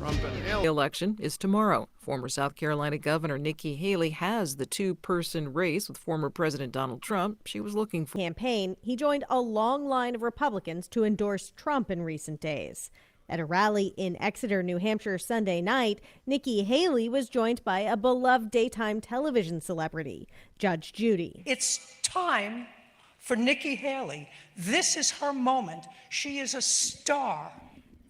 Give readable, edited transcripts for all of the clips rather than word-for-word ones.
Trump and Haley. The election is tomorrow. Former South Carolina Governor Nikki Haley has the two-person race with former President Donald Trump she was looking for. Campaign, he joined a long line of Republicans to endorse Trump in recent days. At a rally in Exeter, New Hampshire Sunday night, Nikki Haley was joined by a beloved daytime television celebrity, Judge Judy. It's time for Nikki Haley. This is her moment. She is a star.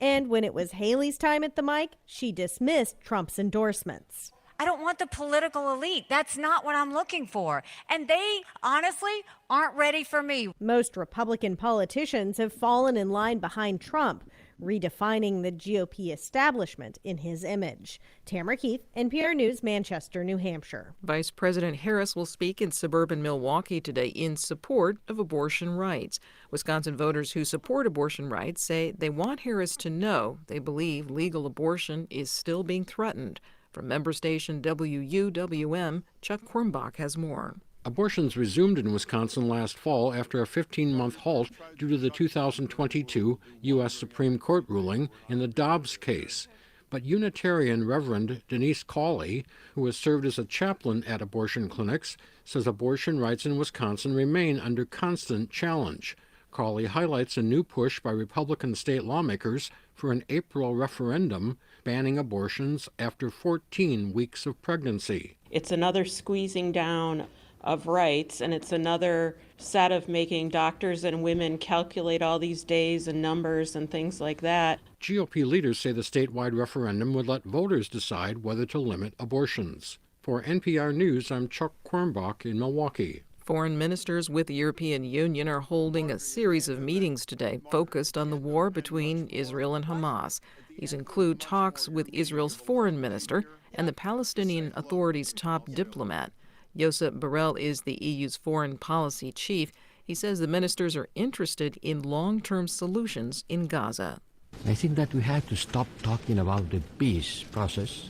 And when it was Haley's time at the mic, she dismissed Trump's endorsements. I don't want the political elite. That's not what I'm looking for. And they, honestly, aren't ready for me. Most Republican politicians have fallen in line behind Trump, redefining the GOP establishment in his image. Tamara Keith, NPR News, Manchester, New Hampshire. Vice President Harris will speak in suburban Milwaukee today in support of abortion rights. Wisconsin voters who support abortion rights say they want Harris to know they believe legal abortion is still being threatened. From member station WUWM, Chuck Quirmbach has more. Abortions resumed in Wisconsin last fall after a 15-month halt due to the 2022 U.S. Supreme Court ruling in the Dobbs case. But Unitarian Reverend Denise Cawley, who has served as a chaplain at abortion clinics, says abortion rights in Wisconsin remain under constant challenge. Cawley highlights a new push by Republican state lawmakers for an April referendum banning abortions after 14 weeks of pregnancy. It's another squeezing down of rights, and it's another set of making doctors and women calculate all these days and numbers and things like that. GOP leaders say the statewide referendum would let voters decide whether to limit abortions. For NPR News, I'm Chuck Quirmbach in Milwaukee. Foreign ministers with the European Union are holding a series of meetings today focused on the war between Israel and Hamas. These include talks with Israel's foreign minister and the Palestinian Authority's top diplomat. Josep Borrell is the EU's foreign policy chief. He says the ministers are interested in long-term solutions in Gaza. I think that we have to stop talking about the peace process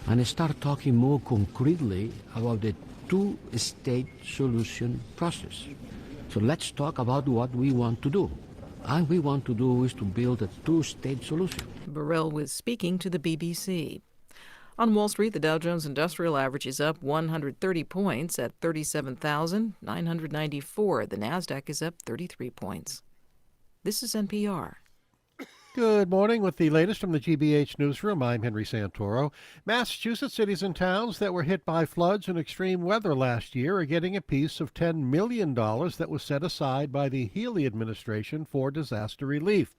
and start talking more concretely about the two-state solution process. So let's talk about what we want to do. And we want to do is to build a two-state solution. Borrell was speaking to the BBC. On Wall Street, the Dow Jones Industrial Average is up 130 points at 37,994. The Nasdaq is up 33 points. This is NPR. Good morning. With the latest from the GBH Newsroom, I'm Henry Santoro. Massachusetts cities and towns that were hit by floods and extreme weather last year are getting a piece of $10 million that was set aside by the Healey administration for disaster relief.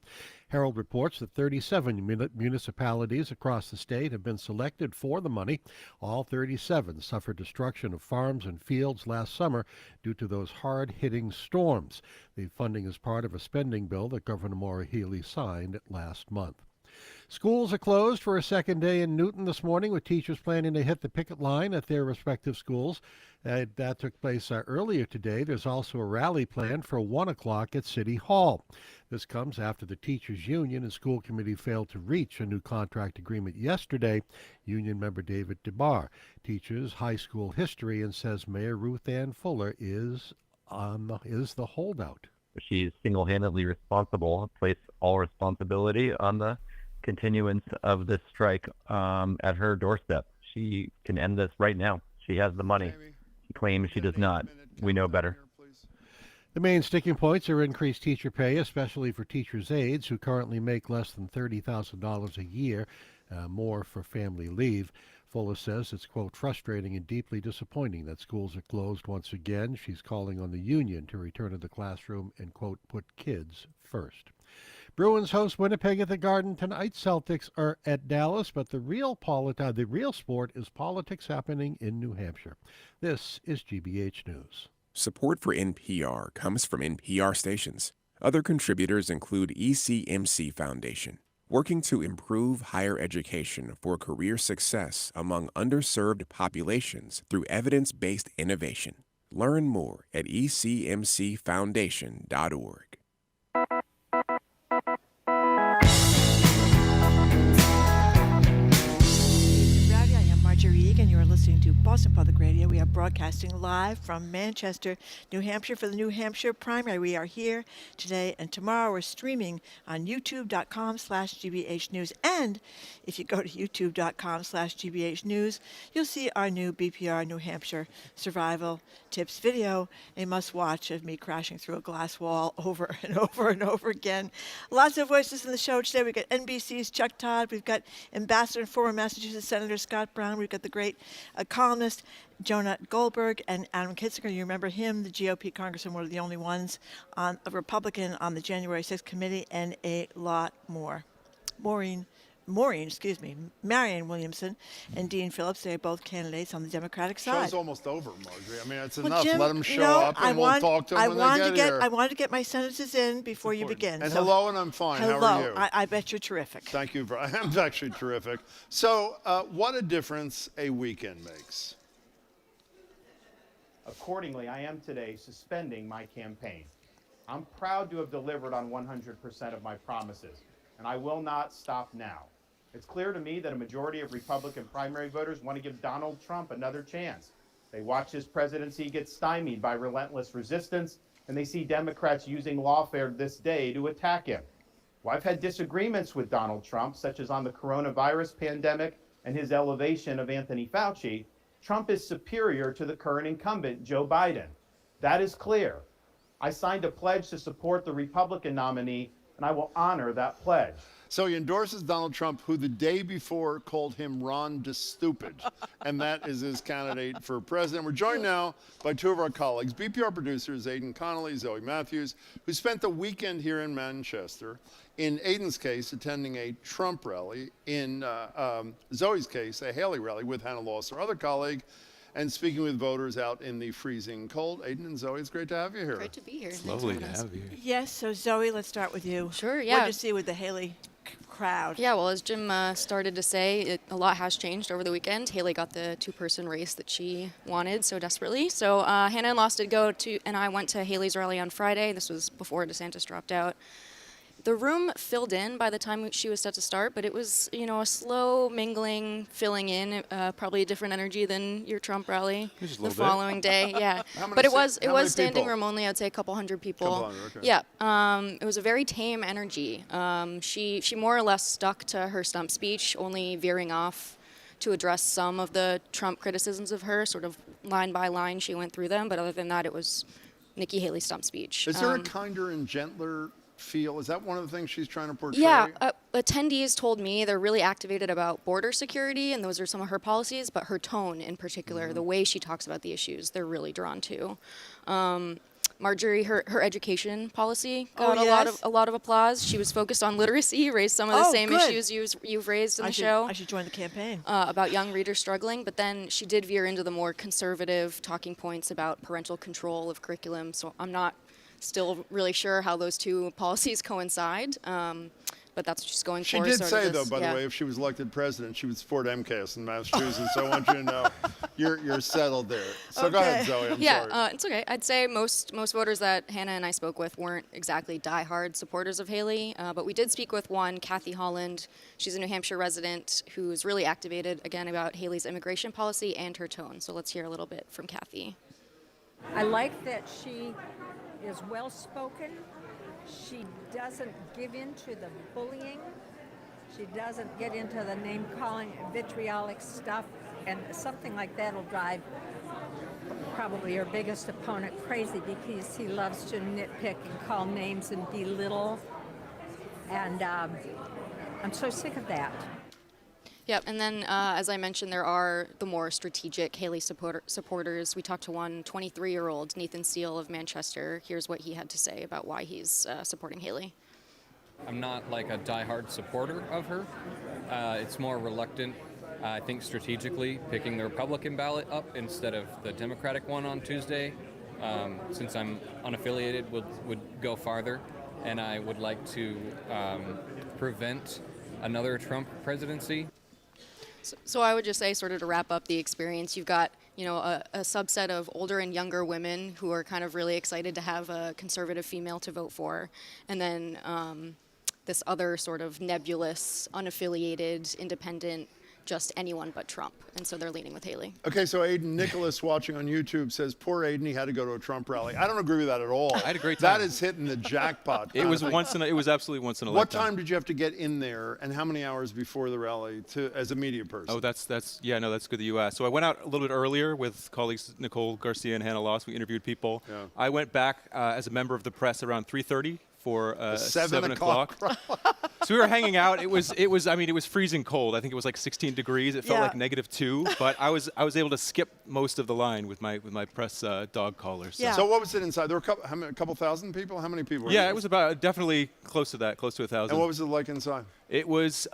Herald reports that 37 municipalities across the state have been selected for the money. All 37 suffered destruction of farms and fields last summer due to those hard-hitting storms. The funding is part of a spending bill that Governor Maura Healey signed last month. Schools are closed for a second day in Newton this morning, with teachers planning to hit the picket line at their respective schools. That took place earlier today. There's also a rally planned for 1 o'clock at City Hall. This comes after the teachers' union and school committee failed to reach a new contract agreement yesterday. Union member David DeBar teaches high school history and says Mayor Ruth Ann Fuller is the holdout. She's single-handedly responsible, place all responsibility on the continuance of this strike at her doorstep. She can end this right now. She has the money. She claims she does not. We know better. The main sticking points are increased teacher pay, especially for teachers' aides who currently make less than $30,000 a year, more for family leave. Fuller says it's, quote, frustrating and deeply disappointing that schools are closed once again. She's calling on the union to return to the classroom and, quote, put kids first. Bruins host Winnipeg at the Garden tonight. Celtics are at Dallas, but the real sport is politics happening in New Hampshire. This is GBH News. Support for NPR comes from NPR stations. Other contributors include ECMC Foundation, working to improve higher education for career success among underserved populations through evidence-based innovation. Learn more at ecmcfoundation.org. I am Margery, and you're listening listening to Boston Public Radio. We are broadcasting live from Manchester, New Hampshire for the New Hampshire primary. We are here today and tomorrow. We're streaming on youtube.com/GBH News. And if you go to youtube.com/GBH News, you'll see our new BPR New Hampshire survival tips video, a must-watch of me crashing through a glass wall over and over and over again. Lots of voices in the show today. We've got NBC's Chuck Todd. We've got Ambassador and former Massachusetts Senator Scott Brown. We've got the great columnist Jonah Goldberg and Adam Kinzinger. You remember him, the GOP congressman, one of the only ones on a Republican on the January 6th committee, and a lot more. Marianne Williamson and Dean Phillips, they're both candidates on the Democratic side. Show's almost over, Margery. I mean, it's Well, enough. Jim, Let them show up and we'll talk to them when they get here. I wanted to get my sentences in before you begin. And so hello, and I'm fine. hello. How are you? I bet you're terrific. Thank you. I'm actually terrific. So what a difference a weekend makes. Accordingly, I am today suspending my campaign. I'm proud to have delivered on 100% of my promises, and I will not stop now. It's clear to me that a majority of Republican primary voters want to give Donald Trump another chance. They watch his presidency get stymied by relentless resistance, and they see Democrats using lawfare this day to attack him. Well, I've had disagreements with Donald Trump, such as on the coronavirus pandemic and his elevation of Anthony Fauci. Trump is superior to the current incumbent, Joe Biden. That is clear. I signed a pledge to support the Republican nominee, and I will honor that pledge. So he endorses Donald Trump, who the day before called him Ron de Stupid, and that is his candidate for president. We're joined now by two of our colleagues, BPR producers Aidan, Connelly, Zoe Mathews, who spent the weekend here in Manchester. In Aidan's case, attending a Trump rally. In Zoe's case, a Haley rally with Hannah Loss, our other colleague, and speaking with voters out in the freezing cold. Aidan and Zoe, it's great to have you here. Great to be here. It's lovely to have you. Yes, so Zoe, let's start with you. Sure, yeah. What did you see with the Haley crowd? Yeah, well, as Jim started to say, a lot has changed over the weekend. Haley got the two-person race that she wanted so desperately. So Hannah and Loss did go to, and I went to Haley's rally on Friday. This was before DeSantis dropped out. The room filled in by the time she was set to start, but it was, a slow mingling, filling in, probably a different energy than your Trump rally the following day. Yeah, but it was standing room only. I'd say a couple hundred people. Okay. Yeah, it was a very tame energy. She more or less stuck to her stump speech, only veering off to address some of the Trump criticisms of her, sort of line by line. She went through them, but other than that, it was Nikki Haley's stump speech. Is there a kinder and gentler feel? Is that one of the things she's trying to portray? Yeah, attendees told me they're really activated about border security, and those are some of her policies, but her tone in particular, the way she talks about the issues, they're really drawn to. Margery, her education policy got a lot of applause. She was focused on literacy, raised some of the same issues you've raised in the show. I should join the campaign. About young readers struggling, but then she did veer into the more conservative talking points about parental control of curriculum, so I'm not still really sure how those two policies coincide, but that's what she's going for. She did say, though, by the way, if she was elected president, she would support MCAS in Massachusetts. So I want you to know you're settled there. So go ahead, Zoe. I'm sorry. It's okay. I'd say most voters that Hannah and I spoke with weren't exactly diehard supporters of Haley, but we did speak with one, Kathy Holland. She's a New Hampshire resident who's really activated, again, about Haley's immigration policy and her tone. So let's hear a little bit from Kathy. I like that she is well-spoken. She doesn't give in to the bullying. She doesn't get into the name-calling, vitriolic stuff, and something like that will drive probably her biggest opponent crazy because he loves to nitpick and call names and belittle, and I'm so sick of that. Yep, and then as I mentioned, there are the more strategic Haley supporters. We talked to one 23-year-old, Nathan Steele of Manchester. Here's what he had to say about why he's supporting Haley. I'm not like a diehard supporter of her. It's more reluctant, I think strategically, picking the Republican ballot up instead of the Democratic one on Tuesday. Since I'm unaffiliated, would go farther, and I would like to prevent another Trump presidency. So I would just say, sort of to wrap up the experience, you've got, a subset of older and younger women who are kind of really excited to have a conservative female to vote for. And then this other sort of nebulous, unaffiliated, independent just anyone but Trump. And so they're leaning with Haley. Okay, so Aidan, Nicholas watching on YouTube says, poor Aidan, he had to go to a Trump rally. I don't agree with that at all. I had a great time. That is hitting the jackpot. It was absolutely once in a What lifetime. time did you have to get in there, and how many hours before the rally as a media person? Oh, that's good that you asked. So I went out a little bit earlier with colleagues Nicole Garcia and Hannah Loss. We interviewed people. Yeah. I went back as a member of the press around 3:30 for 7 o'clock. So we were hanging out. It was freezing cold. I think it was like 16 degrees. It felt like -2, but I was able to skip most of the line with my press dog collar. So. Yeah. So what was it inside? There were a couple thousand people? How many people were there? It was about definitely close to that, close to 1,000. And what was it like inside? It was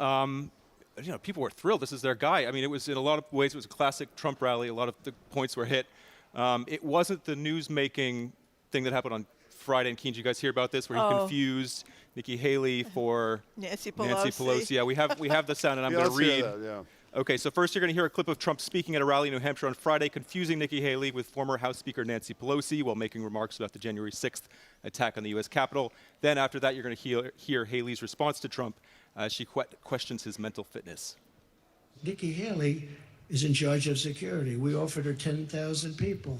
people were thrilled. This is their guy. I mean, it was in a lot of ways it was a classic Trump rally. A lot of the points were hit. It wasn't the news-making thing that happened on Friday in Keene. Did you guys hear about this, where he confused Nikki Haley for Nancy Pelosi? Yeah, we have the sound, and I'm going to read. Okay, so first you're going to hear a clip of Trump speaking at a rally in New Hampshire on Friday, confusing Nikki Haley with former House Speaker Nancy Pelosi while making remarks about the January 6th attack on the U.S. Capitol. Then after that, you're going to hear Haley's response to Trump as she questions his mental fitness. Nikki Haley is in charge of security. We offered her 10,000 people,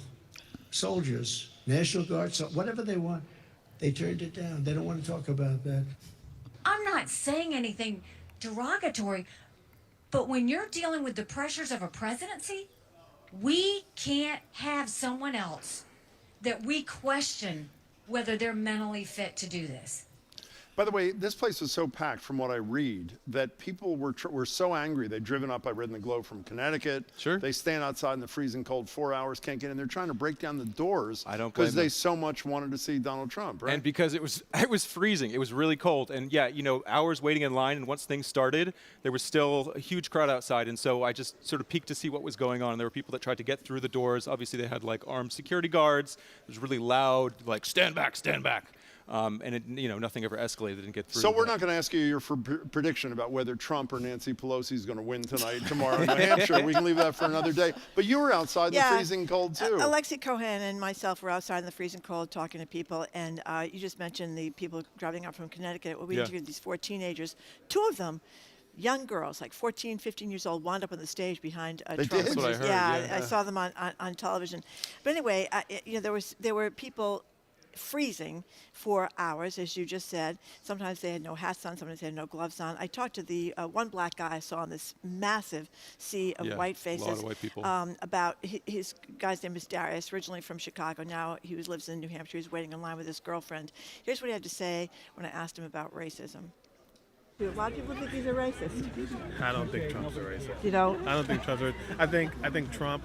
soldiers, National Guard, whatever they want. They turned it down. They don't want to talk about that. I'm not saying anything derogatory, but when you're dealing with the pressures of a presidency, we can't have someone else that we question whether they're mentally fit to do this. By the way, this place was so packed from what I read that people were so angry. They'd driven up, I read in the Globe, from Connecticut. Sure. They stand outside in the freezing cold 4 hours, can't get in. They're trying to break down the doors. I don't blame because they so much wanted to see Donald Trump, right? And because it was freezing. It was really cold. And yeah, hours waiting in line. And once things started, there was still a huge crowd outside. And so I just sort of peeked to see what was going on. And there were people that tried to get through the doors. Obviously, they had like armed security guards. It was really loud, like, stand back, stand back. And it, nothing ever escalated, didn't get through. So we're not going to ask you your prediction about whether Trump or Nancy Pelosi is going to win tomorrow in New Hampshire. We can leave that for another day. But you were outside in the freezing cold too. Alexi Cohen and myself were outside in the freezing cold talking to people, and you just mentioned the people driving out from Connecticut. Well, we interviewed these 4 teenagers. 2 of them, young girls, like 14, 15 years old, wound up on the stage behind Trump. That's what I heard. I saw them on television. But anyway, there were people freezing for hours, as you just said. Sometimes they had no hats on, sometimes they had no gloves on. I talked to the one black guy I saw in this massive sea of white faces. A lot of white people. About his guy's name is Darius, originally from Chicago. Now he lives in New Hampshire. He's waiting in line with his girlfriend. Here's what he had to say when I asked him about racism. A lot of people think he's a racist. I don't think Trump's a racist. You know? I don't think Trump's a racist. I think Trump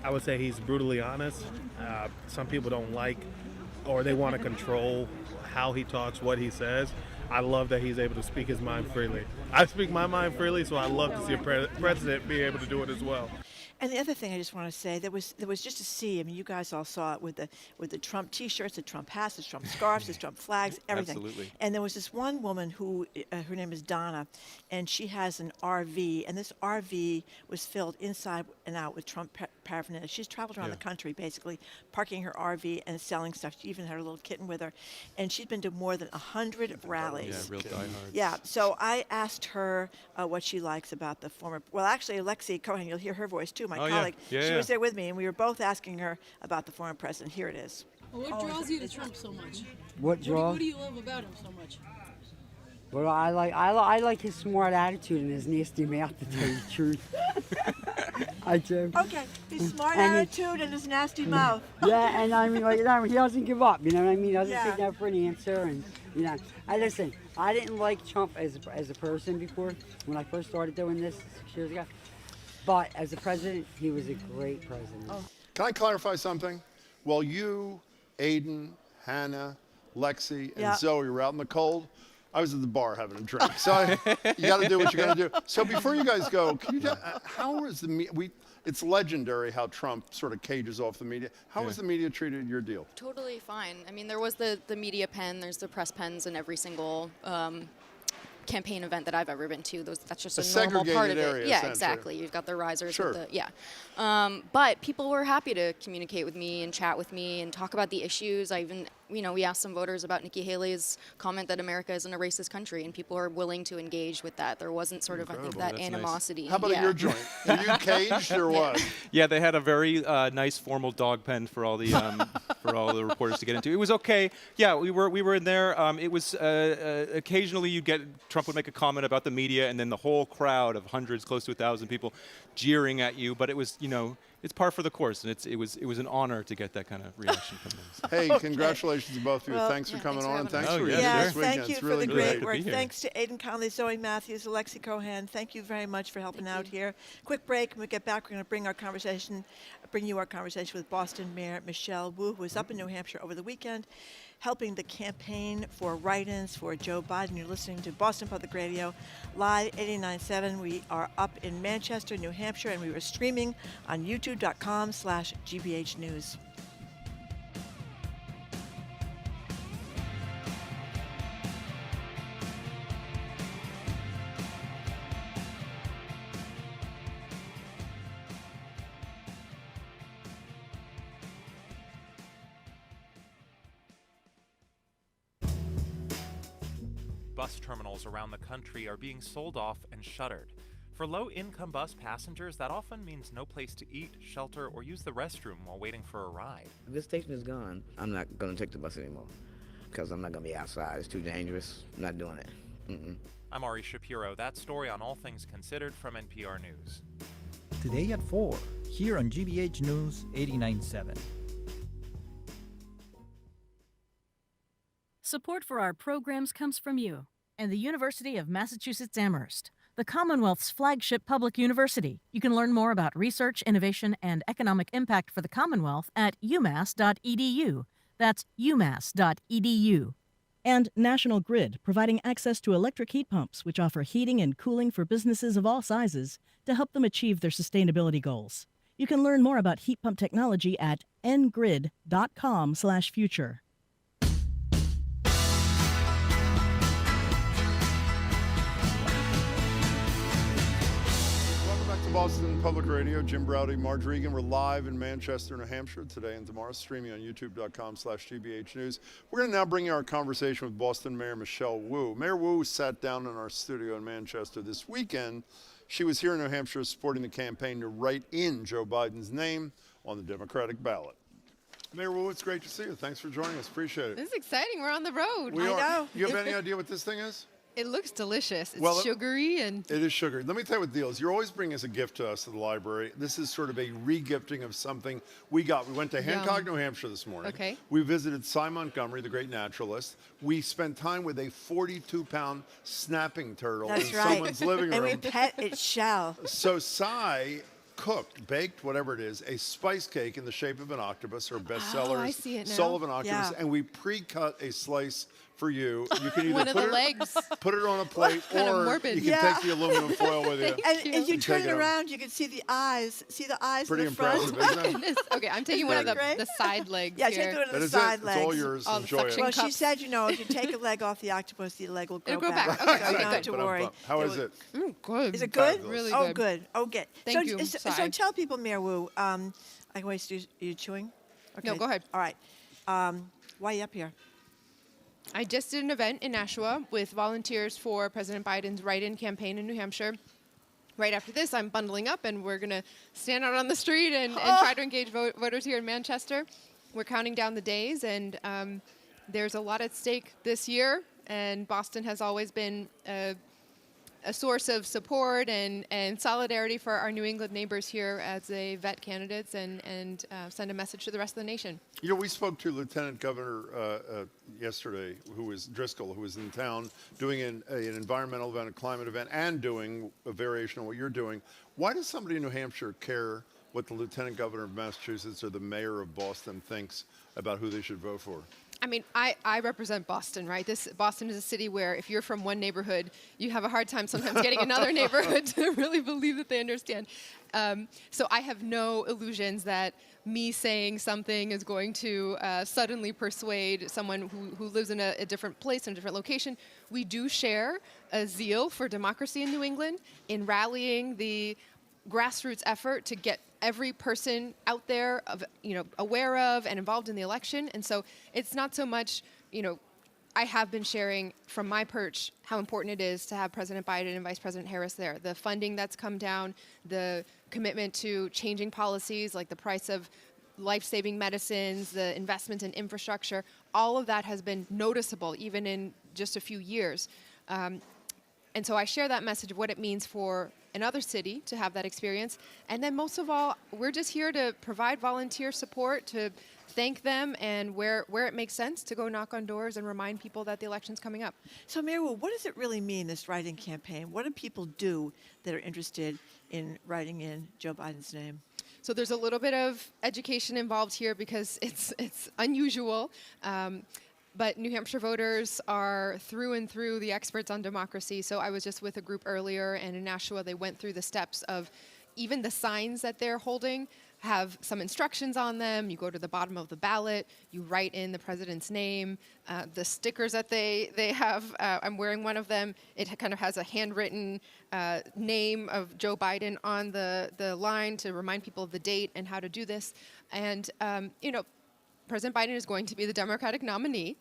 I would say he's brutally honest. Some people don't like, or they want to control how he talks, what he says. I love that he's able to speak his mind freely. I speak my mind freely, so I love to see a president be able to do it as well. And the other thing I just want to say, there was just a sea. I mean, you guys all saw it with the Trump T-shirts, the Trump hats, the Trump scarves, the Trump flags, everything. Absolutely. And there was this one woman who, her name is Donna, and she has an RV, and this RV was filled inside and out with Trump paraphernalia. She's traveled around the country, basically, parking her RV and selling stuff. She even had her little kitten with her, and she'd been to more than 100 rallies. Yeah, real diehards. Yeah, so I asked her what she likes about the former. Well, actually, Alexi Cohen, you'll hear her voice too. My colleague, she was there with me, and we were both asking her about the former president. Here it is. Well, what draws you to Trump so much? What do you love about him so much? Well, I like his smart attitude and his nasty mouth, to tell you the truth. I do. Okay, his smart attitude and his nasty mouth. Yeah, and I mean, he doesn't give up. You know what I mean? He doesn't take that for an answer, and listen. I didn't like Trump as a person before when I first started doing this 6 years ago. But as a president, he was a great president. Oh. Can I clarify something? Well, you, Aidan, Hannah, Lexi, and Zoe were out in the cold. I was at the bar having a drink. So you got to do what you got to do. So before you guys go, can you tell how is the media? It's legendary how Trump sort of cages off the media. How was the media treated your deal? Totally fine. I mean, there was the media pen, there's the press pens in every single campaign event that I've ever been to. That's just A a normal part of segregated it. area, Yeah, essentially. exactly. You've got the risers Sure. with the but people were happy to communicate with me and chat with me and talk about the issues. I even, we asked some voters about Nikki Haley's comment that America isn't a racist country, and people are willing to engage with that. There wasn't sort of, I think, that That's nice. animosity. How about your joint? Are you caged or what? Yeah, they had a very nice formal dog pen for all the for all the reporters to get into. It was okay. Yeah, we were in there. It was occasionally Trump would make a comment about the media, and then the whole crowd of hundreds, close to 1,000 people, jeering at you. But it was, it's par for the course, and it was an honor to get that kind of reaction from them. So. Hey, congratulations to both of you. Well, thanks for coming on, and thanks us. for Oh, your yeah, this weekend. Thank you It's for really the great. great to work. be here. Thanks to Aidan, Connelly, Zoe Mathews, Alexi Cohan. Thank you very much for helping out here. Quick break. When we get back, we're going to bring you our conversation with Boston Mayor Michelle Wu, who was up in New Hampshire over the weekend, helping the campaign for write-ins for Joe Biden. You're listening to Boston Public Radio, live 89.7. We are up in Manchester, New Hampshire, and we were streaming on youtube.com/GBH News. Bus terminals around the country are being sold off and shuttered. For low-income bus passengers, that often means no place to eat, shelter, or use the restroom while waiting for a ride. If this station is gone, I'm not going to take the bus anymore because I'm not going to be outside. It's too dangerous. I'm not doing it. I'm Ari Shapiro. That story on All Things Considered from NPR News. Today at 4, here on GBH News 89.7. Support for our programs comes from you and the University of Massachusetts Amherst, the Commonwealth's flagship public university. You can learn more about research, innovation, and economic impact for the Commonwealth at umass.edu. That's umass.edu. And National Grid, providing access to electric heat pumps, which offer heating and cooling for businesses of all sizes to help them achieve their sustainability goals. You can learn more about heat pump technology at ngrid.com/future. Boston Public Radio, Jim Browdy, Margery. Again, we're live in Manchester, New Hampshire today and tomorrow, streaming on youtube.com/GBH News. We're going to now bring you our conversation with Boston Mayor Michelle Wu. Mayor Wu sat down in our studio in Manchester this weekend. She was here in New Hampshire supporting the campaign to write in Joe Biden's name on the Democratic ballot. Mayor Wu, it's great to see you. Thanks for joining us. Appreciate it. This is exciting. We're on the road. We are. You have any idea what this thing is? It looks delicious. It's sugary and... It is sugary. Let me tell you what the deal is. You're always bringing us a gift to us at the library. This is sort of a re-gifting of something we got. We went to Hancock, New Hampshire this morning. Okay. We visited Cy Montgomery, the great naturalist. We spent time with a 42-pound snapping turtle in someone's living room. And we pet its shell. So Cy cooked, baked, whatever it is, a spice cake in the shape of an octopus, her bestseller I see it now. Soul of an Octopus, Yeah. and we pre-cut a slice for you. You can either One of put the it, legs. put it on a plate, Kinda or morbid. you can take the aluminum foil with you. And as you turn take it it around, you can see the eyes. See the eyes Pretty in the front. impressive, isn't it? Okay, I'm taking one of the side legs Yeah, here. take one of That the is side it. legs. It's all yours. All the Enjoy it. suction Well, she cups. said, if you take a leg off the octopus, the leg will grow It'll grow back. Okay, So okay, you don't have good. to worry. How is it? Good. Is it good? Fabulous. Really Oh, good. good. Oh, good. Thank you, So Cy. tell people, Mayor Wu, I can waste you chewing? Okay. No, go ahead. All right. Why are you up here? I just did an event in Nashua with volunteers for President Biden's write-in campaign in New Hampshire. Right after this, I'm bundling up, and we're going to stand out on the street and try to engage voters here in Manchester. We're counting down the days, and there's a lot at stake this year, and Boston has always been a source of support and solidarity for our New England neighbors here as they vet candidates and send a message to the rest of the nation. You know, we spoke to Lieutenant Governor yesterday, Driscoll, who was in town doing an environmental event, a climate event, and doing a variation on what you're doing. Why does somebody in New Hampshire care what the Lieutenant Governor of Massachusetts or the mayor of Boston thinks about who they should vote for? I mean, I represent Boston, right? Boston is a city where if you're from one neighborhood, you have a hard time sometimes getting another neighborhood to really believe that they understand. So I have no illusions that me saying something is going to suddenly persuade someone who lives in a different place, in a different location. We do share a zeal for democracy in New England, in rallying the grassroots effort to get every person out there aware of and involved in the election. And so it's not so much, I have been sharing from my perch how important it is to have President Biden and Vice President Harris there. The funding that's come down, the commitment to changing policies like the price of life-saving medicines, the investment in infrastructure, all of that has been noticeable even in just a few years. And so I share that message of what it means for another city to have that experience. And then most of all, we're just here to provide volunteer support, to thank them, and where it makes sense to go knock on doors and remind people that the election's coming up. So, Mary Wu, what does it really mean, this write-in campaign? What do people do that are interested in writing in Joe Biden's name? So there's a little bit of education involved here because it's unusual. But New Hampshire voters are through and through the experts on democracy. So I was just with a group earlier, and in Nassour, they went through the steps of even the signs that they're holding have some instructions on them. You go to the bottom of the ballot, you write in the president's name. The stickers that they have, I'm wearing one of them. It kind of has a handwritten name of Joe Biden on the line to remind people of the date and how to do this. And, President Biden is going to be the Democratic nominee,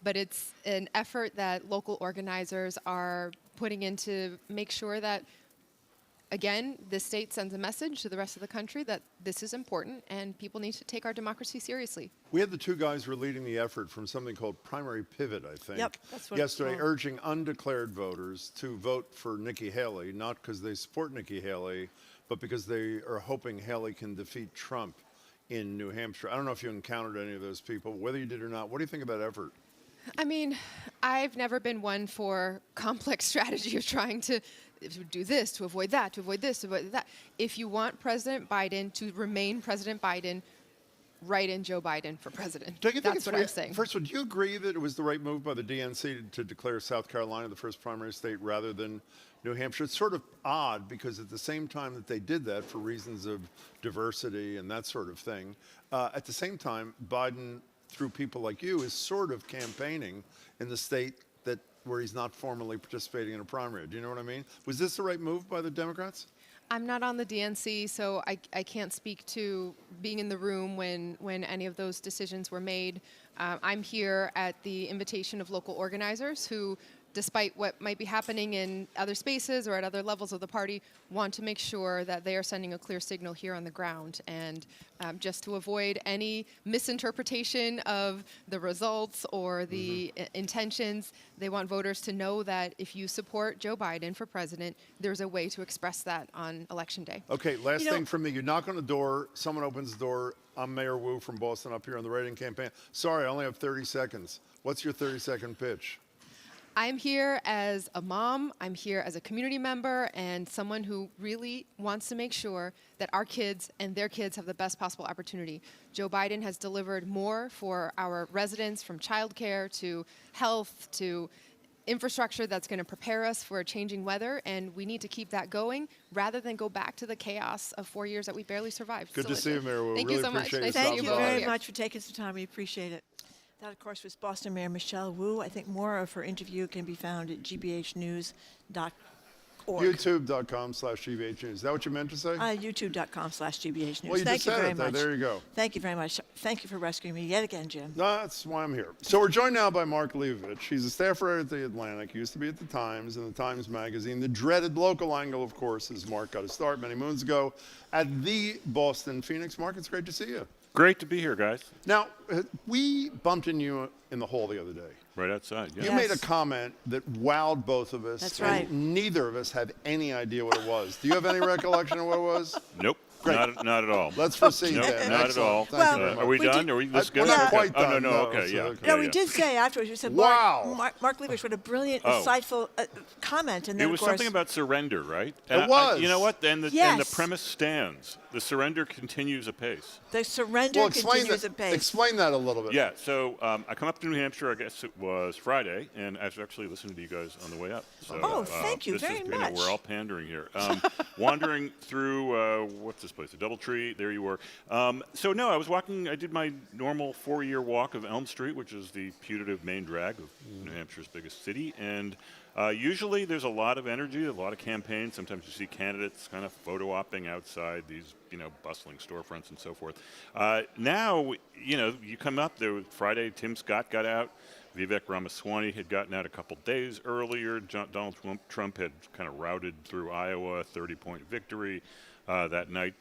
but it's an effort that local organizers are putting in to make sure that, again, this state sends a message to the rest of the country that this is important and people need to take our democracy seriously. We had the two guys who were leading the effort from something called Primary Pivot, I think, that's what yesterday, it's called. urging undeclared voters to vote for Nikki Haley, not because they support Nikki Haley, but because they are hoping Haley can defeat Trump in New Hampshire. I don't know if you encountered any of those people, whether you did or not. What do you think of that effort? I mean, I've never been one for complex strategy of trying to do this, to avoid that, to avoid this, to avoid that. If you want President Biden to remain President Biden, write in Joe Biden for president. That's what I'm saying. First of all, do you agree that it was the right move by the DNC to declare South Carolina the first primary state rather than New Hampshire? It's sort of odd because at the same time that they did that for reasons of diversity and that sort of thing, at the same time, Biden, through people like you, is sort of campaigning in the state where he's not formally participating in a primary. Do you know what I mean? Was this the right move by the Democrats? I'm not on the DNC, so I can't speak to being in the room when any of those decisions were made. I'm here at the invitation of local organizers who, despite what might be happening in other spaces or at other levels of the party, want to make sure that they are sending a clear signal here on the ground. And just to avoid any misinterpretation of the results or the intentions, they want voters to know that if you support Joe Biden for president, there's a way to express that on Election Day. Okay, last thing from me. You knock on the door, someone opens the door. I'm Mayor Wu from Boston up here on the write-in campaign. Sorry, I only have 30 seconds. What's your 30-second pitch? I'm here as a mom, I'm here as a community member, and someone who really wants to make sure that our kids and their kids have the best possible opportunity. Joe Biden has delivered more for our residents, from childcare to health to infrastructure that's going to prepare us for changing weather, and we need to keep that going rather than go back to the chaos of 4 years that we barely survived. Good to see you, Mayor Wu. Thank really you so much. appreciate Thank you very much for taking some time. We appreciate it. That, of course, was Boston Mayor Michelle Wu. I think more of her interview can be found at gbhnews.org. YouTube.com/GBH News. Is that what you meant to say? YouTube.com/GBH News. Well, you Thank just you said very it. much. There you go. Thank you very much. Thank you for rescuing me yet again, Jim. That's why I'm here. So we're joined now by Mark Leibovich. He's a staff writer at The Atlantic. He used to be at The Times and The Times Magazine. The dreaded local angle, of course, is Mark got his start many moons ago at the Boston Phoenix. Mark, it's great to see you. Great to be here, guys. Now, we bumped into you in the hall the other day. Right outside, yeah. You made a comment that wowed both of us. That's right. And neither of us had any idea what it was. Do you have any recollection of what it was? Nope. Not at all. Let's proceed. Nope, then. not at all. Thank you very much. Are we done? Are we this good? We're not Okay. quite Oh, done. no. Okay, yeah. okay. No, we did say afterwards. We said, Wow. Mark Leibovich, what a brilliant, Oh. insightful comment. And then, It was of course, something about surrender, right? It was. You know what? And the Yes. premise stands. The surrender continues apace. the surrender continues at pace. Explain that a little bit. Yeah, so I come up to New Hampshire, I guess it was Friday, and I was actually listening to you guys on the way up. So, Oh, thank you this very is, you know, much. we're all pandering here. Wandering through, what's this place, a Doubletree, there you were. So no, I was walking, I did my normal 4-year walk of Elm Street, which is the putative main drag of New Hampshire's biggest city, and usually there's a lot of energy, a lot of campaigns. Sometimes you see candidates kind of photo-opping outside these, you know, bustling storefronts and so forth. Now, you know, you come up there Friday, Tim Scott got out. Vivek Ramaswamy had gotten out a couple days earlier. Donald Trump had kind of routed through Iowa, 30-point victory. That night,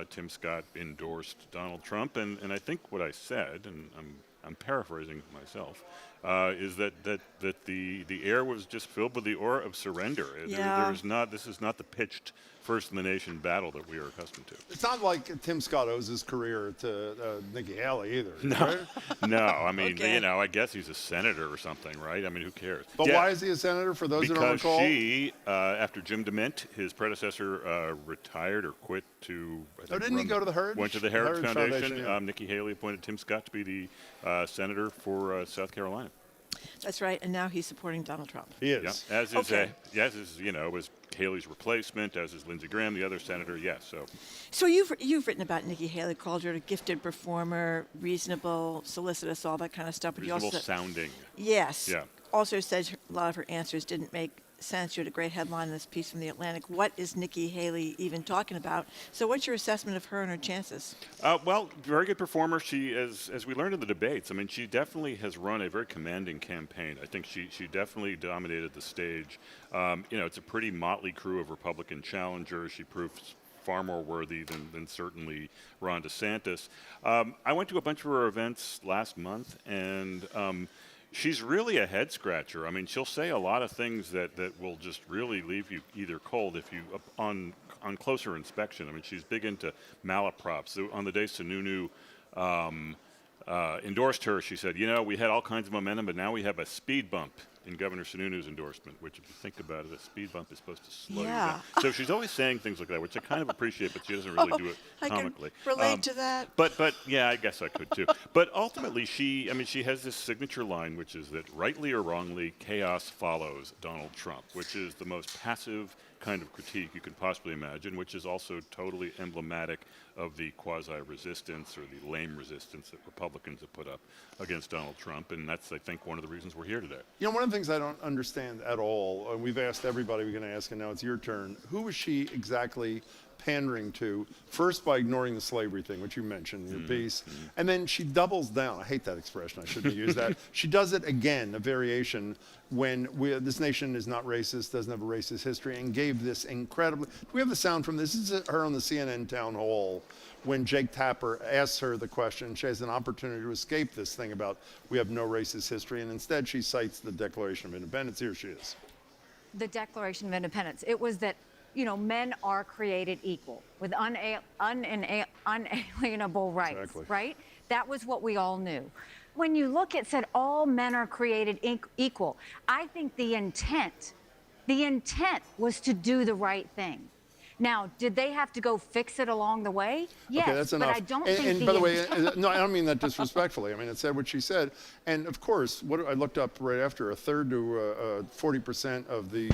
Tim Scott endorsed Donald Trump, and I think what I said, and I'm paraphrasing myself, is that the air was just filled with the aura of surrender. Yeah. This is not the pitched first in the nation battle that we are accustomed to. It's not like Tim Scott owes his career to Nikki Haley either. No, right? no. I mean, Okay. you know, I guess he's a senator or something, right? I mean, who cares? But Yeah. why is he a senator? For those who don't Because recall, she, after Jim DeMint, his predecessor, retired or quit to. I think, didn't he go to the Heritage? Went to the Heritage Foundation. yeah. Nikki Haley appointed Tim Scott to be the senator for South Carolina. That's right, and now he's supporting Donald Trump. He is. Yeah, as is, Okay. as is, you know, was Haley's replacement, as is Lindsey Graham, the other senator. Yes, so. So you've written about Nikki Haley, called her a gifted performer, reasonable, solicitous, all that kind of stuff. But you Reasonable also sounding. yes, Yeah. also said a lot of her answers didn't make sense. You had a great headline in this piece from The Atlantic. What is Nikki Haley even talking about? So what's your assessment of her and her chances? Well, very good performer. She, as we learned in the debates, I mean, she definitely has run a very commanding campaign. I think she definitely dominated the stage. You know, it's a pretty motley crew of Republican challengers. She proves far more worthy than certainly Ron DeSantis. I went to a bunch of her events last month, and she's really a head scratcher. I mean, she'll say a lot of things that will just really leave you either cold if you on closer inspection. I mean, she's big into malaprops. So on the day Sununu endorsed her, she said, you know, we had all kinds of momentum, but now we have a speed bump in Governor Sununu's endorsement, which if you think about it, a speed bump is supposed to slow you Yeah. down. So she's always saying things like that, which I kind of appreciate, but she doesn't really do it I comically. can relate to that. But yeah, I guess I could too. But ultimately, she has this signature line, which is that rightly or wrongly, chaos follows Donald Trump, which is the most passive kind of critique you could possibly imagine, which is also totally emblematic of the quasi-resistance or the lame resistance that Republicans have put up against Donald Trump. And that's, I think, one of the reasons we're here today. You know, one of the things I don't understand at all, and we've asked everybody we're going to ask, and now it's your turn. Who was she exactly pandering to? First, by ignoring the slavery thing, which you mentioned in your piece, and then she doubles down. I hate that expression. I shouldn't have used that. She does it again, a variation, when this nation is not racist, doesn't have a racist history, and gave this incredibly. Do we have the sound from this? This is her on the CNN town hall when Jake Tapper asks her the question. She has an opportunity to escape this thing about we have no racist history, and instead she cites the Declaration of Independence. Here she is. The Declaration of Independence. It was that, you know, men are created equal with unalienable rights, Exactly. right? That was what we all knew. When you look at said all men are created equal, I think the intent was to do the right thing. Now, did they have to go fix it along the way? Yes, Okay, that's enough. but I don't and, think and the by the way, intent- no, I don't mean that disrespectfully. I mean, it said what she said. And of course, what I looked up right after, a third to 40% of the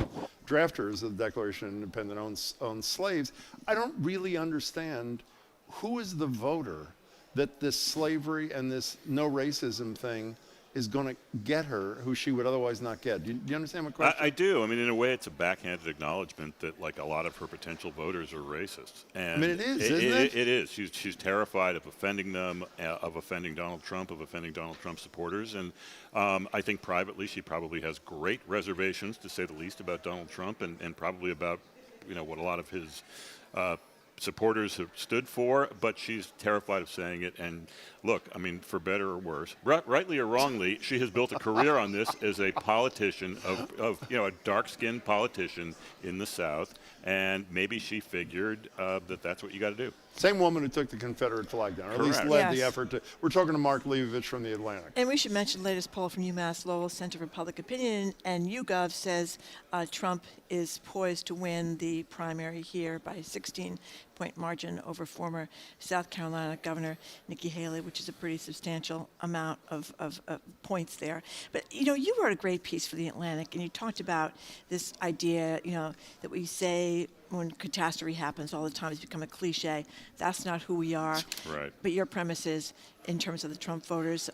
drafters of the Declaration of Independence own slaves. I don't really understand who is the voter that this slavery and this no racism thing is going to get her, who she would otherwise not get. Do you understand my question? I do. I mean, in a way, it's a backhanded acknowledgement that, like, a lot of her potential voters are racist. And I mean, it is, isn't it? It is. She's terrified of offending them, of offending Donald Trump, of offending Donald Trump supporters. And I think privately, she probably has great reservations, to say the least, about Donald Trump, and probably about, you know, what a lot of his supporters have stood for, but she's terrified of saying it. And look, I mean, for better or worse, rightly or wrongly, she has built a career on this as a politician of you know, a dark-skinned politician in the South, and maybe she figured that that's what you got to do. Same woman who took the Confederate flag down, or at least Correct. led the Yes. effort to. We're talking to Mark Leibovich from the Atlantic. And we should mention the latest poll from UMass Lowell Center for Public Opinion, and YouGov says Trump is poised to win the primary here by a 16-point margin over former South Carolina Governor Nikki Haley, which is a pretty substantial amount of points there. But, you wrote a great piece for the Atlantic, and you talked about this idea, that we say when catastrophe happens all the time, it's become a cliche. That's not who we are. Right. But your premise is, in terms of the Trump voters,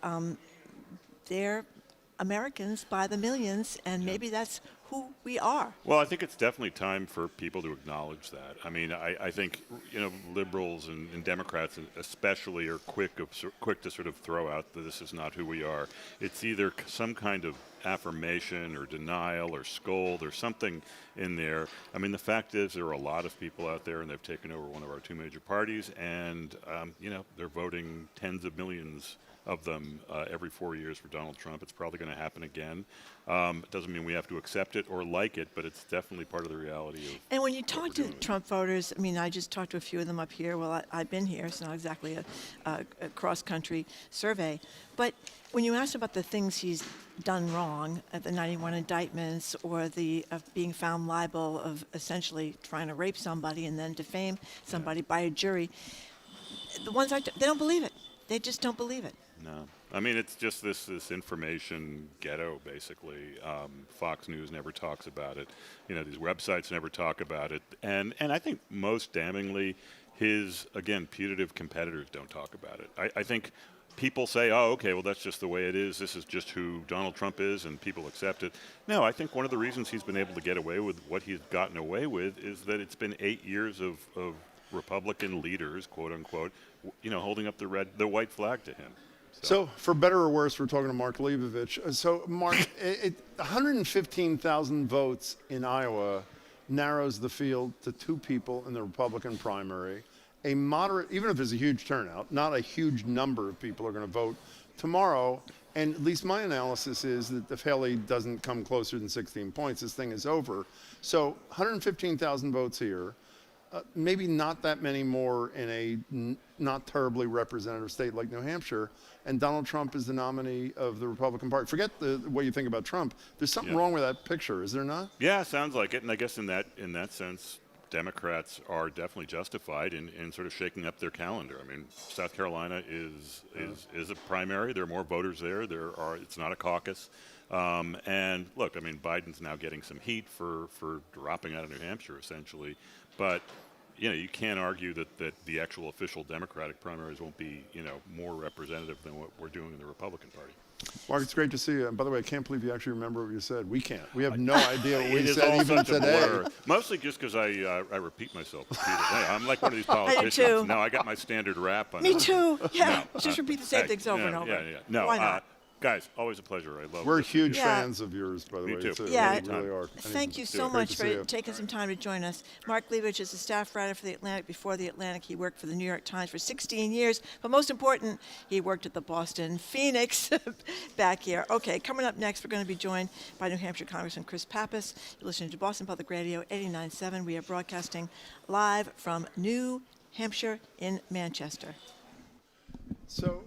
they're Americans by the millions, and maybe that's who we are. Well, I think it's definitely time for people to acknowledge that. I mean, I think liberals and Democrats especially are quick to sort of throw out that this is not who we are. It's either some kind of affirmation or denial or scold or something in there. I mean, the fact is there are a lot of people out there, and they've taken over one of our two major parties, and they're voting tens of millions of them every 4 years for Donald Trump. It's probably going to happen again. It doesn't mean we have to accept it or like it, but it's definitely part of the reality of. And when you talk to Trump voters, I mean, I just talked to a few of them up here. Well, I've been here. It's not exactly a cross-country survey. But when you ask about the things he's done wrong, the 91 indictments or the being found liable of essentially trying to rape somebody and then defame somebody by a jury, the ones they don't believe it. They just don't believe it. No. I mean, it's just this information ghetto, basically. Fox News never talks about it. These websites never talk about it. And I think most damningly, his, again, putative competitors don't talk about it. I think people say, oh, okay, well, that's just the way it is. This is just who Donald Trump is, and people accept it. No, I think one of the reasons he's been able to get away with what he's gotten away with is that it's been 8 years of Republican leaders, quote unquote, holding up the white flag to him. So, for better or worse, we're talking to Mark Leibovich. So, Mark, 115,000 votes in Iowa narrows the field to two people in the Republican primary. A moderate, even if there's a huge turnout, not a huge number of people are going to vote tomorrow. And at least my analysis is that if Haley doesn't come closer than 16 points, this thing is over. So, 115,000 votes here. Maybe not that many more in a not terribly representative state like New Hampshire, and Donald Trump is the nominee of the Republican Party. Forget the way you think about Trump. There's something wrong with that picture, is there not? Yeah, sounds like it. And I guess in that sense, Democrats are definitely justified in sort of shaking up their calendar. I mean, South Carolina is a primary. There are more voters there. It's not a caucus. And look, I mean, Biden's now getting some heat for dropping out of New Hampshire, essentially. But you can't argue that the actual official Democratic primaries won't be more representative than what we're doing in the Republican Party. Mark, it's great to see you. And by the way, I can't believe you actually remember what you said. We can't. We have no idea what we said even today. Mostly just because I repeat myself repeatedly. I'm like one of these politicians. I do too. No, I got my standard rap on. Me too. Yeah, no, just repeat the same things over and over. Yeah. No, why not? Guys, always a pleasure. I love. We're huge fans of yours, by the way. Me too. Yeah, we really are. Thank you so much for taking some time to join us. Mark Leibovich is a staff writer for The Atlantic. Before The Atlantic, he worked for the New York Times for 16 years. But most important, he worked at the Boston Phoenix back here. Okay, coming up next, we're going to be joined by New Hampshire Congressman Chris Pappas. You're listening to Boston Public Radio 89.7. We are broadcasting live from New Hampshire in Manchester. So...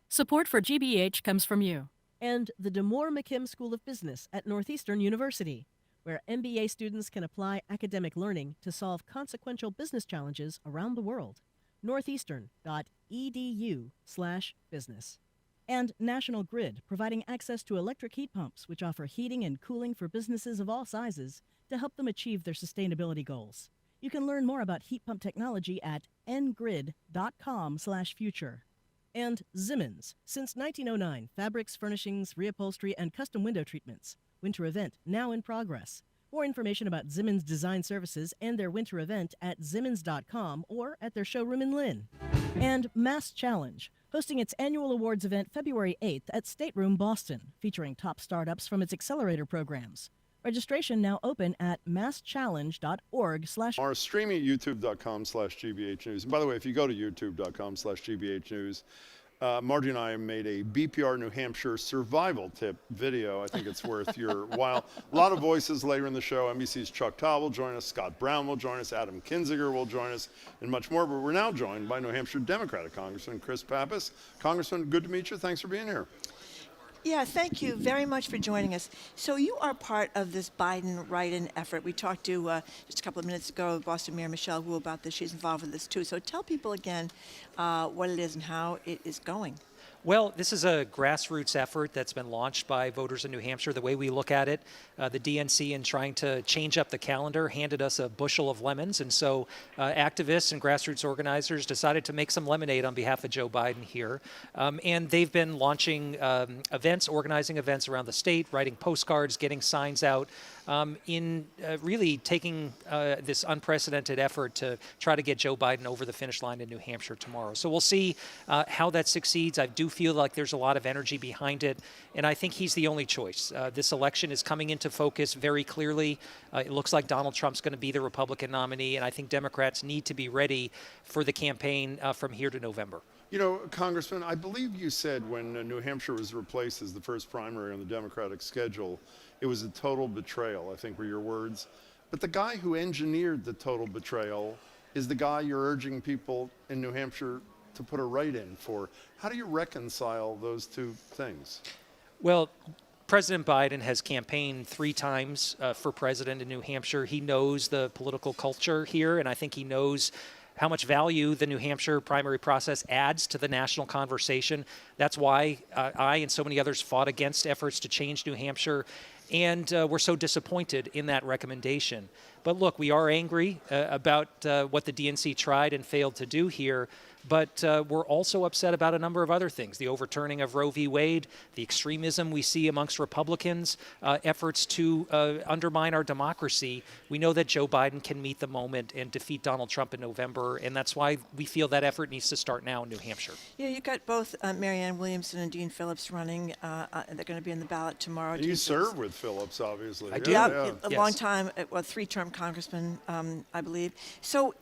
Support for GBH comes from you. And the DeMoore McKim School of Business at Northeastern University, where MBA students can apply academic learning to solve consequential business challenges around the world. northeastern.edu/business. And National Grid, providing access to electric heat pumps, which offer heating and cooling for businesses of all sizes to help them achieve their sustainability goals. You can learn more about heat pump technology at ngrid.com/future. And Simmons, since 1909, fabrics, furnishings, reupholstery, and custom window treatments. Winter event now in progress. More information about Simmons Design Services and their winter event at simmons.com or at their showroom in Lynn. And Mass Challenge, hosting its annual awards event February 8th at Stateroom Boston, featuring top startups from its accelerator programs. Registration now open at masschallenge.org/ Our streaming at youtube.com/GBH News. And by the way, if you go to youtube.com/GBH News, Margie and I made a BPR New Hampshire survival tip video. I think it's worth your while. A lot of voices later in the show. NBC's Chuck Todd will join us, Scott Brown will join us, Adam Kinzinger will join us, and much more. But we're now joined by New Hampshire Democratic Congressman Chris Pappas. Congressman, good to meet you. Thanks for being here. Yeah, thank you very much for joining us. So you are part of this Biden write-in effort. We talked to just a couple of minutes ago Boston Mayor Michelle Wu about this. She's involved with this too. So tell people again what it is and how it is going. Well, this is a grassroots effort that's been launched by voters in New Hampshire. The way we look at it, the DNC, in trying to change up the calendar, handed us a bushel of lemons. And so activists and grassroots organizers decided to make some lemonade on behalf of Joe Biden here. And they've been launching events, organizing events around the state, writing postcards, getting signs out, in really taking this unprecedented effort to try to get Joe Biden over the finish line in New Hampshire tomorrow. So we'll see how that succeeds. I do feel like there's a lot of energy behind it, and I think he's the only choice. This election is coming into focus very clearly. It looks like Donald Trump's going to be the Republican nominee, and I think Democrats need to be ready for the campaign from here to November. You know, Congressman, I believe you said when New Hampshire was replaced as the first primary on the Democratic schedule, it was a total betrayal, I think were your words. But the guy who engineered the total betrayal is the guy you're urging people in New Hampshire to put a write-in for. How do you reconcile those two things? Well, President Biden has campaigned 3 times for president in New Hampshire. He knows the political culture here, and I think he knows how much value the New Hampshire primary process adds to the national conversation. That's why I and so many others fought against efforts to change New Hampshire, and we're so disappointed in that recommendation. But look, we are angry about what the DNC tried and failed to do here, but we're also upset about a number of other things. The overturning of Roe v. Wade, the extremism we see amongst Republicans, efforts to undermine our democracy. We know that Joe Biden can meet the moment and defeat Donald Trump in November, and that's why we feel that effort needs to start now in New Hampshire. Yeah, you've got both Marianne Williamson and Dean Phillips running. They're going to be in the ballot tomorrow. And you serve with Phillips, obviously. I do. Yeah, a long time, 3-term congressman, I believe. So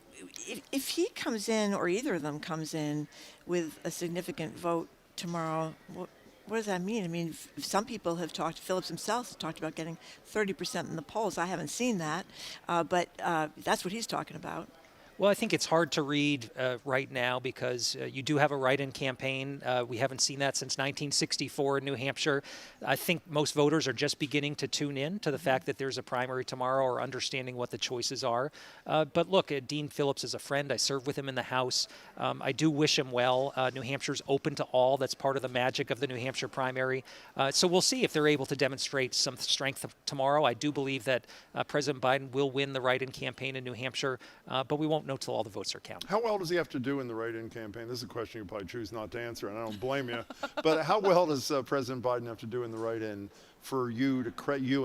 if he comes in, or either of them comes in with a significant vote tomorrow, what does that mean? I mean, some people have talked, Phillips himself has talked about getting 30% in the polls. I haven't seen that, but that's what he's talking about. Well, I think it's hard to read right now because you do have a write-in campaign. We haven't seen that since 1964 in New Hampshire. I think most voters are just beginning to tune in to the fact that there's a primary tomorrow or understanding what the choices are. But look, Dean Phillips is a friend. I served with him in the House. I do wish him well. New Hampshire's open to all. That's part of the magic of the New Hampshire primary. So we'll see if they're able to demonstrate some strength tomorrow. I do believe that President Biden will win the write-in campaign in New Hampshire, but we won't know till all the votes are counted. How well does he have to do in the write-in campaign? This is a question you probably choose not to answer, and I don't blame you. But how well does President Biden have to do in the write-in for you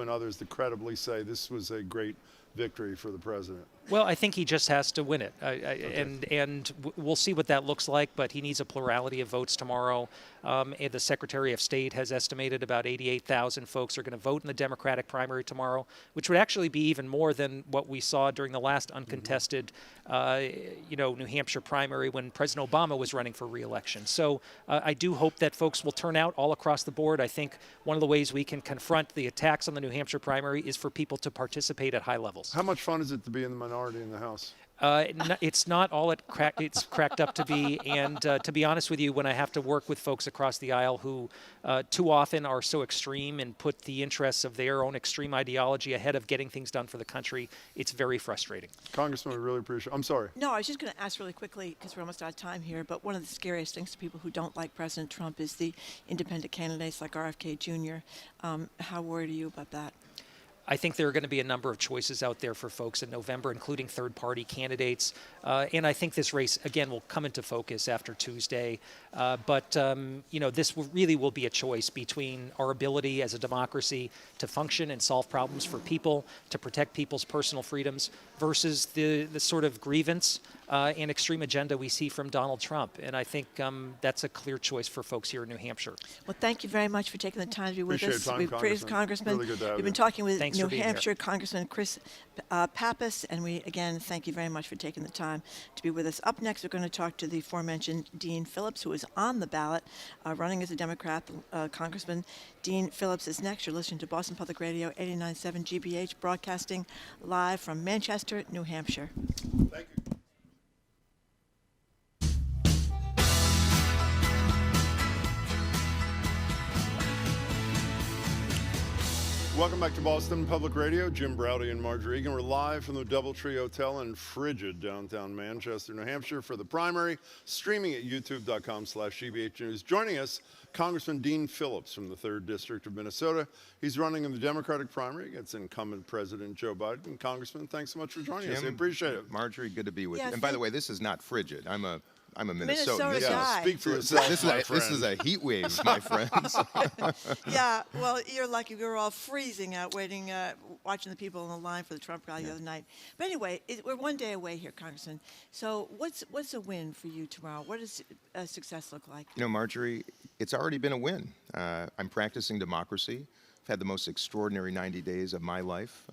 and others to credibly say this was a great victory for the president? Well, I think he just has to win it, and we'll see what that looks like, but he needs a plurality of votes tomorrow. And the Secretary of State has estimated about 88,000 folks are going to vote in the Democratic primary tomorrow, which would actually be even more than what we saw during the last uncontested New Hampshire primary when President Obama was running for re-election. So I do hope that folks will turn out all across the board. I think one of the ways we can confront the attacks on the New Hampshire primary is for people to participate at high levels. How much fun is it to be in the minority in the House? It's not all it's cracked up to be. And to be honest with you, when I have to work with folks across the aisle who too often are so extreme and put the interests of their own extreme ideology ahead of getting things done for the country, it's very frustrating. Congressman, we really appreciate it. I'm sorry. No, I was just going to ask really quickly, because we're almost out of time here, but one of the scariest things to people who don't like President Trump is the independent candidates like RFK Jr. How worried are you about that? I think there are going to be a number of choices out there for folks in November, including third-party candidates. And I think this race, again, will come into focus after Tuesday. But this really will be a choice between our ability as a democracy to function and solve problems for people, to protect people's personal freedoms, versus the sort of grievance and extreme agenda we see from Donald Trump. And I think that's a clear choice for folks here in New Hampshire. Well, thank you very much for taking the time to be with Appreciate us. your time, We've praised Congressman. Congressman. Really good to have We've you. been talking with Thanks New for being Hampshire here. Congressman Chris Pappas, and we again thank you very much for taking the time to be with us. Up next, we're going to talk to the aforementioned Dean Phillips, who is on the ballot, running as a Democrat. Congressman Dean Phillips is next. You're listening to Boston Public Radio 89.7 GBH, broadcasting live from Manchester, New Hampshire. Thank you. Welcome back to Boston Public Radio. Jim Browdy and Margery Aidan. We're live from the Doubletree Hotel in frigid downtown Manchester, New Hampshire for the primary, streaming at youtube.com/GBH News. Joining us, Congressman Dean Phillips from the 3rd District of Minnesota. He's running in the Democratic primary against incumbent President Joe Biden. Congressman, thanks so much for joining us. I appreciate it. Margery, good to be with Yeah, you. And by the way, this is not frigid. I'm a Minnesotan. Minnesota This is- guy. Speak for yourself, This is a heat wave, my friends. Yeah, well, you're lucky. We were all freezing out waiting, watching the people in the line for the Trump rally the other night. But anyway, we're one day away here, Congressman. So what's a win for you tomorrow? What does success look like? You know, Margery, it's already been a win. I'm practicing democracy. I've had the most extraordinary 90 days of my life.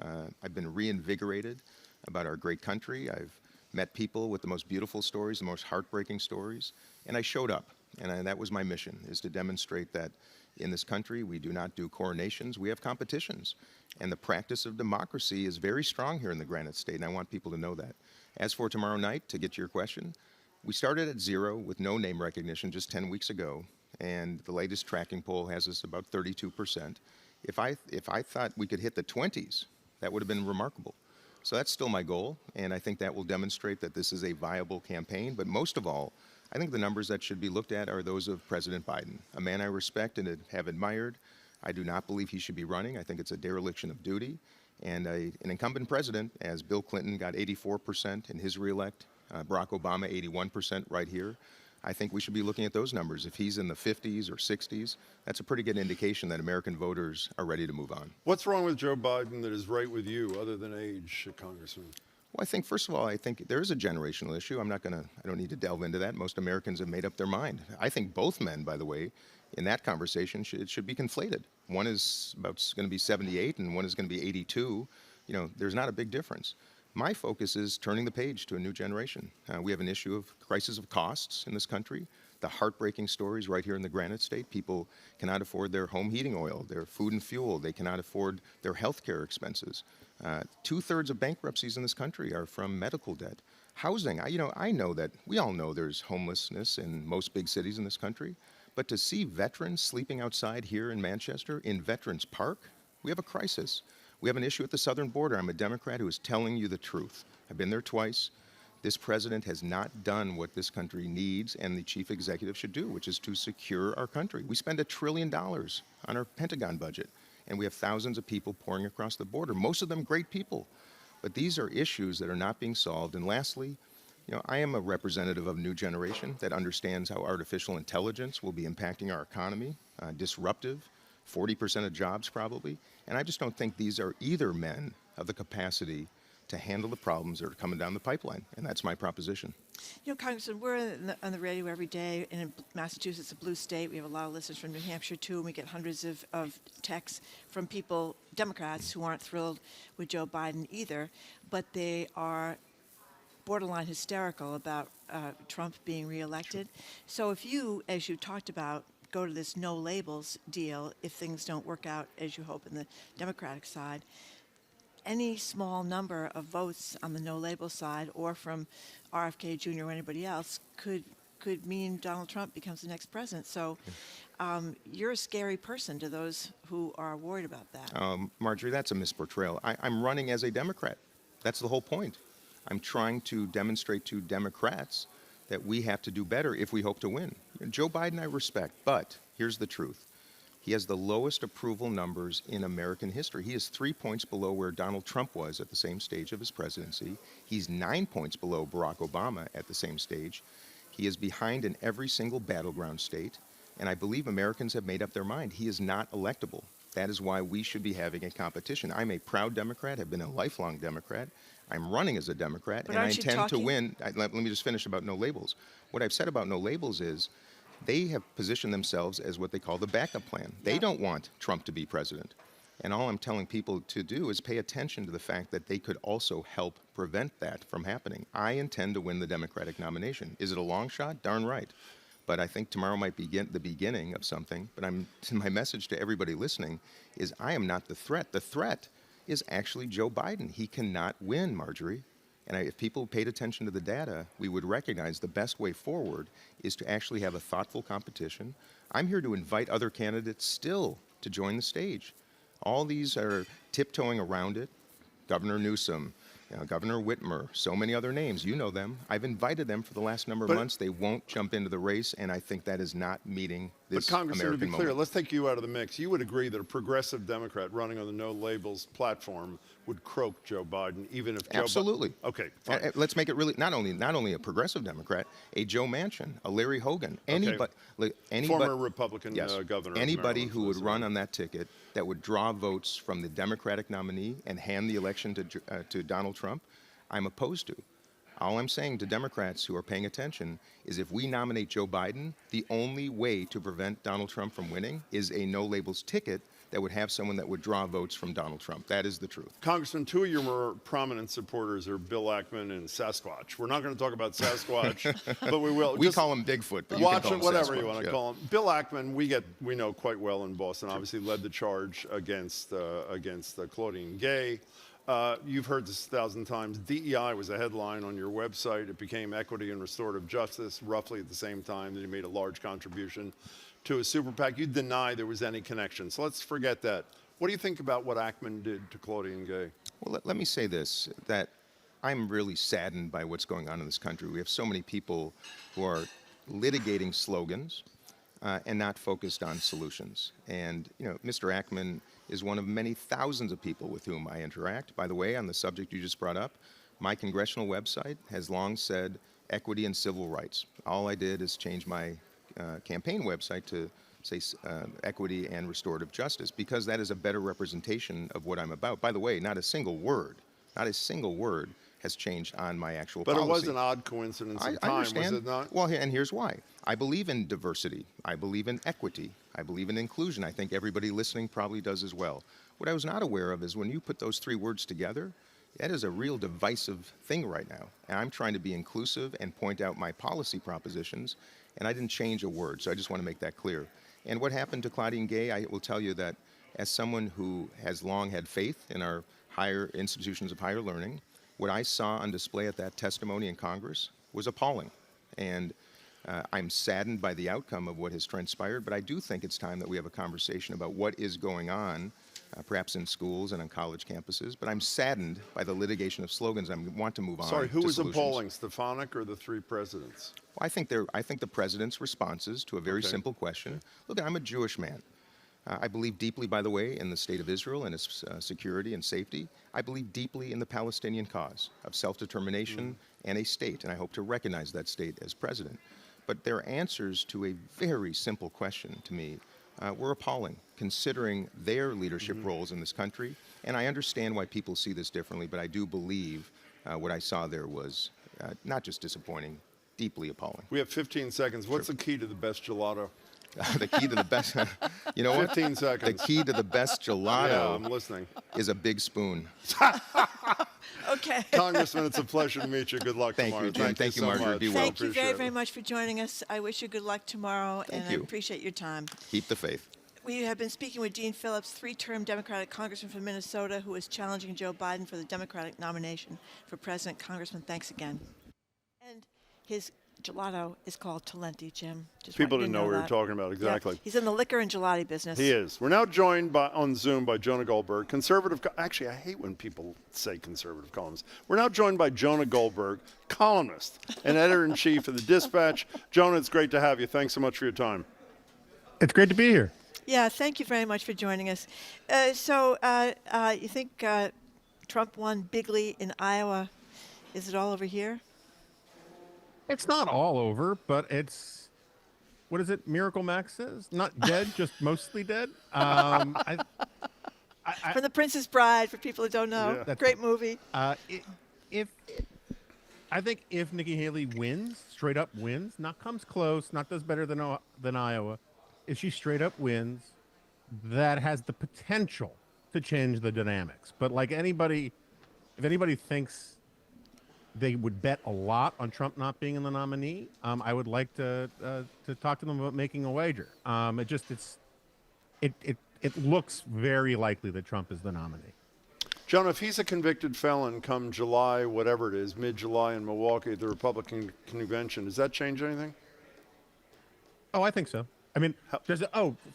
I've been reinvigorated about our great country. I've met people with the most beautiful stories, the most heartbreaking stories, and I showed up. And that was my mission, is to demonstrate that in this country we do not do coronations, we have competitions. And the practice of democracy is very strong here in the Granite State, and I want people to know that. As for tomorrow night, to get to your question, we started at 0 with no name recognition just 10 weeks ago, and the latest tracking poll has us about 32%. If I thought we could hit the 20s, that would have been remarkable. So that's still my goal, and I think that will demonstrate that this is a viable campaign. But most of all, I think the numbers that should be looked at are those of President Biden, a man I respect and have admired. I do not believe he should be running. I think it's a dereliction of duty. And an incumbent president, as Bill Clinton got 84% in his reelect, Barack Obama 81% right here, I think we should be looking at those numbers. If he's in the 50s or 60s, that's a pretty good indication that American voters are ready to move on. What's wrong with Joe Biden that is right with you, other than age, Congressman? Well, I think, first of all, I think there is a generational issue. I don't need to delve into that. Most Americans have made up their mind. I think both men, by the way, in that conversation should be conflated. One is going to be 78 and one is going to be 82. You know, there's not a big difference. My focus is turning the page to a new generation. We have an issue of crisis of costs in this country. The heartbreaking stories right here in the Granite State. People cannot afford their home heating oil, their food and fuel. They cannot afford their health care expenses. 2/3 of bankruptcies in this country are from medical debt. Housing, I know that we all know there's homelessness in most big cities in this country, but to see veterans sleeping outside here in Manchester in Veterans Park, we have a crisis. We have an issue at the southern border. I'm a Democrat who is telling you the truth. I've been there twice. This president has not done what this country needs and the chief executive should do, which is to secure our country. We spend $1 trillion on our Pentagon budget, and we have thousands of people pouring across the border, most of them great people. But these are issues that are not being solved. And lastly, I am a representative of a new generation that understands how artificial intelligence will be impacting our economy, disruptive, 40% of jobs probably. And I just don't think these are either men of the capacity to handle the problems that are coming down the pipeline. And that's my proposition. Congressman, we're on the radio every day, and in Massachusetts, a blue state. We have a lot of listeners from New Hampshire, too, and we get hundreds of texts from people, Democrats, who aren't thrilled with Joe Biden either, but they are borderline hysterical about Trump being reelected. So if you, as you talked about, go to this no labels deal, if things don't work out as you hope in the Democratic side, any small number of votes on the no label side or from RFK Jr. or anybody else could mean Donald Trump becomes the next president. So you're a scary person to those who are worried about that. Margery, that's a misportrayal. I'm running as a Democrat. That's the whole point. I'm trying to demonstrate to Democrats that we have to do better if we hope to win. Joe Biden I respect, but here's the truth. He has the lowest approval numbers in American history. He is 3 points below where Donald Trump was at the same stage of his presidency. He's 9 points below Barack Obama at the same stage. He is behind in every single battleground state. And I believe Americans have made up their mind. He is not electable. That is why we should be having a competition. I'm a proud Democrat, have been a lifelong Democrat. I'm running as a Democrat, But and I aren't you intend to talking- win. Let me just finish about no labels. What I've said about no labels is they have positioned themselves as what they call the backup plan. They don't want Trump to be president. And all I'm telling people to do is pay attention to the fact that they could also help prevent that from happening. I intend to win the Democratic nomination. Is it a long shot? Darn right. But I think tomorrow might be the beginning of something. But my message to everybody listening is I am not the threat. The threat is actually Joe Biden. He cannot win, Margery. And if people paid attention to the data, we would recognize the best way forward is to actually have a thoughtful competition. I'm here to invite other candidates still to join the stage. All these are tiptoeing around it. Governor Newsom, Governor Whitmer, so many other names. You know them. I've invited them for the last number of months. They won't jump into the race, and I think that is not meeting this But Congressman, American to be clear, moment. let's take you out of the mix. You would agree that a progressive Democrat running on the No Labels platform would croak Joe Biden, even if Joe Absolutely. Okay, fine. Let's make it really not only a progressive Democrat, a Joe Manchin, a Larry Hogan, anybody, Former Republican yes, governor of anybody Maryland, who would run on that ticket that would draw votes from the Democratic nominee and hand the election to Donald Trump, I'm opposed to. All I'm saying to Democrats who are paying attention is if we nominate Joe Biden, the only way to prevent Donald Trump from winning is a no labels ticket that would have someone that would draw votes from Donald Trump. That is the truth. Congressman, two of your more prominent supporters are Bill Ackman and Sasquatch. We're not going to talk about Sasquatch, but we will. We call him Bigfoot, but you can call him whatever Sasquatch, you want to yeah. call him. Bill Ackman, we know quite well in Boston. Obviously, led the charge against Claudine Gay. You've heard this 1,000 times. DEI was a headline on your website. It became Equity and Restorative Justice roughly at the same time that he made a large contribution to a super PAC. You deny there was any connection. So let's forget that. What do you think about what Ackman did to Claudine Gay? Well, let me say this, that I'm really saddened by what's going on in this country. We have so many people who are litigating slogans and not focused on solutions. And, Mr. Ackman is one of many thousands of people with whom I interact. By the way, on the subject you just brought up, my congressional website has long said equity and civil rights. All I did is change my campaign website to say equity and restorative justice, because that is a better representation of what I'm about. By the way, not a single word has changed on my actual policy. But it was an odd coincidence of time, was it not? Well, and here's why. I believe in diversity. I believe in equity. I believe in inclusion. I think everybody listening probably does as well. What I was not aware of is when you put those three words together, that is a real divisive thing right now. And I'm trying to be inclusive and point out my policy propositions, and I didn't change a word, so I just want to make that clear. And what happened to Claudine Gay, I will tell you that as someone who has long had faith in our higher institutions of higher learning, what I saw on display at that testimony in Congress was appalling. And I'm saddened by the outcome of what has transpired, but I do think it's time that we have a conversation about what is going on, perhaps in schools and on college campuses. But I'm saddened by the litigation of slogans. I want to move on. Sorry, who to was solutions. appalling, Stefanik or the three presidents? Well, I think the president's responses to a very simple question. Look, I'm a Jewish man. I believe deeply, by the way, in the state of Israel and its security and safety. I believe deeply in the Palestinian cause of self-determination and a state, and I hope to recognize that state as president. But their answers to a very simple question to me were appalling, considering their leadership roles in this country. And I understand why people see this differently, but I do believe what I saw there was not just disappointing, deeply appalling. We have 15 seconds. What's the key to the best gelato? The key to the best, you know what? 15 seconds. The key to the best gelato Yeah, I'm listening. Is a big spoon. Okay. Congressman, it's a pleasure to meet you. Good luck Thank tomorrow. you, Jim. Thank you, so Margery. much. Be well. Thank you very, Appreciate very it. much for joining us. I wish you good luck tomorrow, and I you. appreciate your time. Keep the faith. We have been speaking with Dean Phillips, three-term Democratic congressman from Minnesota, who is challenging Joe Biden for the Democratic nomination for president. Congressman, thanks again. And his gelato is called Talenti, Jim. Just People want you didn't to know what we were that. talking about, exactly. Yeah, he's in the liquor and gelati business. He is. We're now joined on Zoom by Jonah Goldberg, conservative. Actually, I hate when people say conservative columnist. We're now joined by Jonah Goldberg, columnist and editor-in-chief of the Dispatch. Jonah, it's great to have you. Thanks so much for your time. It's great to be here. Yeah, thank you very much for joining us. You think Trump won bigly in Iowa? Is it all over here? It's not all over, but it's, what is it, Miracle Max says? Not dead, just mostly dead. From The Princess Bride, for people who don't know. Yeah. Great movie. If I think if Nikki Haley wins, straight up wins, not comes close, not does better than Iowa, if she straight up wins, that has the potential to change the dynamics. But like anybody, if anybody thinks they would bet a lot on Trump not being in the nominee, I would like to talk to them about making a wager. It looks very likely that Trump is the nominee. Jonah, if he's a convicted felon come July, whatever it is, mid-July in Milwaukee at the Republican convention, does that change anything? Oh, I think so. I mean,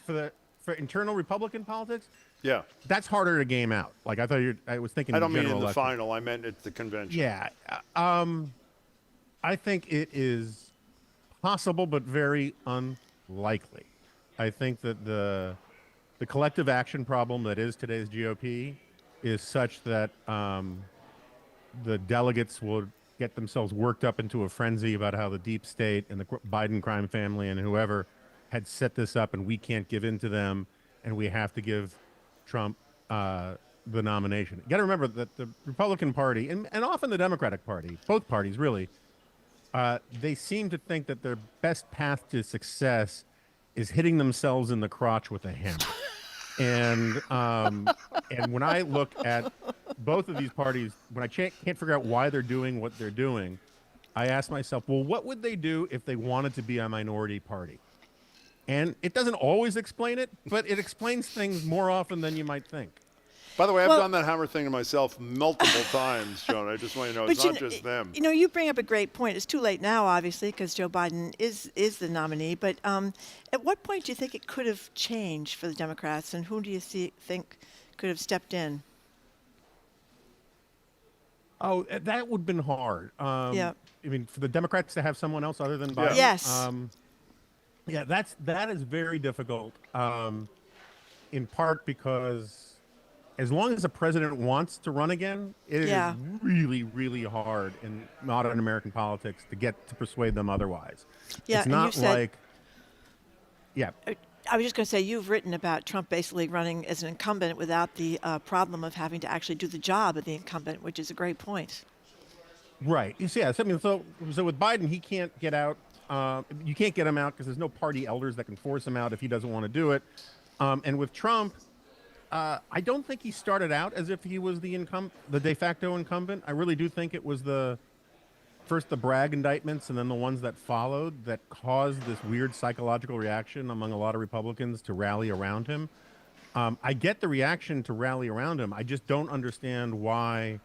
for internal Republican politics, yeah, that's harder to game out. Like I thought I was thinking. I don't mean in the election. final. I meant at the convention. Yeah, I think it is possible, but very unlikely. I think that the collective action problem that is today's GOP is such that the delegates will get themselves worked up into a frenzy about how the deep state and the Biden crime family and whoever had set this up, and we can't give in to them, and we have to give Trump the nomination. You got to remember that the Republican Party and often the Democratic Party, both parties really, they seem to think that their best path to success is hitting themselves in the crotch with a hammer. And when I look at both of these parties, when I can't figure out why they're doing what they're doing, I ask myself, well, what would they do if they wanted to be a minority party? And it doesn't always explain it, but it explains things more often than you might think. By the way, I've done that hammer thing to myself multiple times, Jonah. I just want you to know it's not just them. You know, you bring up a great point. It's too late now, obviously, because Joe Biden is the nominee. But at what point do you think it could have changed for the Democrats, and who do you think could have stepped in? Oh, that would have been hard. Yeah. I mean, for the Democrats to have someone else other than Biden. Yes. Yeah, that is very difficult. In part because as long as the president wants to run again, it is really, really hard in modern American politics to persuade them otherwise. Yeah, it's not like. Yeah. I was just going to say, you've written about Trump basically running as an incumbent without the problem of having to actually do the job of the incumbent, which is a great point. Right. You see, yeah. So, I mean, so with Biden, he can't get out. You can't get him out because there's no party elders that can force him out if he doesn't want to do it. And with Trump, I don't think he started out as if he was the de facto incumbent. I really do think it was first the Bragg indictments and then the ones that followed that caused this weird psychological reaction among a lot of Republicans to rally around him. I get the reaction to rally around him. I just don't understand why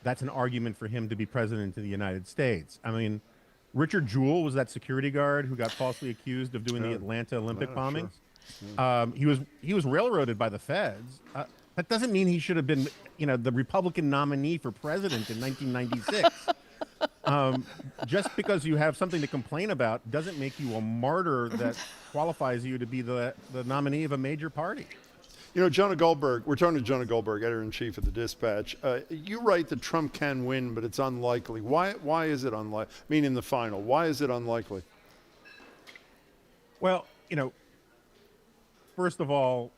that's an argument for him to be president of the United States. I mean, Richard Jewell was that security guard who got falsely accused of doing the Atlanta Olympic bombings. Sure. He was railroaded by the feds. That doesn't mean he should have been, the Republican nominee for president in 1996. Just because you have something to complain about doesn't make you a martyr that qualifies you to be the nominee of a major party. Jonah Goldberg, we're talking to Jonah Goldberg, editor-in-chief of the Dispatch. You write that Trump can win, but it's unlikely. Why is it unlikely? I mean, in the final, why is it unlikely? Well, first of all,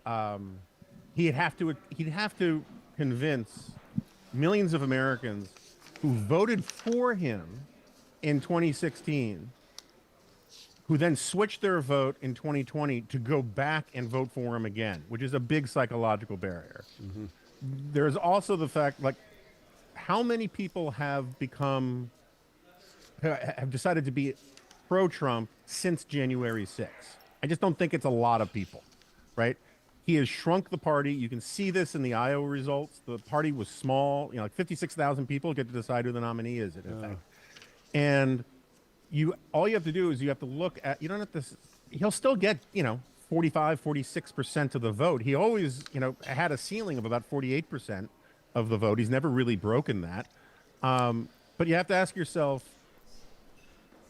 he'd have to convince millions of Americans who voted for him in 2016, who then switched their vote in 2020 to go back and vote for him again, which is a big psychological barrier. Mm-hmm. There's also the fact, how many people have decided to be pro-Trump since January 6th? I just don't think it's a lot of people, right? He has shrunk the party. You can see this in the Iowa results. The party was small. 56,000 people get to decide who the nominee is, in effect. And all you have to do is you have to look at, you don't have to, he'll still get, 45, 46% of the vote. He always, had a ceiling of about 48% of the vote. He's never really broken that. But you have to ask yourself,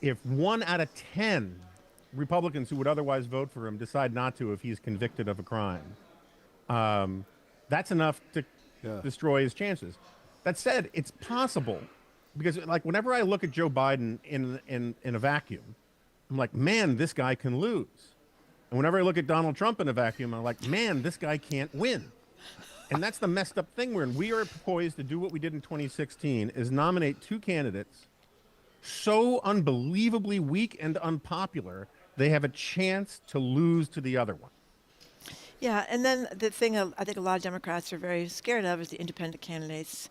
if 1 out of 10 Republicans who would otherwise vote for him decide not to if he's convicted of a crime, that's enough to destroy his chances. That said, it's possible. Because whenever I look at Joe Biden in a vacuum, I'm like, man, this guy can lose. And whenever I look at Donald Trump in a vacuum, I'm like, man, this guy can't win. And that's the messed up thing we're in. We are poised to do what we did in 2016, is nominate two candidates so unbelievably weak and unpopular, they have a chance to lose to the other one. Yeah, and then the thing I think a lot of Democrats are very scared of is the independent candidates.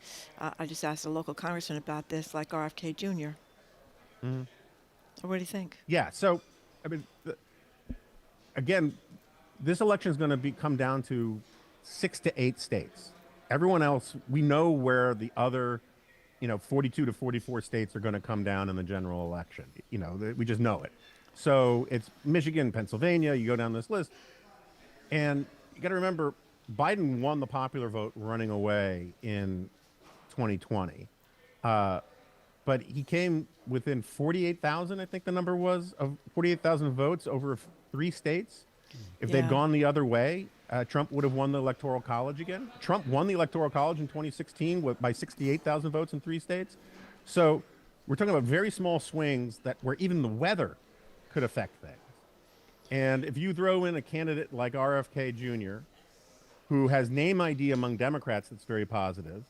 I just asked a local congressman about this, like RFK Jr. Mm-hmm. So what do you think? Yeah, so, I mean, again, this election is going to come down to 6 to 8 states. Everyone else, we know where the other, 42 to 44 states are going to come down in the general election. We just know it. So it's Michigan, Pennsylvania, you go down this list. And you got to remember, Biden won the popular vote running away in 2020. But he came within 48,000, I think the number was, of 48,000 votes over 3 states. If they'd gone the other way, Trump would have won the Electoral College again. Trump won the Electoral College in 2016 by 68,000 votes in 3 states. So we're talking about very small swings where even the weather could affect things. And if you throw in a candidate like RFK Jr., who has name ID among Democrats that's very positive,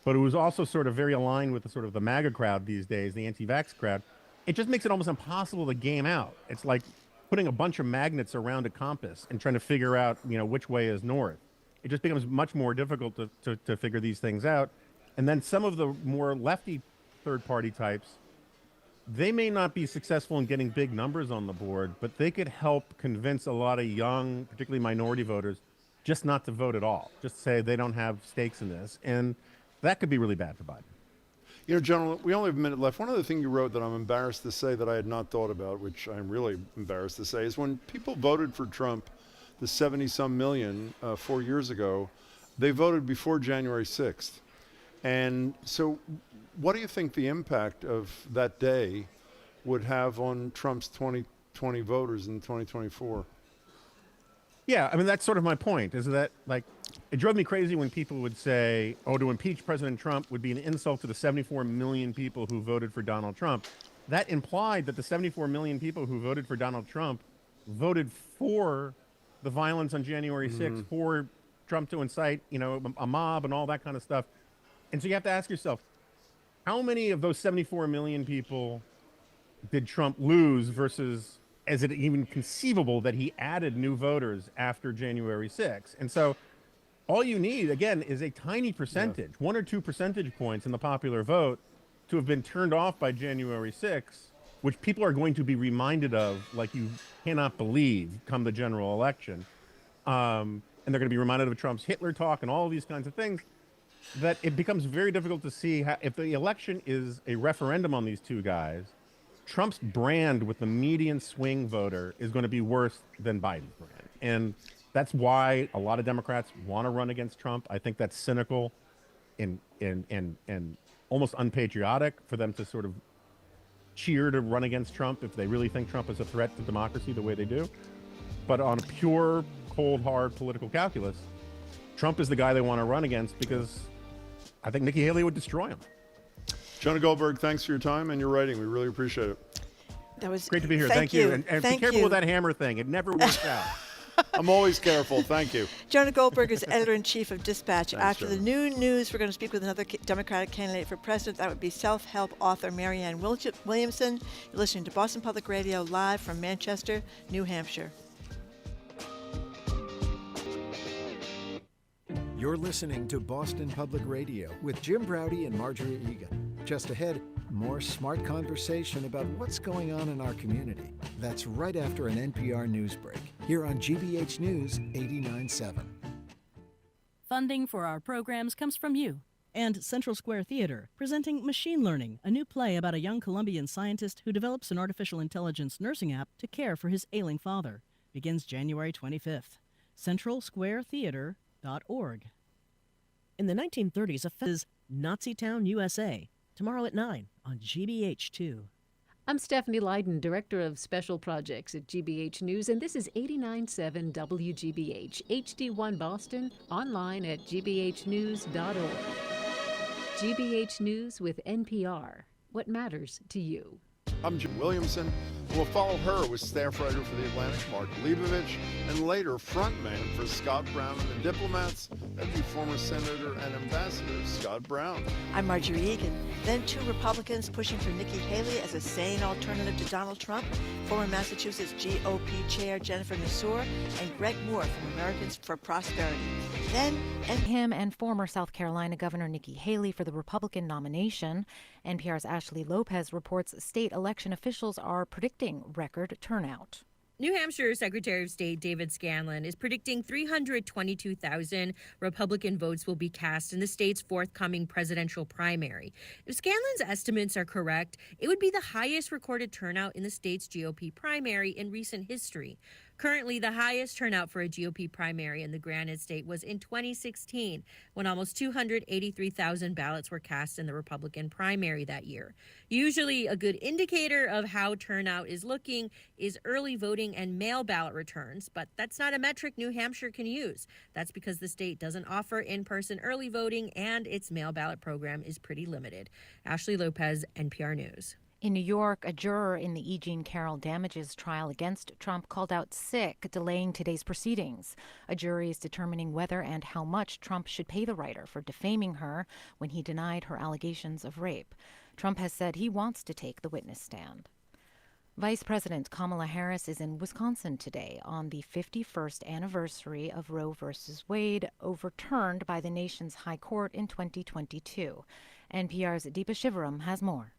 but who's also sort of very aligned with the sort of the MAGA crowd these days, the anti-vax crowd, it just makes it almost impossible to game out. It's like putting a bunch of magnets around a compass and trying to figure out, which way is north. It just becomes much more difficult to figure these things out. And then some of the more lefty third-party types, they may not be successful in getting big numbers on the board, but they could help convince a lot of young, particularly minority voters, just not to vote at all. Just say they don't have stakes in this. And that could be really bad for Biden. Gentlemen, we only have a minute left. One other thing you wrote that I'm embarrassed to say that I had not thought about, which I'm really embarrassed to say, is when people voted for Trump, the 70-some million 4 years ago, they voted before January 6th. And so what do you think the impact of that day would have on Trump's 2020 voters in 2024? Yeah, I mean, that's sort of my point, is that, it drove me crazy when people would say, to impeach President Trump would be an insult to the 74 million people who voted for Donald Trump. That implied that the 74 million people who voted for Donald Trump voted for the violence on January 6th, for Trump to incite, a mob and all that kind of stuff. And so you have to ask yourself, how many of those 74 million people did Trump lose versus is it even conceivable that he added new voters after January 6th? And so all you need, again, is a tiny percentage, 1 or 2 percentage points in the popular vote to have been turned off by January 6th, which people are going to be reminded of like you cannot believe come the general election. And they're going to be reminded of Trump's Hitler talk and all of these kinds of things, that it becomes very difficult to see how, if the election is a referendum on these two guys, Trump's brand with the median swing voter is going to be worse than Biden's brand. And that's why a lot of Democrats want to run against Trump. I think that's cynical and almost unpatriotic for them to sort of cheer to run against Trump if they really think Trump is a threat to democracy the way they do. But on a pure, cold, hard political calculus, Trump is the guy they want to run against because I think Nikki Haley would destroy him. Jonah Goldberg, thanks for your time and your writing. We really appreciate it. That was great to be here. Thank you. And be careful with that hammer thing. It never works out. I'm always careful. Thank you. Jonah Goldberg is editor-in-chief of Dispatch. Thanks, After Jonah. the noon news, we're going to speak with another Democratic candidate for president. That would be self-help author Marianne Williamson. You're listening to Boston Public Radio live from Manchester, New Hampshire. You're listening to Boston Public Radio with Jim Browdy and Margery Egan. Just ahead, more smart conversation about what's going on in our community. That's right after an NPR news break, here on GBH News 89.7. Funding for our programs comes from you. And Central Square Theater, presenting Machine Learning, a new play about a young Colombian scientist who develops an artificial intelligence nursing app to care for his ailing father. Begins January 25th. CentralSquareTheater.org. In the 1930s, a is Nazi-town, USA. Tomorrow at 9 on GBH2. I'm Stephanie Leiden, Director of Special Projects at GBH News, and this is 89.7 WGBH, HD1 Boston, online at gbhnews.org. GBH News with NPR. What matters to you? I'm Jim Williamson. We'll follow her with staff writer for The Atlantic, Mark Leibovich, and later frontman for Scott Brown and the Diplomats. That'd be former Senator and Ambassador Scott Brown. I'm Margery Egan. Then two Republicans pushing for Nikki Haley as a sane alternative to Donald Trump, former Massachusetts GOP Chair Jennifer Nassour, and Greg Moore from Americans for Prosperity. Then, him and former South Carolina Governor Nikki Haley for the Republican nomination. NPR's Ashley Lopez reports state election officials are predicting record turnout. New Hampshire Secretary of State David Scanlon is predicting 322,000 Republican votes will be cast in the state's forthcoming presidential primary. If Scanlon's estimates are correct, it would be the highest recorded turnout in the state's GOP primary in recent history. Currently, the highest turnout for a GOP primary in the Granite State was in 2016, when almost 283,000 ballots were cast in the Republican primary that year. Usually, a good indicator of how turnout is looking is early voting and mail ballot returns, but that's not a metric New Hampshire can use. That's because the state doesn't offer in-person early voting and its mail ballot program is pretty limited. Ashley Lopez, NPR News. In New York, a juror in the E. Jean Carroll damages trial against Trump called out sick, delaying today's proceedings. A jury is determining whether and how much Trump should pay the writer for defaming her when he denied her allegations of rape. Trump has said he wants to take the witness stand. Vice President Kamala Harris is in Wisconsin today on the 51st anniversary of Roe v. Wade, overturned by the nation's high court in 2022. NPR's Deepa Shivaram has more.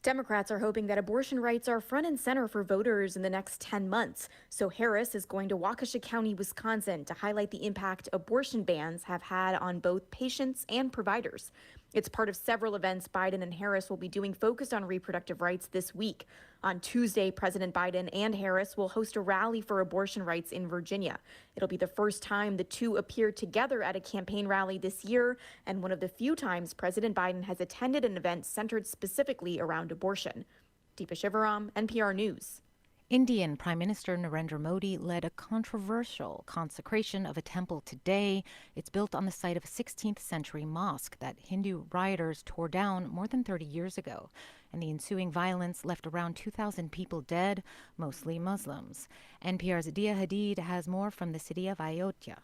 Democrats are hoping that abortion rights are front and center for voters in the next 10 months. So Harris is going to Waukesha County, Wisconsin, to highlight the impact abortion bans have had on both patients and providers. It's part of several events Biden and Harris will be doing focused on reproductive rights this week. On Tuesday, President Biden and Harris will host a rally for abortion rights in Virginia. It'll be the first time the two appear together at a campaign rally this year, and one of the few times President Biden has attended an event centered specifically around abortion. Deepa Shivaram, NPR News. Indian Prime Minister Narendra Modi led a controversial consecration of a temple today. It's built on the site of a 16th century mosque that Hindu rioters tore down more than 30 years ago. And the ensuing violence left around 2,000 people dead, mostly Muslims. NPR's Dia Hadid has more from the city of Ayodhya.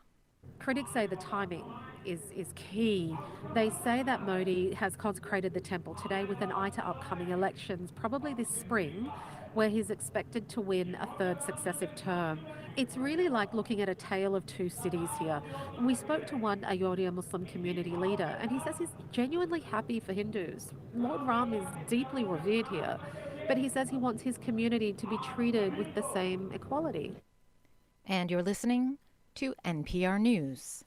Critics say the timing is key. They say that Modi has consecrated the temple today with an eye to upcoming elections, probably this spring, where he's expected to win a third successive term. It's really like looking at a tale of two cities here. We spoke to one Ayodhya Muslim community leader, and he says he's genuinely happy for Hindus. Lord Ram is deeply revered here, but he says he wants his community to be treated with the same equality. And you're listening to NPR News.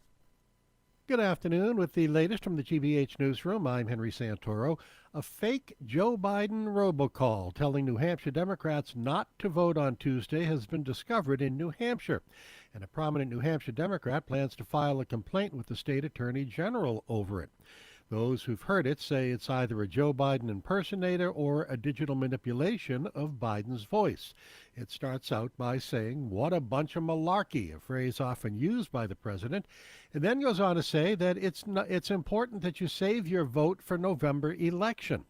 Good afternoon. With the latest from the GBH Newsroom, I'm Henry Santoro. A fake Joe Biden robocall telling New Hampshire Democrats not to vote on Tuesday has been discovered in New Hampshire. And a prominent New Hampshire Democrat plans to file a complaint with the state attorney general over it. Those who've heard it say it's either a Joe Biden impersonator or a digital manipulation of Biden's voice. It starts out by saying, "What a bunch of malarkey," a phrase often used by the president, and then goes on to say that it's important that you save your vote for November election.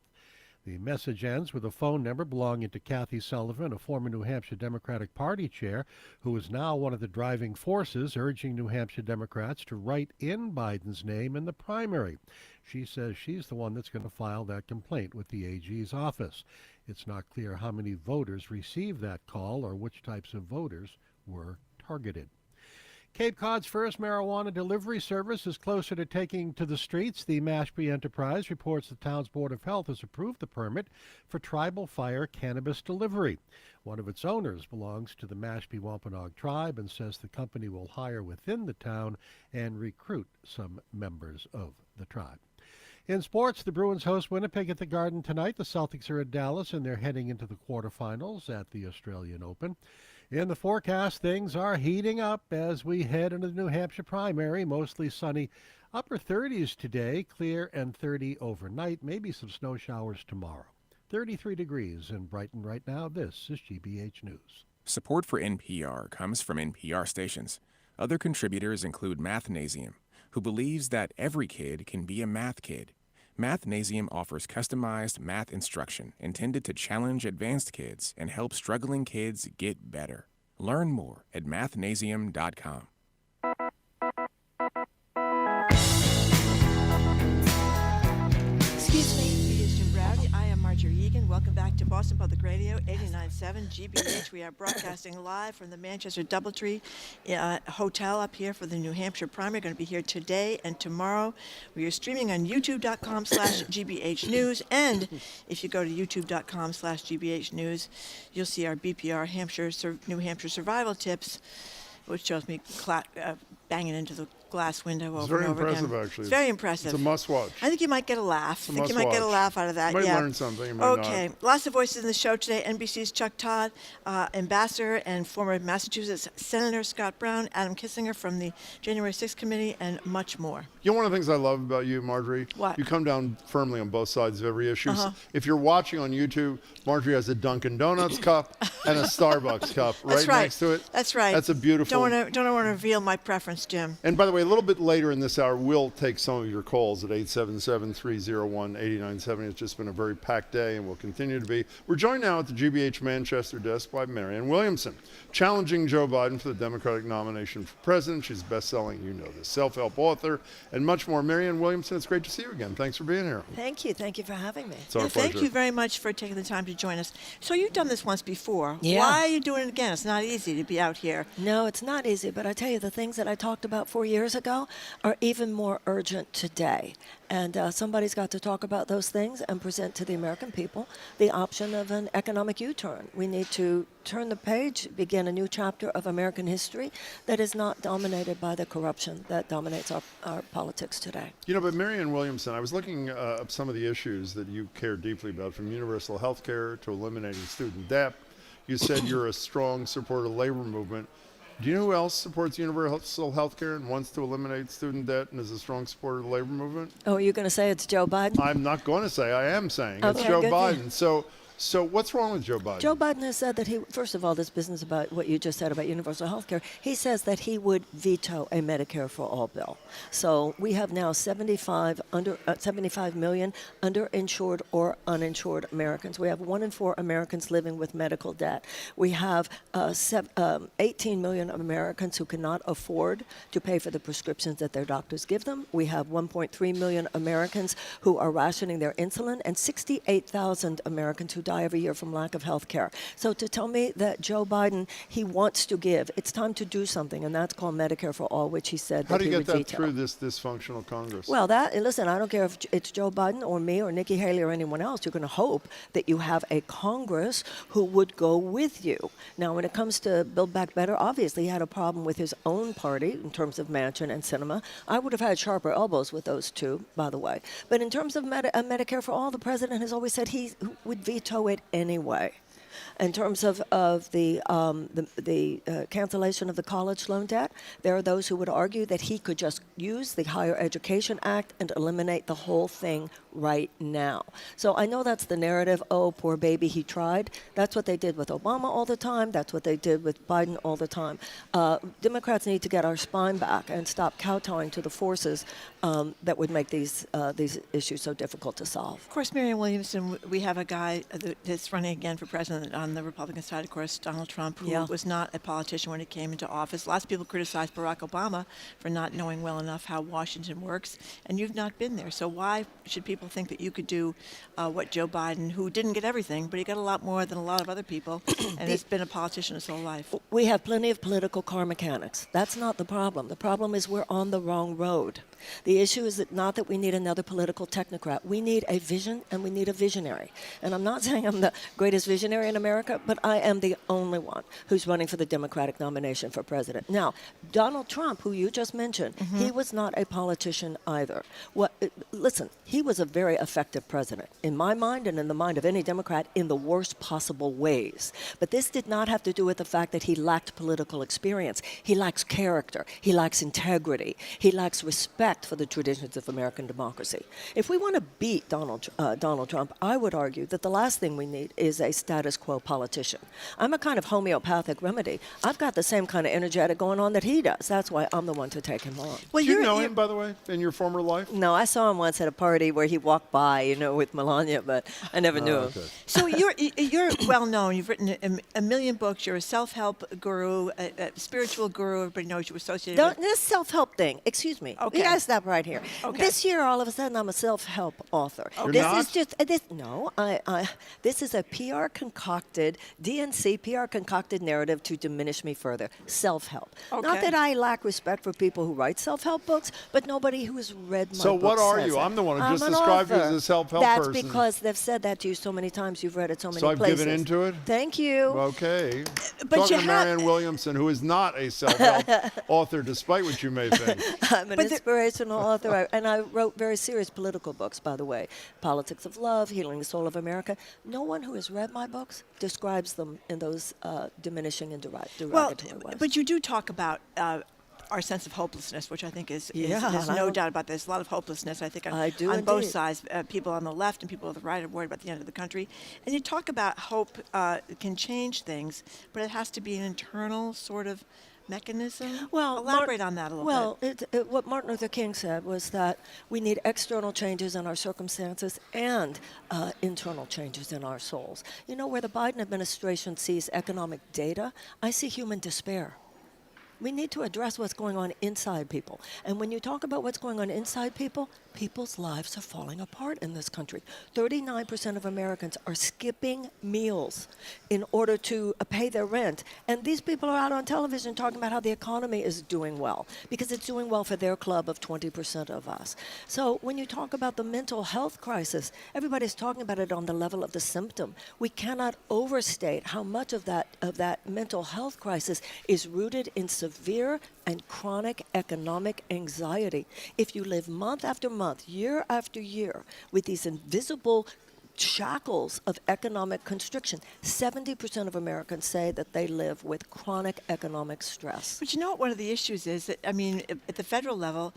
The message ends with a phone number belonging to Kathy Sullivan, a former New Hampshire Democratic Party chair, who is now one of the driving forces urging New Hampshire Democrats to write in Biden's name in the primary. She says she's the one that's going to file that complaint with the AG's office. It's not clear how many voters received that call or which types of voters were targeted. Cape Cod's first marijuana delivery service is closer to taking to the streets. The Mashpee Enterprise reports the town's Board of Health has approved the permit for Tribal Fire cannabis delivery. One of its owners belongs to the Mashpee Wampanoag tribe and says the company will hire within the town and recruit some members of the tribe. In sports, the Bruins host Winnipeg at the Garden tonight. The Celtics are at Dallas, and they're heading into the quarterfinals at the Australian Open. In the forecast, things are heating up as we head into the New Hampshire primary. Mostly sunny, upper 30s today, clear and 30 overnight. Maybe some snow showers tomorrow. 33 degrees in Brighton right now. This is GBH News. Support for NPR comes from NPR stations. Other contributors include Mathnasium, who believes that every kid can be a math kid. Mathnasium offers customized math instruction intended to challenge advanced kids and help struggling kids get better. Learn more at mathnasium.com. Excuse me, it is Jim Browdy. I am Margery Egan. Welcome back to Boston Public Radio, 89.7 GBH. We are broadcasting live from the Manchester Doubletree Hotel up here for the New Hampshire primary. Going to be here today and tomorrow. We are streaming on youtube.com/GBH News. And if you go to youtube.com/GBH News, you'll see our BPR New Hampshire survival tips, which shows me banging into the glass window over and over again. It's very impressive, actually. It's very impressive. It's a must-watch. I think you might get a laugh. It's a I think you might get a must-watch. laugh out of that. You might yeah. learn something. You might Okay. not. Lots of voices in the show today. NBC's Chuck Todd, Ambassador and former Massachusetts Senator Scott Brown, Adam Kissinger from the January 6th Committee, and much more. You know one of the things I love about you, Margery? What? You come down firmly on both sides of every issue. Uh-huh. If you're watching on YouTube, Margery has a Dunkin' Donuts cup and a Starbucks cup That's right right. next to it. That's right. That's a beautiful... Don't want to reveal my preference, Jim. And by the way, a little bit later in this hour, we'll take some of your calls at 877-301-8970. It's just been a very packed day and will continue to be. We're joined now at the GBH Manchester desk by Marianne Williamson, challenging Joe Biden for the Democratic nomination for president. She's best-selling, you know this, self-help author, and much more. Marianne Williamson, it's great to see you again. Thanks for being here. Thank you. Thank you for having me. It's our pleasure. Thank you very much for taking the time to join us. So you've done this once before. Yeah. Why are you doing it again? It's not easy to be out here. No, it's not easy, but I tell you, the things that I talked about 4 years ago are even more urgent today. And somebody's got to talk about those things and present to the American people the option of an economic U-turn. We need to turn the page, begin a new chapter of American history that is not dominated by the corruption that dominates our politics today. You know, but Marianne Williamson, I was looking up some of the issues that you care deeply about, from universal health care to eliminating student debt. You said you're a strong supporter of the labor movement. Do you know who else supports universal health care and wants to eliminate student debt and is a strong supporter of the labor movement? Oh, you're going to say it's Joe Biden? I'm not going to say. I am saying. Okay, it's Joe good. Biden. So what's wrong with Joe Biden? Joe Biden has said that he, first of all, this business about what you just said about universal health care, he says that he would veto a Medicare for all bill. So we have now 75 million underinsured or uninsured Americans. We have 1 in 4 Americans living with medical debt. We have 18 million Americans who cannot afford to pay for the prescriptions that their doctors give them. We have 1.3 million Americans who are rationing their insulin, and 68,000 Americans who die every year from lack of health care. So to tell me that Joe Biden, he wants to give, it's time to do something, and that's called Medicare for All, which he said How that do he you would get that veto. through this dysfunctional Congress? Well, listen, I don't care if it's Joe Biden or me or Nikki Haley or anyone else. You're going to hope that you have a Congress who would go with you. Now, when it comes to Build Back Better, obviously he had a problem with his own party in terms of Manchin and Sinema. I would have had sharper elbows with those two, by the way. But in terms of Medicare for All, the president has always said he would veto it anyway. In terms of the cancellation of the college loan debt, there are those who would argue that he could just use the Higher Education Act and eliminate the whole thing right now. So I know that's the narrative, oh, poor baby, he tried. That's what they did with Obama all the time. That's what they did with Biden all the time. Democrats need to get our spine back and stop kowtowing to the forces that would make these issues so difficult to solve. Of course, Marianne Williamson, we have a guy that's running again for president on the Republican side, of course, Donald Trump, who was not a politician when he came into office. Lots of people criticized Barack Obama for not knowing well enough how Washington works, and you've not been there. So why should people think that you could do what Joe Biden, who didn't get everything, but he got a lot more than a lot of other people, and has been a politician his whole life? We have plenty of political car mechanics. That's not the problem. The problem is we're on the wrong road. The issue is that not that we need another political technocrat. We need a vision and we need a visionary. And I'm not saying I'm the greatest visionary in America, but I am the only one who's running for the Democratic nomination for president. Now, Donald Trump, who you just mentioned, he was not a politician either. Listen, he was a very effective president, in my mind and in the mind of any Democrat, in the worst possible ways. But this did not have to do with the fact that he lacked political experience. He lacks character. He lacks integrity. He lacks respect respect for the traditions of American democracy. If we want to beat Donald Trump, I would argue that the last thing we need is a status quo politician. I'm a kind of homeopathic remedy. I've got the same kind of energetic going on that he does. That's why I'm the one to take him on. Well, you know him, by the way, in your former life? No, I saw him once at a party where he walked by, with Melania, but I never knew him. So you're well known. You've written a million books. You're a self-help guru, a spiritual guru. Everybody knows you're associated with. This self-help thing, excuse me. Okay. We gotta stop right here. Okay. This year, all of a sudden, I'm a self-help author. You're This not? is just no. This is a PR concocted DNC PR concocted narrative to diminish me further. Self-help. Not Okay. that I lack respect for people who write self-help books, but nobody who has read my So what books are says you? that. I'm the one who I'm just an described you author. as a self-help That's person. because they've said that to you so many times. You've read it so many So I've places. given into it? Thank you. Okay. But Talking you to Marianne Williamson, who is not a self-help author, despite what you may think. I'm an inspirational author, and I wrote very serious political books, by the way. Politics of Love, Healing the Soul of America. No one who has read my books describes them in those diminishing and derogatory ways. But you do talk about our sense of hopelessness, which I think is there's no doubt about. There's a lot of hopelessness, I think, on both sides. People on the left and people on the right are worried about the end of the country. And you talk about hope can change things, but it has to be an internal sort of mechanism. Well, elaborate on that a little bit. Well, what Martin Luther King said was that we need external changes in our circumstances and internal changes in our souls. Where the Biden administration sees economic data, I see human despair. We need to address what's going on inside people. And when you talk about what's going on inside people, people's lives are falling apart in this country. 39% of Americans are skipping meals in order to pay their rent. And these people are out on television talking about how the economy is doing well, because it's doing well for their club of 20% of us. So when you talk about the mental health crisis, everybody's talking about it on the level of the symptom. We cannot overstate how much of that mental health crisis is rooted in severe and chronic economic anxiety. If you live month after month, year after year, with these invisible shackles of economic constriction, 70% of Americans say that they live with chronic economic stress. But what one of the issues is that, at the federal level,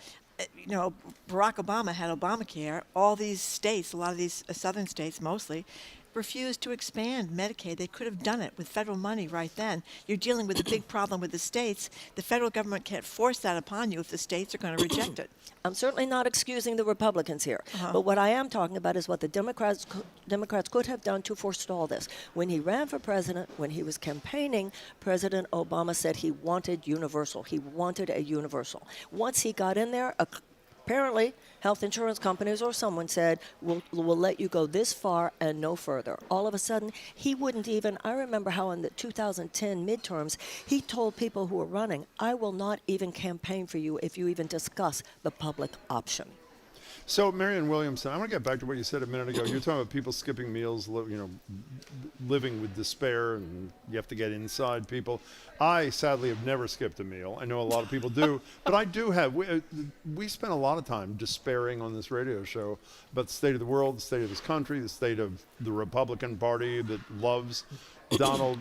Barack Obama had Obamacare. All these states, a lot of these southern states mostly, refused to expand Medicaid. They could have done it with federal money right then. You're dealing with a big problem with the states. The federal government can't force that upon you if the states are going to reject it. I'm certainly not excusing the Republicans here, but what I am talking about is what the Democrats could have done to forestall this. When he ran for president, when he was campaigning, President Obama said he wanted universal. He wanted a universal. Once he got in there, apparently, health insurance companies or someone said, we'll let you go this far and no further. All of a sudden, he wouldn't even, I remember how in the 2010 midterms, he told people who were running, I will not even campaign for you if you even discuss the public option. So, Marianne Williamson, I want to get back to what you said a minute ago. You're talking about people skipping meals, living with despair, and you have to get inside people. I, sadly, have never skipped a meal. I know a lot of people do, but I do have. We spent a lot of time despairing on this radio show about the state of the world, the state of this country, the state of the Republican Party that loves Donald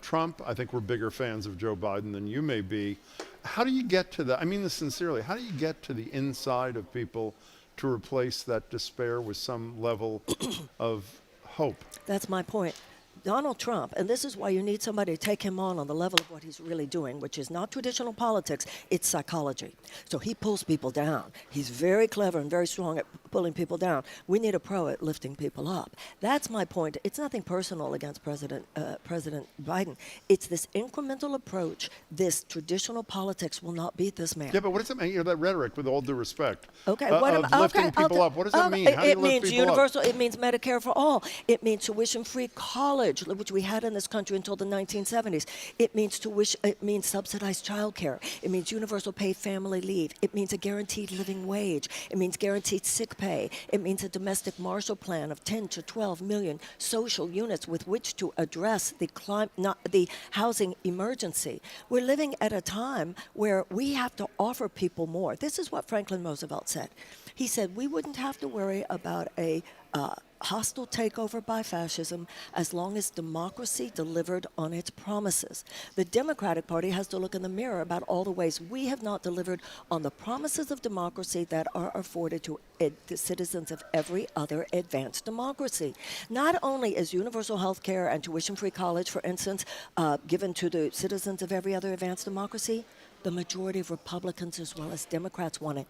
Trump. I think we're bigger fans of Joe Biden than you may be. How do you get to that? I mean this sincerely. How do you get to the inside of people to replace that despair with some level of hope? That's my point. Donald Trump, and this is why you need somebody to take him on the level of what he's really doing, which is not traditional politics, it's psychology. So he pulls people down. He's very clever and very strong at pulling people down. We need a pro at lifting people up. That's my point. It's nothing personal against President Biden. It's this incremental approach. This traditional politics will not beat this man. Yeah, but what does it mean? That rhetoric, with all due respect, okay, of lifting people up. What does that mean? How do you it lift means people universal. up? It means Medicare for all. It means tuition-free college, which we had in this country until the 1970s. It means subsidized childcare. It means universal paid family leave. It means a guaranteed living wage. It means guaranteed sick pay. It means a domestic Marshall Plan of 10 to 12 million social units with which to address the housing emergency. We're living at a time where we have to offer people more. This is what Franklin Roosevelt said. He said we wouldn't have to worry about a hostile takeover by fascism as long as democracy delivered on its promises. The Democratic Party has to look in the mirror about all the ways we have not delivered on the promises of democracy that are afforded to the citizens of every other advanced democracy. Not only is universal health care and tuition-free college, for instance, given to the citizens of every other advanced democracy, the majority of Republicans as well as Democrats want it.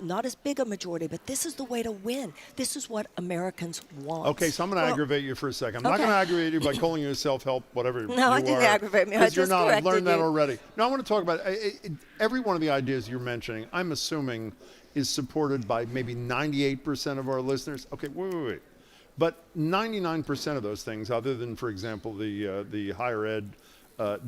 Not as big a majority, but this is the way to win. This is what Americans want. Okay, so I'm going to aggravate you for a second. I'm not going to aggravate you by calling you self-help, whatever you are. No, I didn't aggravate me. I Because you're just not. I've learned corrected that you. already. No, I want to talk about every one of the ideas you're mentioning, I'm assuming is supported by maybe 98% of our listeners. Okay, wait. But 99% of those things, other than, for example, the higher ed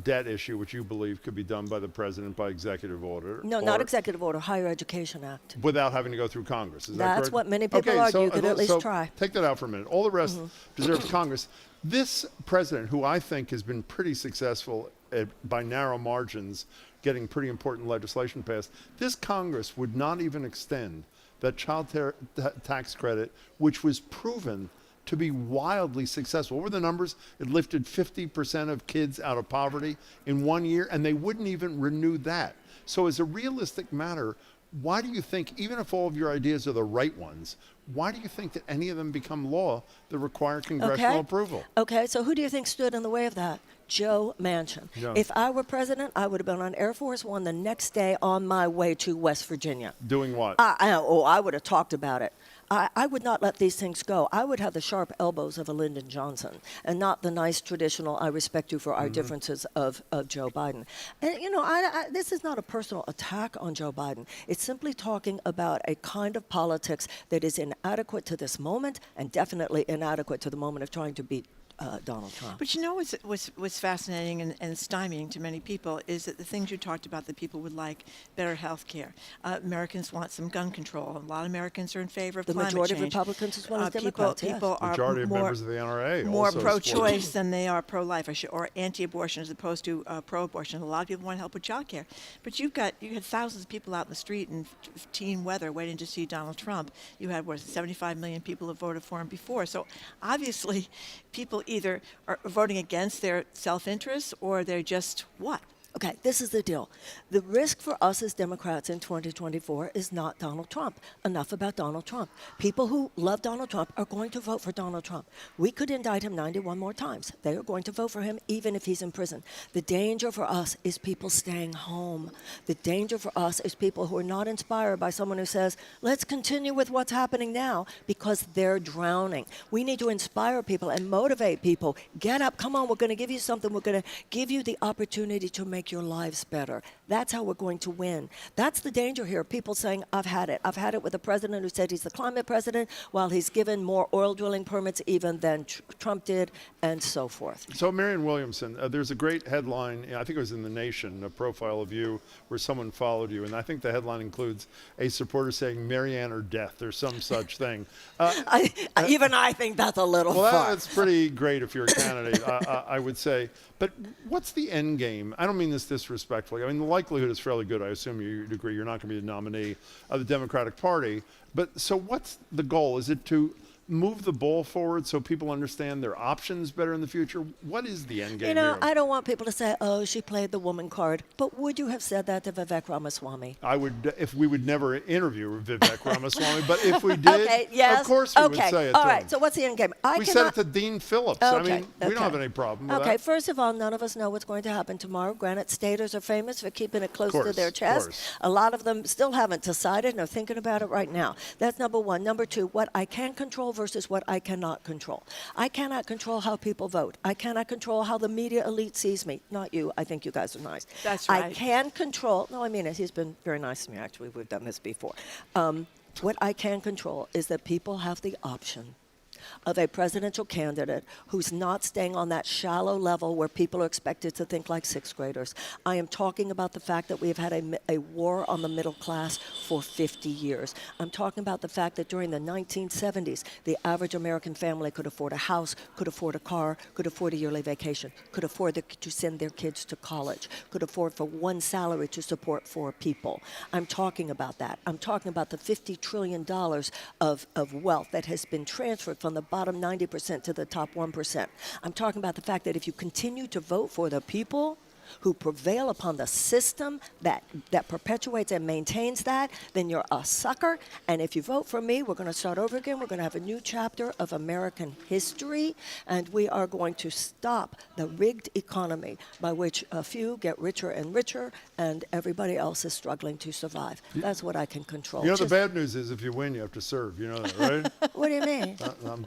debt issue, which you believe could be done by the president by executive order. No, not executive order, Higher Education Act. Without having to go through Congress. Is that correct? That's what many people argue. You could at least try. Take that out for a minute. All the rest deserves Congress. This president, who I think has been pretty successful by narrow margins, getting pretty important legislation passed, this Congress would not even extend that child tax credit, which was proven to be wildly successful. What were the numbers? It lifted 50% of kids out of poverty in 1 year, and they wouldn't even renew that. So as a realistic matter, why do you think, even if all of your ideas are the right ones, why do you think that any of them become law that require congressional approval? Okay, so who do you think stood in the way of that? Joe Manchin. Yeah. If I were president, I would have been on Air Force One the next day on my way to West Virginia. Doing what? I would have talked about it. I would not let these things go. I would have the sharp elbows of a Lyndon Johnson and not the nice traditional, I respect you for our differences of Joe Biden. And, you know, this is not a personal attack on Joe Biden. It's simply talking about a kind of politics that is inadequate to this moment and definitely inadequate to the moment of trying to beat Donald Trump. But you know what's fascinating and stymieing to many people is that the things you talked about that people would like, better health care. Americans want some gun control. A lot of Americans are in favor of climate change. The majority of Republicans as well as Democrats, people are majority of members of the NRA more also pro-choice than they are pro-life, or anti-abortion as opposed to pro-abortion. A lot of people want help with child care. But you had thousands of people out in the street in teen weather waiting to see Donald Trump. You had, 75 million people have voted for him before. So obviously people either are voting against their self-interest or they're just what? Okay, this is the deal. The risk for us as Democrats in 2024 is not Donald Trump. Enough about Donald Trump. People who love Donald Trump are going to vote for Donald Trump. We could indict him 91 more times. They are going to vote for him even if he's in prison. The danger for us is people staying home. The danger for us is people who are not inspired by someone who says, let's continue with what's happening now, because they're drowning. We need to inspire people and motivate people. Get up, come on, we're going to give you something. We're going to give you the opportunity to make your lives better. That's how we're going to win. That's the danger here. People saying, I've had it. I've had it with a president who said he's the climate president while he's given more oil drilling permits even than Trump did, and so forth. So Marianne Williamson, there's a great headline, I think it was in The Nation, a profile of you where someone followed you, and I think the headline includes a supporter saying Marianne or death or some such thing. Even I think that's a little far. Well, that's pretty great if you're a candidate, I would say. But what's the end game? I don't mean this disrespectfully. I mean, the likelihood is fairly good. I assume you'd agree you're not going to be the nominee of the Democratic Party. But so what's the goal? Is it to move the ball forward so people understand their options better in the future? What is the end game You know, here? I don't want people to say, oh, she played the woman card. But would you have said that to Vivek Ramaswamy? I would, if we would never interview Vivek Ramaswamy, but if we did, okay, yes. of course we would say it All to right, him. so what's the end game? We said it to Dean Phillips. I mean, we don't have any problem with Okay, that. first of all, none of us know what's going to happen tomorrow. Granite Staters are famous for keeping it close to their chest. A lot of them still haven't decided and are thinking about it right now. That's number one. Number two, what I can control versus what I cannot control. I cannot control how people vote. I cannot control how the media elite sees me. Not you. I think you guys are nice. That's right. I can control. No, I mean it. He's been very nice to me, actually. We've done this before. What I can control is that people have the option of a presidential candidate who's not staying on that shallow level where people are expected to think like sixth graders. I am talking about the fact that we have had a war on the middle class for 50 years. I'm talking about the fact that during the 1970s, the average American family could afford a house, could afford a car, could afford a yearly vacation, could afford to send their kids to college, could afford for one salary to support 4 people. I'm talking about that. I'm talking about the $50 trillion of wealth that has been transferred from the bottom 90% to the top 1%. I'm talking about the fact that if you continue to vote for the people who prevail upon the system that perpetuates and maintains that, then you're a sucker. And if you vote for me, we're going to start over again. We're going to have a new chapter of American history, and we are going to stop the rigged economy by which a few get richer and richer, and everybody else is struggling to survive. That's what I can control. You know, the bad news is if you win, you have to serve. You know that, right? What do you mean?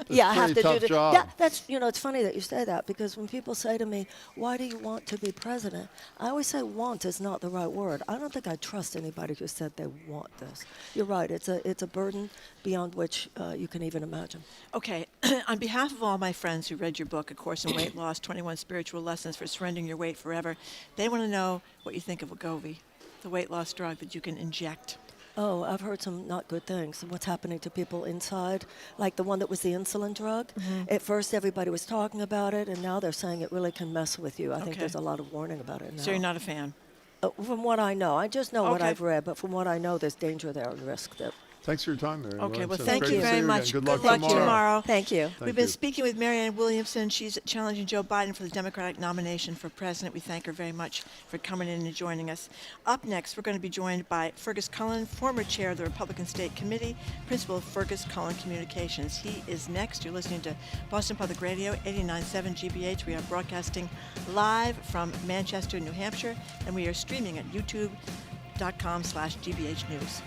Yeah, I have to tough do job. Yeah, that's, it's funny that you say that, because when people say to me, why do you want to be president? I always say want is not the right word. I don't think I trust anybody who said they want this. You're right. It's a burden beyond which you can even imagine. Okay, on behalf of all my friends who read your book, A Course in Weight Loss, 21 Spiritual Lessons for Surrendering Your Weight Forever, they want to know what you think of Wegovy, the weight loss drug that you can inject. Oh, I've heard some not good things. What's happening to people inside, like the one that was the insulin drug. At first, everybody was talking about it, and now they're saying it really can mess with you. I think there's a lot of warning about it now. So you're not a fan? From what I know. I just know what I've read, but from what I know, there's danger there and risk there. Thanks for your time, Marianne. Okay, well, It's thank great you to see very again. much. Good luck tomorrow. Thank you. We've been speaking with Marianne Williamson. She's challenging Joe Biden for the Democratic nomination for president. We thank her very much for coming in and joining us. Up next, we're going to be joined by Fergus Cullen, former chair of the Republican State Committee, principal of Fergus Cullen Communications. He is next. You're listening to Boston Public Radio, 89.7 GBH. We are broadcasting live from Manchester, New Hampshire, and we are streaming at youtube.com/GBH News.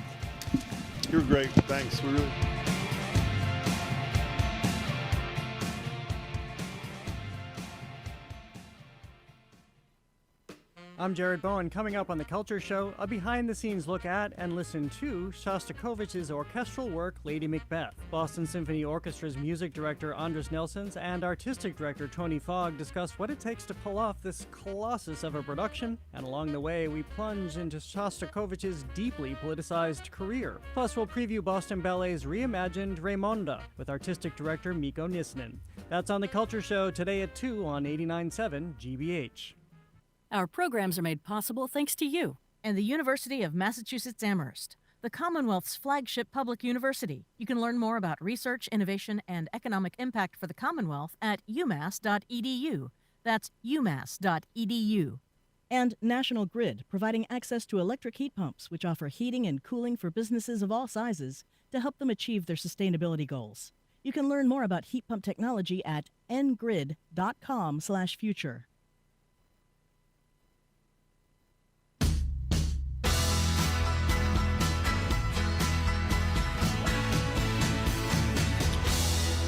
You're great. Thanks. We really. I'm Jared Bowen. Coming up on The Culture Show, a behind-the-scenes look at and listen to Shostakovich's orchestral work, Lady Macbeth. Boston Symphony Orchestra's music director, Andres Nelsons, and artistic director, Tony Fogg, discuss what it takes to pull off this colossus of a production, and along the way, we plunge into Shostakovich's deeply politicized career. Plus, we'll preview Boston Ballet's reimagined Raymonda with artistic director Mikko Nisnin. That's on The Culture Show today at 2 on 89.7 GBH. Our programs are made possible thanks to you and the University of Massachusetts Amherst, the Commonwealth's flagship public university. You can learn more about research, innovation, and economic impact for the Commonwealth at umass.edu. That's umass.edu. And National Grid, providing access to electric heat pumps, which offer heating and cooling for businesses of all sizes to help them achieve their sustainability goals. You can learn more about heat pump technology at ngrid.com/future.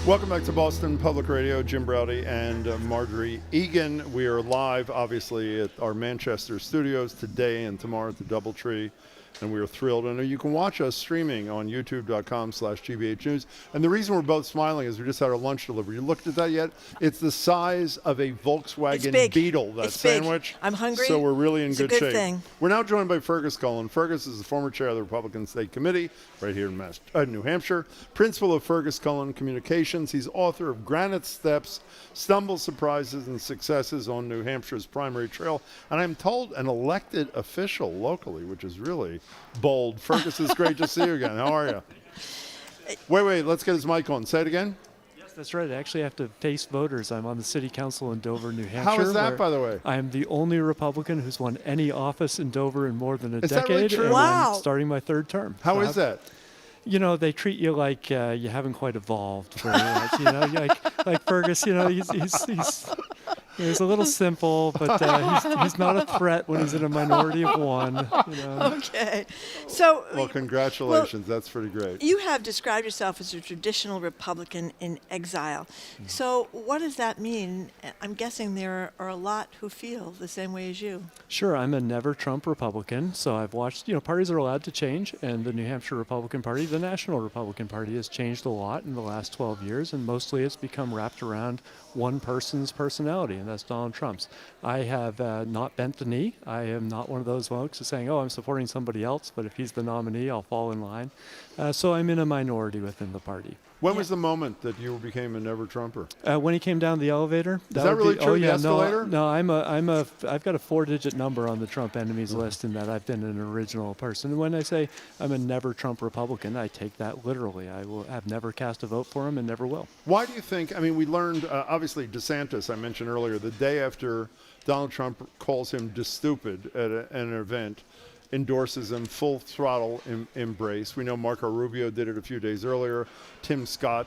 Welcome back to Boston Public Radio. Jim Browdy and Margery Egan. We are live, obviously, at our Manchester studios today and tomorrow at the DoubleTree. And we are thrilled. And you can watch us streaming on youtube.com/GBH News. And the reason we're both smiling is we just had our lunch delivery. You looked at that yet? It's the size of a Volkswagen Beetle, that sandwich. I'm hungry. So we're really in good shape. Thing. We're now joined by Fergus Cullen. Fergus is the former chair of the Republican State Committee right here in New Hampshire, principal of Fergus Cullen Communications. He's author of Granite Steps, Stumbles, Surprises, and Successes on New Hampshire's Primary Trail. And I'm told an elected official locally, which is really bold. Fergus, it's great to see you again. How are you? Wait, let's get his mic on. Say it again. Yes, that's right. I actually have to face voters. I'm on the city council in Dover, New Hampshire. How is that, by the way? I am the only Republican who's won any office in Dover in more than a decade. Is that really true? And Wow. I'm starting my third term. How is that? You know, they treat you like you haven't quite evolved very much. You know, like Fergus. You know, he's He's a little simple, but he's not a threat when he's in a minority of one. Okay. So, well, congratulations. That's pretty great. You have described yourself as a traditional Republican in exile. So what does that mean? I'm guessing there are a lot who feel the same way as you. Sure, I'm a never Trump Republican, so I've watched, parties are allowed to change, and the New Hampshire Republican Party, the National Republican Party, has changed a lot in the last 12 years, and mostly it's become wrapped around one person's personality, and that's Donald Trump's. I have not bent the knee. I am not one of those folks who's saying, I'm supporting somebody else, but if he's the nominee, I'll fall in line. So I'm in a minority within the party. When was the moment that you became a never Trumper? When he came down the elevator. Is that really true? Oh, yeah, the escalator? No, I've got a 4-digit number on the Trump enemies list in that I've been an original person. And when I say I'm a never Trump Republican, I take that literally. I've never cast a vote for him and never will. Why do you think, we learned, obviously, DeSantis, I mentioned earlier, the day after Donald Trump calls him stupid at an event, endorses him, full throttle embrace. We know Marco Rubio did it a few days earlier. Tim Scott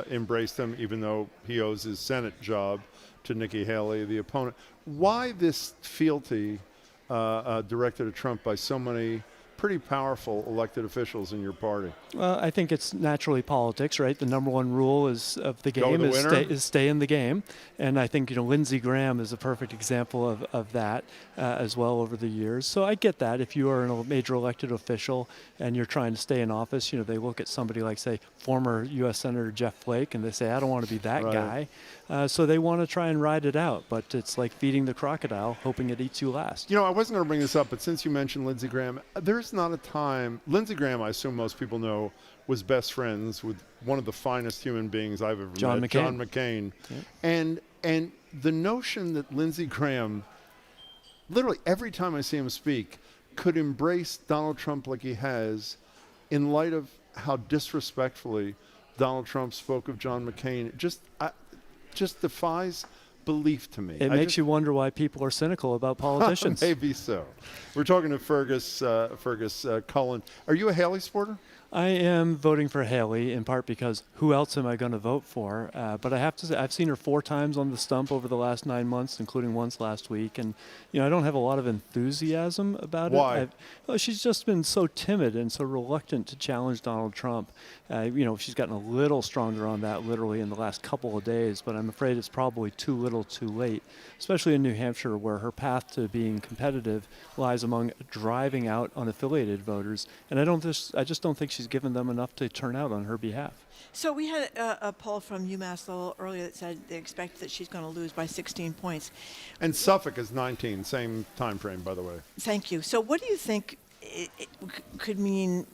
embraced him, even though he owes his Senate job to Nikki Haley, the opponent. Why this fealty directed at Trump by so many pretty powerful elected officials in your party? Well, I think it's naturally politics, right? The number one rule of the game is stay in the game. And I think, Lindsey Graham is a perfect example of that as well over the years. So I get that. If you are a major elected official and you're trying to stay in office, they look at somebody like, say, former U.S. Senator Jeff Flake, and they say, I don't want to be that guy. So they want to try and ride it out. But it's like feeding the crocodile, hoping it eats you last. I wasn't going to bring this up, but since you mentioned Lindsey Graham, there's not a time. Lindsey Graham, I assume most people know, was best friends with one of the finest human beings I've ever met, John McCain. Yeah. And the notion that Lindsey Graham, literally every time I see him speak, could embrace Donald Trump like he has, in light of how disrespectfully Donald Trump spoke of John McCain, just defies belief to me. It makes you wonder why people are cynical about politicians. Maybe so. We're talking to Fergus Cullen. Are you a Haley supporter? I am voting for Haley, in part because who else am I going to vote for? But I have to say, I've seen her 4 times on the stump over the last 9 months, including once last week. And, I don't have a lot of enthusiasm about it. Why? Well, she's just been so timid and so reluctant to challenge Donald Trump. She's gotten a little stronger on that literally in the last couple of days, but I'm afraid it's probably too little too late, especially in New Hampshire, where her path to being competitive lies among driving out unaffiliated voters. And I just don't think she's given them enough to turn out on her behalf. So we had a poll from UMass a little earlier that said they expect that she's going to lose by 16 points. And Suffolk is 19, same time frame, by the way. Thank you. So what do you think it could mean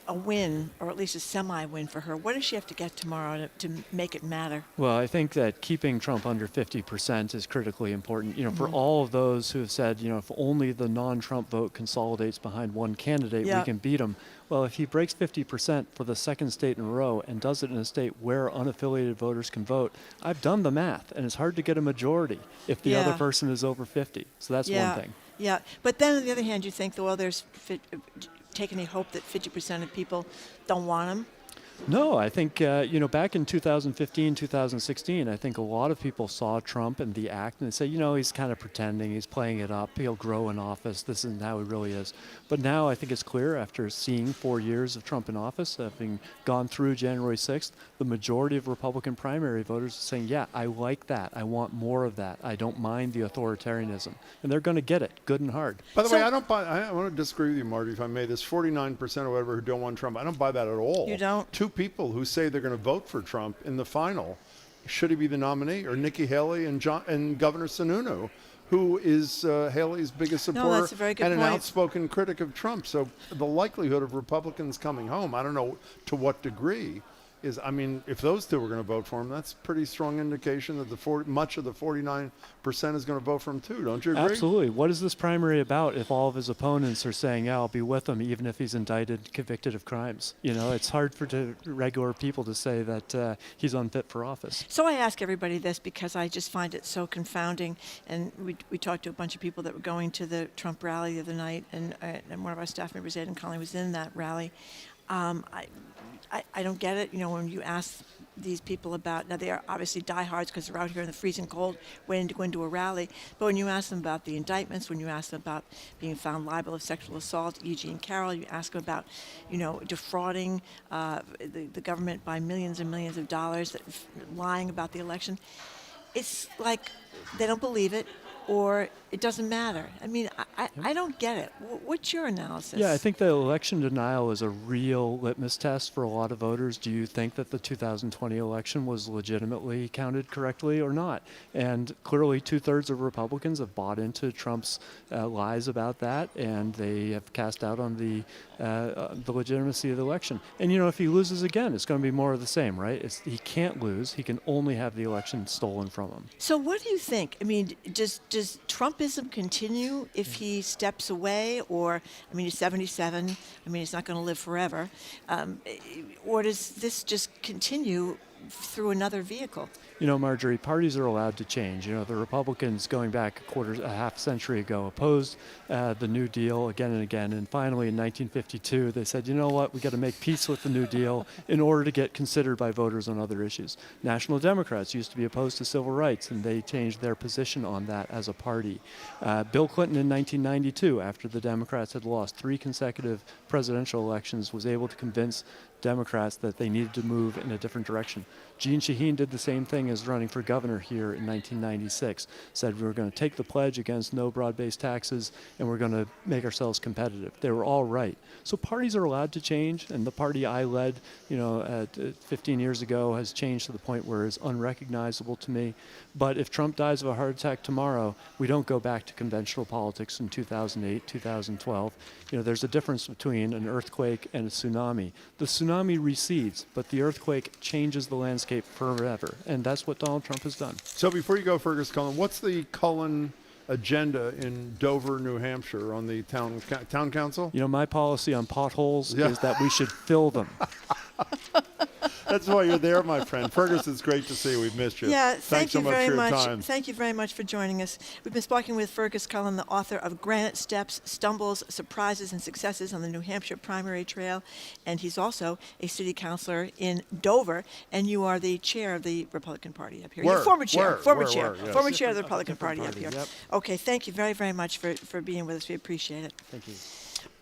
a win, or at least a semi-win for her? What does she have to get tomorrow to make it matter? Well, I think that keeping Trump under 50% is critically important. For all of those who have said, if only the non-Trump vote consolidates behind one candidate, we can beat him. Well, if he breaks 50% for the second state in a row and does it in a state where unaffiliated voters can vote, I've done the math, and it's hard to get a majority if the other person is over 50. So that's one thing. Yeah, but then on the other hand, you think, take any hope that 50% of people don't want him? No, I think, back in 2015, 2016, I think a lot of people saw Trump and the act and they say, he's kind of pretending, he's playing it up, he'll grow in office, this isn't how he really is. But now I think it's clear after seeing 4 years of Trump in office, having gone through January 6th, the majority of Republican primary voters are saying, yeah, I like that, I want more of that, I don't mind the authoritarianism. And they're going to get it, good and hard. By the way, I want to disagree with you, Marty, if I may. This 49% or whatever who don't want Trump, I don't buy that at all. You don't? Two people who say they're going to vote for Trump in the final, should he be the nominee, or Nikki Haley and Governor Sununu, who is Haley's biggest supporter that's a very good and an point. outspoken critic of Trump. So the likelihood of Republicans coming home, I don't know to what degree, is, if those two are going to vote for him, that's a pretty strong indication that much of the 49% is going to vote for him too. Don't you agree? Absolutely. What is this primary about if all of his opponents are saying, yeah, I'll be with him even if he's indicted, convicted of crimes? It's hard for regular people to say that he's unfit for office. So I ask everybody this because I just find it so confounding. And we talked to a bunch of people that were going to the Trump rally the other night, and one of our staff members, Aidan, was in that rally. I don't get it. When you ask these people about, now they are obviously diehards because they're out here in the freezing cold waiting to go into a rally, but when you ask them about the indictments, when you ask them about being found liable of sexual assault, E.G. and Carroll, you ask them about, defrauding the government by millions and millions of dollars, lying about the election, it's like they don't believe it, or it doesn't matter. I mean, I don't get it. What's your analysis? Yeah, I think the election denial is a real litmus test for a lot of voters. Do you think that the 2020 election was legitimately counted correctly or not? And clearly 2/3 of Republicans have bought into Trump's lies about that, and they have cast doubt on the legitimacy of the election. And, if he loses again, it's going to be more of the same, right? He can't lose. He can only have the election stolen from him. So what do you think? I mean, does Trumpism continue if he steps away? Or, he's 77. He's not going to live forever. Or does this just continue through another vehicle? Margery, parties are allowed to change. The Republicans, going back a half century ago, opposed the New Deal again and again. And finally, in 1952, they said, you know what, we got to make peace with the New Deal in order to get considered by voters on other issues. National Democrats used to be opposed to civil rights, and they changed their position on that as a party. Bill Clinton in 1992, after the Democrats had lost 3 consecutive presidential elections, was able to convince Democrats that they needed to move in a different direction. Jeanne Shaheen did the same thing as running for governor here in 1996, said we were going to take the pledge against no broad-based taxes and we're going to make ourselves competitive. They were all right. So parties are allowed to change, and the party I led 15 years ago has changed to the point where it's unrecognizable to me. But if Trump dies of a heart attack tomorrow, we don't go back to conventional politics in 2008, 2012. There's a difference between an earthquake and a tsunami. The tsunami recedes, but the earthquake changes the landscape forever, and that's what Donald Trump has done. So before you go, Fergus Cullen, what's the Cullen agenda in Dover, New Hampshire on the town council? My policy on potholes is that we should fill them. That's why you're there, my friend. Fergus, it's great to see you. We've missed you. Yeah, Thanks so much for your time. Thank you very much for joining us. We've been speaking with Fergus Cullen, the author of Granite Steps, Stumbles, Surprises, and Successes on the New Hampshire Primary Trail. And he's also a city councilor in Dover. And you are the chair of the Republican Party up here. You're former chair of the Republican Party up here. Yep. Okay, thank you very, very much for being with us. We appreciate it. Thank you.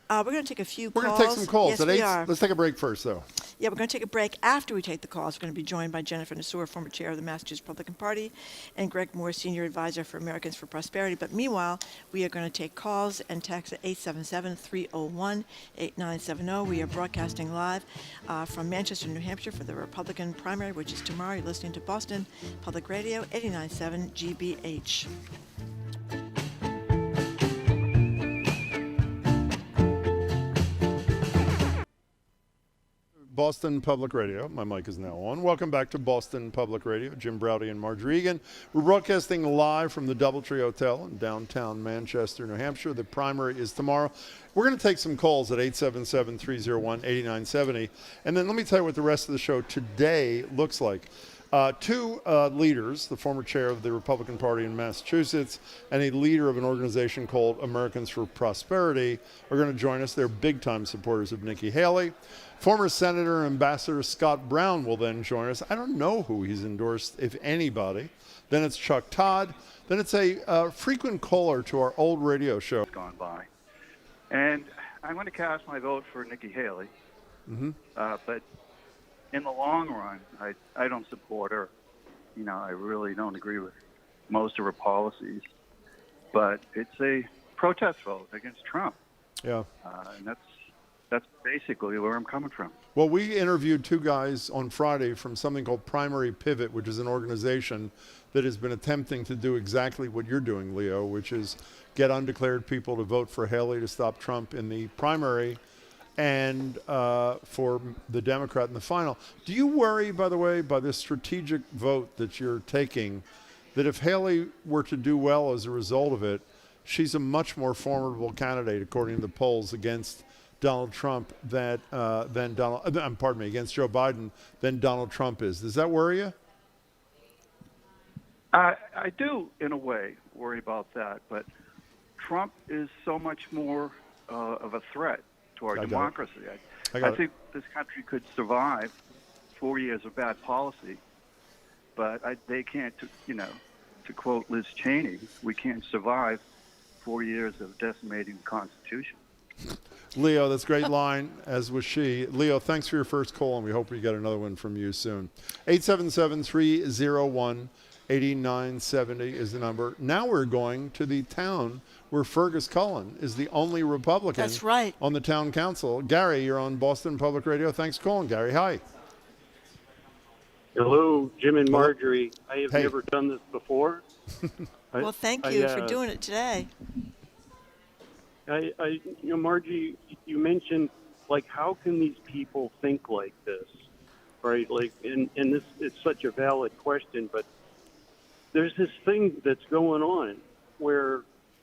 We're going to take a few calls. We're going to take some calls. Yes, we are. Let's take a break first, though. Yeah, we're going to take a break. After we take the calls, we're going to be joined by Jennifer Nassour, former chair of the Massachusetts Republican Party, and Greg Moore, senior advisor for Americans for Prosperity. But meanwhile, we are going to take calls and text at 877-301-8970. We are broadcasting live from Manchester, New Hampshire for the Republican primary, which is tomorrow. You're listening to Boston Public Radio, 89.7 GBH. Boston Public Radio. My mic is now on. Welcome back to Boston Public Radio. Jim Browdy and Margery Egan. We're broadcasting live from the Doubletree Hotel in downtown Manchester, New Hampshire. The primary is tomorrow. We're going to take some calls at 877-301-8970. And then let me tell you what the rest of the show today looks like. 2 leaders, the former chair of the Republican Party in Massachusetts and a leader of an organization called Americans for Prosperity, are going to join us. They're big-time supporters of Nikki Haley. Former Senator and Ambassador Scott Brown will then join us. I don't know who he's endorsed, if anybody. Then it's Chuck Todd. Then it's a frequent caller to our old radio show. Gone by. And I'm going to cast my vote for Nikki Haley. Mm-hmm. But in the long run, I don't support her. I really don't agree with most of her policies. But it's a protest vote against Trump. Yeah. And that's basically where I'm coming from. Well, we interviewed 2 guys on Friday from something called Primary Pivot, which is an organization that has been attempting to do exactly what you're doing, Leo, which is get undeclared people to vote for Haley to stop Trump in the primary and for the Democrat in the final. Do you worry, by the way, by this strategic vote that you're taking, that if Haley were to do well as a result of it, she's a much more formidable candidate, according to the polls, against Donald Trump against Joe Biden than Donald Trump is? Does that worry you? I do, in a way, worry about that. But Trump is so much more of a threat to our democracy. I think this country could survive 4 years of bad policy, but they can't, to quote Liz Cheney, we can't survive 4 years of decimating the Constitution. Leo, that's a great line, as was she. Leo, thanks for your first call, and we hope we get another one from you soon. 877-301-8970 is the number. Now we're going to the town where Fergus Cullen is the only Republican That's right. on the town council. Gary, you're on Boston Public Radio. Thanks for calling, Gary. Hi. Hello, Jim and Margery. I have Hey. never done this before. Well, thank you for doing it today. Margie, you mentioned, like, how can these people think like this, right? Like, and this is such a valid question, but there's this thing that's going on where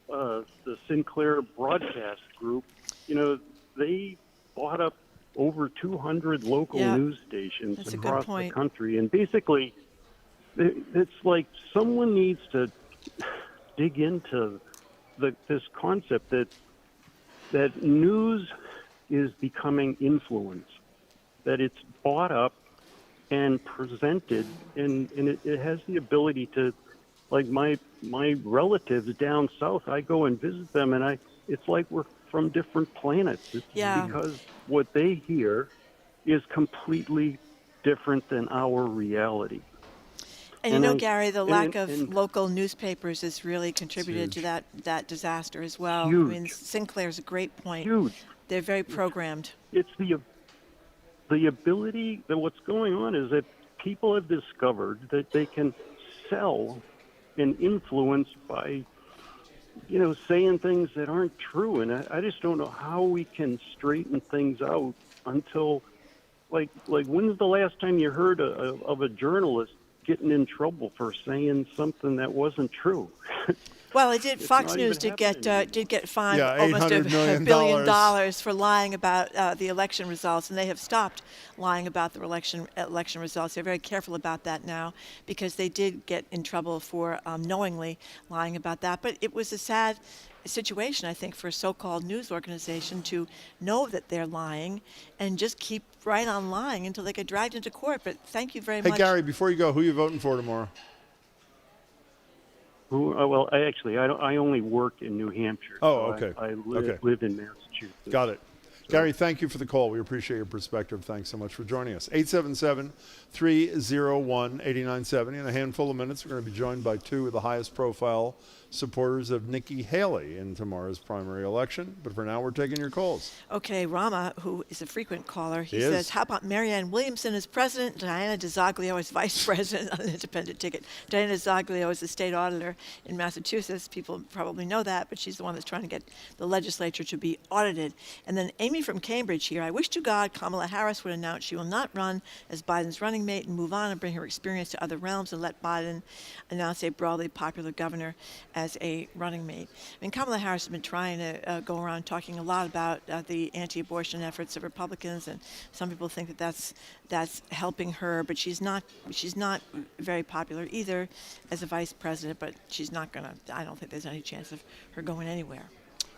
the Sinclair Broadcast Group, they bought up over 200 local news stations across the country, and basically, it's like someone needs to dig into this concept that news is becoming influence, that it's bought up and presented, and it has the ability to, like my relatives down south, I go and visit them, and it's like we're from different planets. It's because what they hear is completely different than our reality. And Gary, the lack of local newspapers has really contributed to that disaster as well. Huge. I mean, Sinclair's a great point. Huge. They're very programmed. It's the ability that what's going on is that people have discovered that they can sell and influence by, saying things that aren't true. And I just don't know how we can straighten things out until, like when's the last time you heard of a journalist getting in trouble for saying something that wasn't true? Well, it did. Fox News did get fined almost $800 $1 billion for lying about the election results, and they have stopped lying about the election results. They're very careful about that now because they did get in trouble for knowingly lying about that. But it was a sad situation, I think, for a so-called news organization to know that they're lying and just keep right on lying until they get dragged into court. But thank you very much. Hey, Gary, before you go, who are you voting for tomorrow? Well, I only work in New Hampshire. Oh, so okay. I live in Massachusetts. Got it. Gary, thank you for the call. We appreciate your perspective. Thanks so much for joining us. 877-301-8970. In a handful of minutes, we're going to be joined by two of the highest profile supporters of Nikki Haley in tomorrow's primary election. But for now, we're taking your calls. Okay, Rama, who is a frequent caller, he says, how about Marianne Williamson as president, Diana DeZoglio as vice president on an independent ticket? Diana DeZoglio is the state auditor in Massachusetts. People probably know that, but she's the one that's trying to get the legislature to be audited. And then Amy from Cambridge here. I wish to God Kamala Harris would announce she will not run as Biden's running mate and move on and bring her experience to other realms and let Biden announce a broadly popular governor as a running mate. I mean, Kamala Harris has been trying to go around talking a lot about the anti-abortion efforts of Republicans, and some people think that that's helping her, but she's not very popular either as a vice president, but she's not going to, I don't think there's any chance of her going anywhere.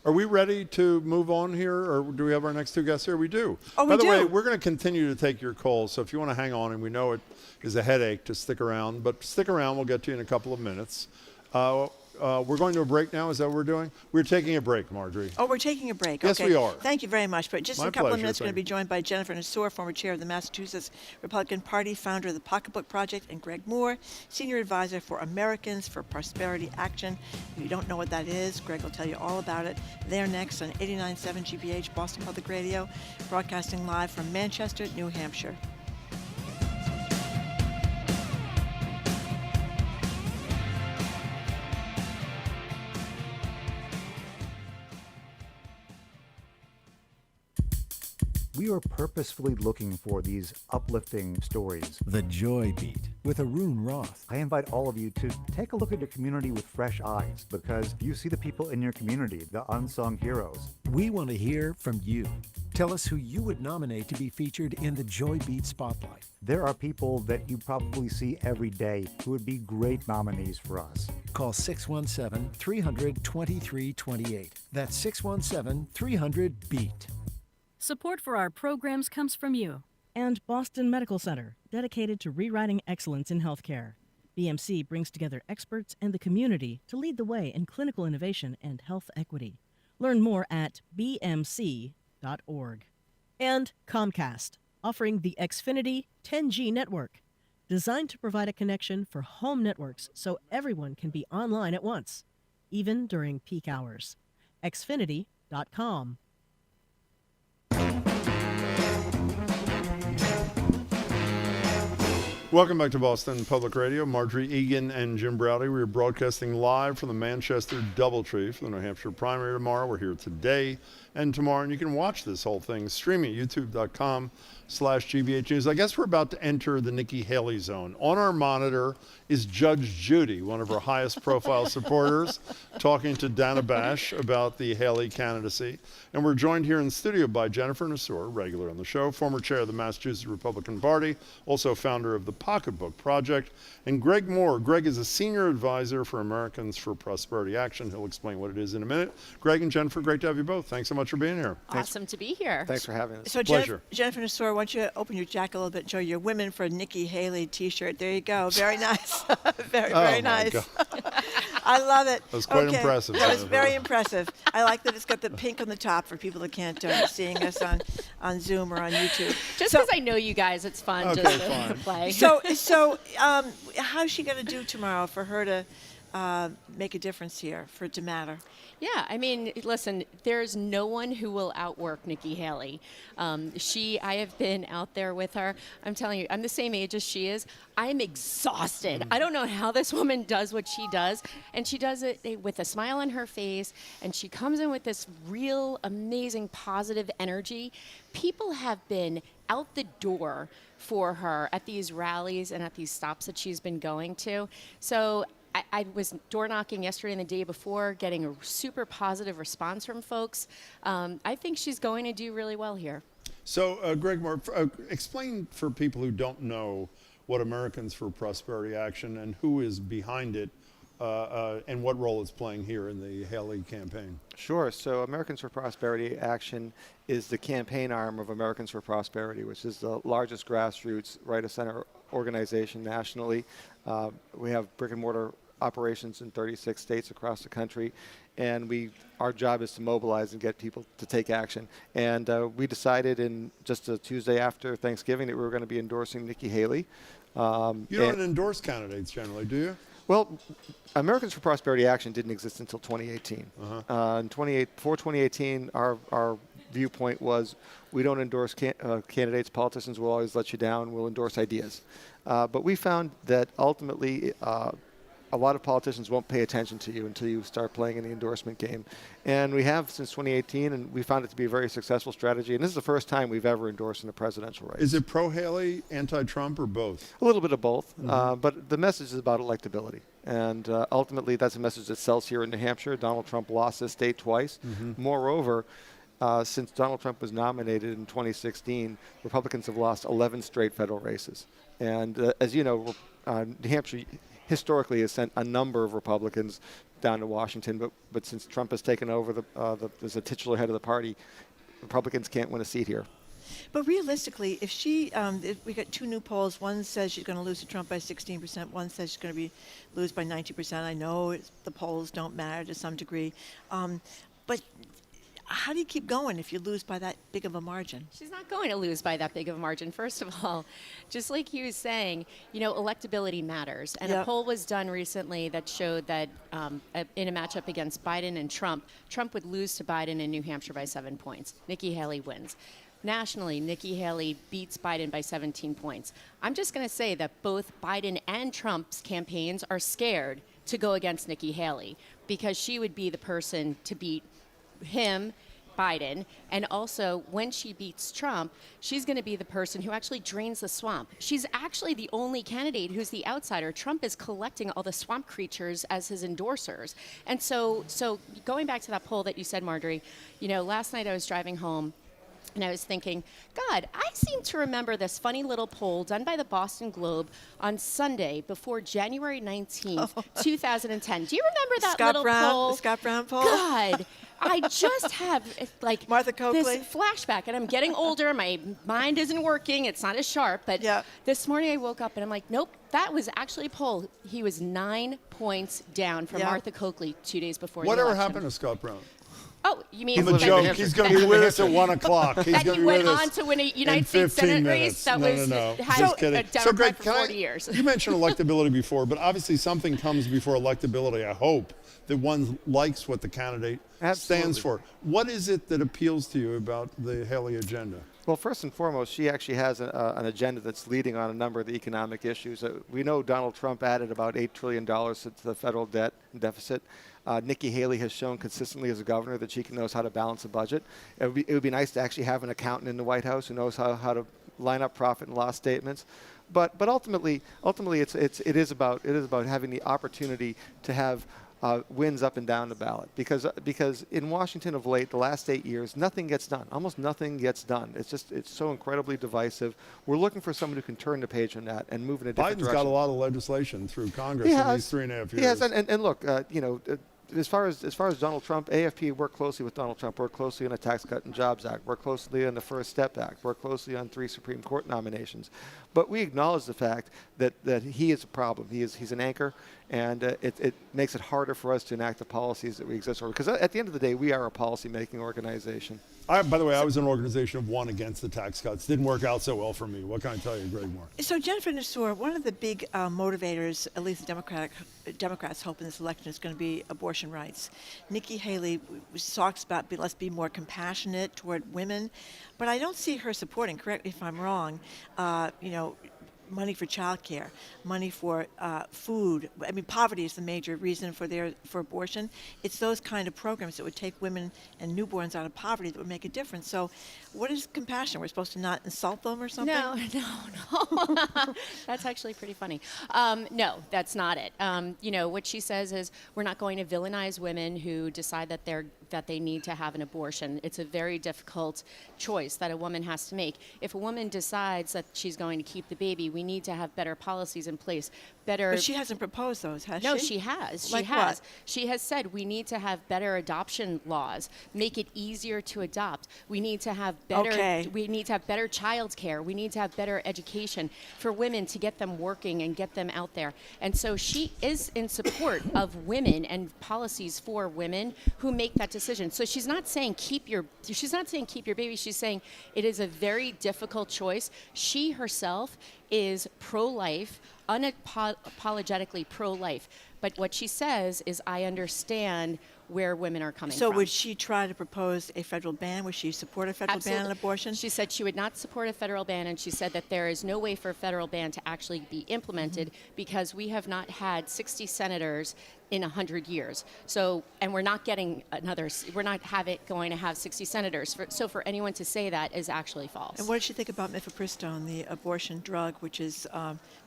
Are we ready to move on here, or do we have our next two guests here? We do. Oh, By the way, we're going to continue to take your calls, so if you want to hang on, and we know it is a headache to stick around, but stick around. We'll get to you in a couple of minutes. We're going to a break now. Is that what we're doing? We're taking a break, Margery. Oh, we're taking a break. Yes, okay. we are. Thank you very much. But just in My a couple pleasure. of minutes, we're going Thank to be joined by Jennifer Nassour, former chair of the Massachusetts Republican Party, founder of the Pocketbook Project, and Greg Moore, senior advisor for Americans for Prosperity Action. If you don't know what that is, Greg will tell you all about it. They're next on 89.7 GBH, Boston Public Radio, broadcasting live from Manchester, New Hampshire. We are purposefully looking for these uplifting stories. The Joy Beat with Arun Roth. I invite all of you to take a look at your community with fresh eyes, because you see the people in your community, the unsung heroes. We want to hear from you. Tell us who you would nominate to be featured in the Joy Beat Spotlight. There are people that you probably see every day who would be great nominees for us. Call 617-300-2328. That's 617-300-BEAT. Support for our programs comes from you And Boston Medical Center, dedicated to rewriting excellence in healthcare. BMC brings together experts and the community to lead the way in clinical innovation and health equity. Learn more at bmc.org. And Comcast, offering the Xfinity 10G network, designed to provide a connection for home networks so everyone can be online at once, even during peak hours. Xfinity.com. Welcome back to Boston Public Radio. Margery, Aidan, and Jim Braude. We are broadcasting live from the Manchester Doubletree for the New Hampshire primary tomorrow. We're here today and tomorrow, and you can watch this whole thing streaming at youtube.com/GBH News. I guess we're about to enter the Nikki Haley zone. On our monitor is Judge Judy, one of our highest profile supporters, talking to Dana Bash about the Haley candidacy. And we're joined here in the studio by Jennifer Nassour, regular on the show, former chair of the Massachusetts Republican Party, also founder of the Pocketbook Project, and Greg Moore. Greg is a senior advisor for Americans for Prosperity Action. He'll explain what it is in a minute. Greg and Jennifer, great to have you both. Thanks so much for being here. Awesome to be here. Thanks for having us. So Pleasure. Jennifer Nassour, why don't you open your jacket a little bit and show your Women for Nikki Haley t-shirt. There you go. Very nice. very nice. I love it. That was quite impressive. That was very impressive. I like that it's got the pink on the top for people that can't seeing us on Zoom or on YouTube. Just because I know you guys, it's fun just to play. So how's she going to do tomorrow for her to make a difference here, for it to matter? Yeah, I mean, listen, there's no one who will outwork Nikki Haley. I have been out there with her. I'm telling you, I'm the same age as she is. I'm exhausted. I don't know how this woman does what she does. And she does it with a smile on her face. And she comes in with this real amazing positive energy. People have been out the door for her at these rallies and at these stops that she's been going to. So I was door knocking yesterday and the day before, getting a super positive response from folks. I think she's going to do really well here. So, Greg Moore, explain for people who don't know what Americans for Prosperity Action and who is behind it and what role it's playing here in the Haley campaign. Sure. So Americans for Prosperity Action is the campaign arm of Americans for Prosperity, which is the largest grassroots right-of-center organization nationally. We have brick and mortar operations in 36 states across the country, and our job is to mobilize and get people to take action. And we decided in just a Tuesday after Thanksgiving that we were going to be endorsing Nikki Haley. You don't endorse candidates generally, do you? Well, Americans for Prosperity Action didn't exist until 2018. Before 2018, our viewpoint was we don't endorse candidates. Politicians will always let you down. We'll endorse ideas. But we found that ultimately a lot of politicians won't pay attention to you until you start playing in the endorsement game. And we have since 2018, and we found it to be a very successful strategy. And this is the first time we've ever endorsed in a presidential race. Is it pro-Haley, anti-Trump, or both? A little bit of both. But the message is about electability. And ultimately, that's a message that sells here in New Hampshire. Donald Trump lost this state twice. Moreover, since Donald Trump was nominated in 2016, Republicans have lost 11 straight federal races. And as you know, New Hampshire historically has sent a number of Republicans down to Washington, but since Trump has taken over as a titular head of the party, Republicans can't win a seat here. But realistically, if we got two new polls, one says she's going to lose to Trump by 16%, one says she's going to lose by 90%. I know the polls don't matter to some degree, but how do you keep going if you lose by that big of a margin? She's not going to lose by that big of a margin. First of all, just like he was saying, electability matters. And a poll was done recently that showed that in a matchup against Biden and Trump would lose to Biden in New Hampshire by 7 points. Nikki Haley wins. Nationally, Nikki Haley beats Biden by 17 points. I'm just going to say that both Biden and Trump's campaigns are scared to go against Nikki Haley because she would be the person to beat him, Biden, and also when she beats Trump, she's going to be the person who actually drains the swamp. She's actually the only candidate who's the outsider. Trump is collecting all the swamp creatures as his endorsers. And so going back to that poll that you said, Margery, last night I was driving home and I was thinking, God, I seem to remember this funny little poll done by the Boston Globe on Sunday before January 19th, 2010. Do you remember that poll? The Scott Brown poll? God, I just have like Martha Coakley. this flashback, and I'm getting older. My mind isn't working. It's not as sharp. But this morning I woke up and I'm like, nope, that was actually a poll. He was 9 points down from Martha Coakley 2 days before Whatever the election. happened to Scott Brown? Oh, you mean The joke. He's going to be with us at 1 o'clock. He's that going he to be with went us on to win a United in States 15 Senate minutes. race that no, was no. had Just kidding. a Democrat Greg, for 40 years. You mentioned electability before, but obviously something comes before electability. I hope that one likes what the candidate stands for. What is it that appeals to you about the Haley agenda? Well, first and foremost, she actually has an agenda that's leading on a number of the economic issues. We know Donald Trump added about $8 trillion to the federal debt and deficit. Nikki Haley has shown consistently as a governor that she knows how to balance a budget. It would be nice to actually have an accountant in the White House who knows how to line up profit and loss statements. But ultimately, it is about having the opportunity to have wins up and down the ballot, because in Washington of late, the last 8 years, nothing gets done. Almost nothing gets done. It's so incredibly divisive. We're looking for someone who can turn the page on that and move in a different direction. Biden's got a lot of legislation through Congress in these 3.5 years. He has, and look, as far as Donald Trump, AFP worked closely with Donald Trump, worked closely on the Tax Cut and Jobs Act, worked closely on the First Step Act, worked closely on 3 Supreme Court nominations. But we acknowledge the fact that he is a problem. He's an anchor, and it makes it harder for us to enact the policies that we exist for. Because at the end of the day, we are a policy-making organization. By the way, I was in an organization of one against the tax cuts. Didn't work out so well for me. What can I tell you, Greg Moore? So Jennifer Nassour, one of the big motivators, at least the Democrats hope in this election, is going to be abortion rights. Nikki Haley talks about let's be more compassionate toward women, but I don't see her supporting, correct me if I'm wrong, money for childcare, money for food. I mean, poverty is the major reason for abortion. It's those kind of programs that would take women and newborns out of poverty that would make a difference. So what is compassion? We're supposed to not insult them or something? No. That's actually pretty funny. No, that's not it. What she says is we're not going to villainize women who decide that they need to have an abortion. It's a very difficult choice that a woman has to make. If a woman decides that she's going to keep the baby, we need to have better policies in place. But she hasn't proposed those, has she? No, she has. Like what? She has said we need to have better adoption laws, make it easier to adopt. We need to have better. We need to have better child care. We need to have better education for women to get them working and get them out there. And so she is in support of women and policies for women who make that decision. So she's not saying keep your baby. She's saying it is a very difficult choice. She herself is pro-life, unapologetically pro-life. But what she says is, I understand where women are coming from. So would she try to propose a federal ban? Would she support a federal ban on abortion? She said she would not support a federal ban, and she said that there is no way for a federal ban to actually be implemented because we have not had 60 senators in 100 years. So, and we're not getting we're not going to have 60 senators. So for anyone to say that is actually false. And what does she think about mifepristone, the abortion drug, which is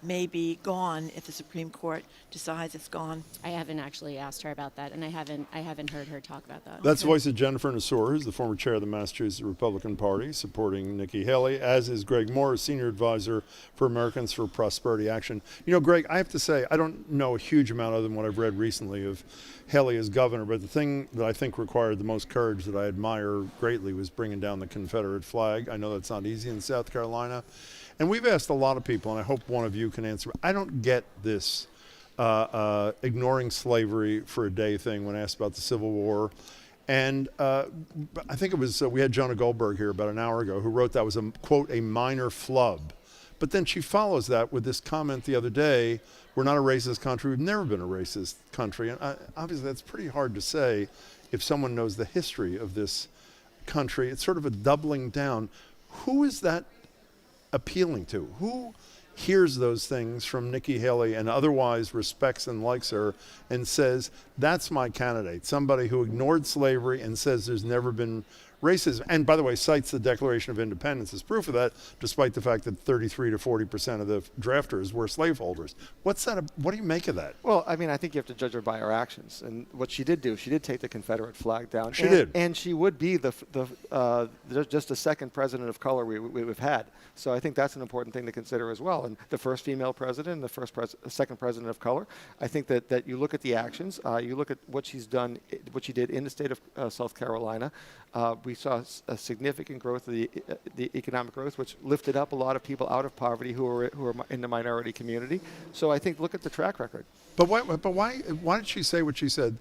maybe gone if the Supreme Court decides it's gone? I haven't actually asked her about that, and I haven't heard her talk about that. That's the voice of Jennifer Nassour, who's the former chair of the Massachusetts Republican Party, supporting Nikki Haley, as is Greg Moore, senior advisor for Americans for Prosperity Action. Greg, I have to say, I don't know a huge amount other than what I've read recently of Haley as governor, but the thing that I think required the most courage that I admire greatly was bringing down the Confederate flag. I know that's not easy in South Carolina. And we've asked a lot of people, and I hope one of you can answer. I don't get this ignoring slavery for a day thing when asked about the Civil War. And I think it was, we had Jonah Goldberg here about an hour ago who wrote that was, quote, a minor flub. But then she follows that with this comment the other day, we're not a racist country, we've never been a racist country. And obviously that's pretty hard to say if someone knows the history of this country. It's sort of a doubling down. Who is that appealing to? Who hears those things from Nikki Haley and otherwise respects and likes her and says, that's my candidate, somebody who ignored slavery and says there's never been racism. And by the way, cites the Declaration of Independence as proof of that, despite the fact that 33 to 40% of the drafters were slaveholders. What do you make of that? Well, I mean, I think you have to judge her by her actions. And what she did do, she did take the Confederate flag down. She did. And she would be just the second president of color we've had. So I think that's an important thing to consider as well. And the first female president, the second president of color. I think that you look at the actions, you look at what she's done, what she did in the state of South Carolina. We saw a significant growth of the economic growth, which lifted up a lot of people out of poverty who are in the minority community. So I think look at the track record. But why did she say what she said?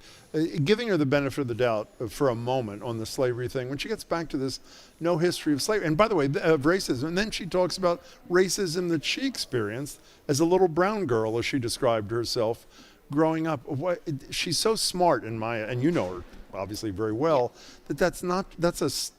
Giving her the benefit of the doubt for a moment on the slavery thing, when she gets back to this no history of slavery, and by the way, of racism, and then she talks about racism that she experienced as a little brown girl, as she described herself, growing up. She's so smart, and you know her obviously very well, that's an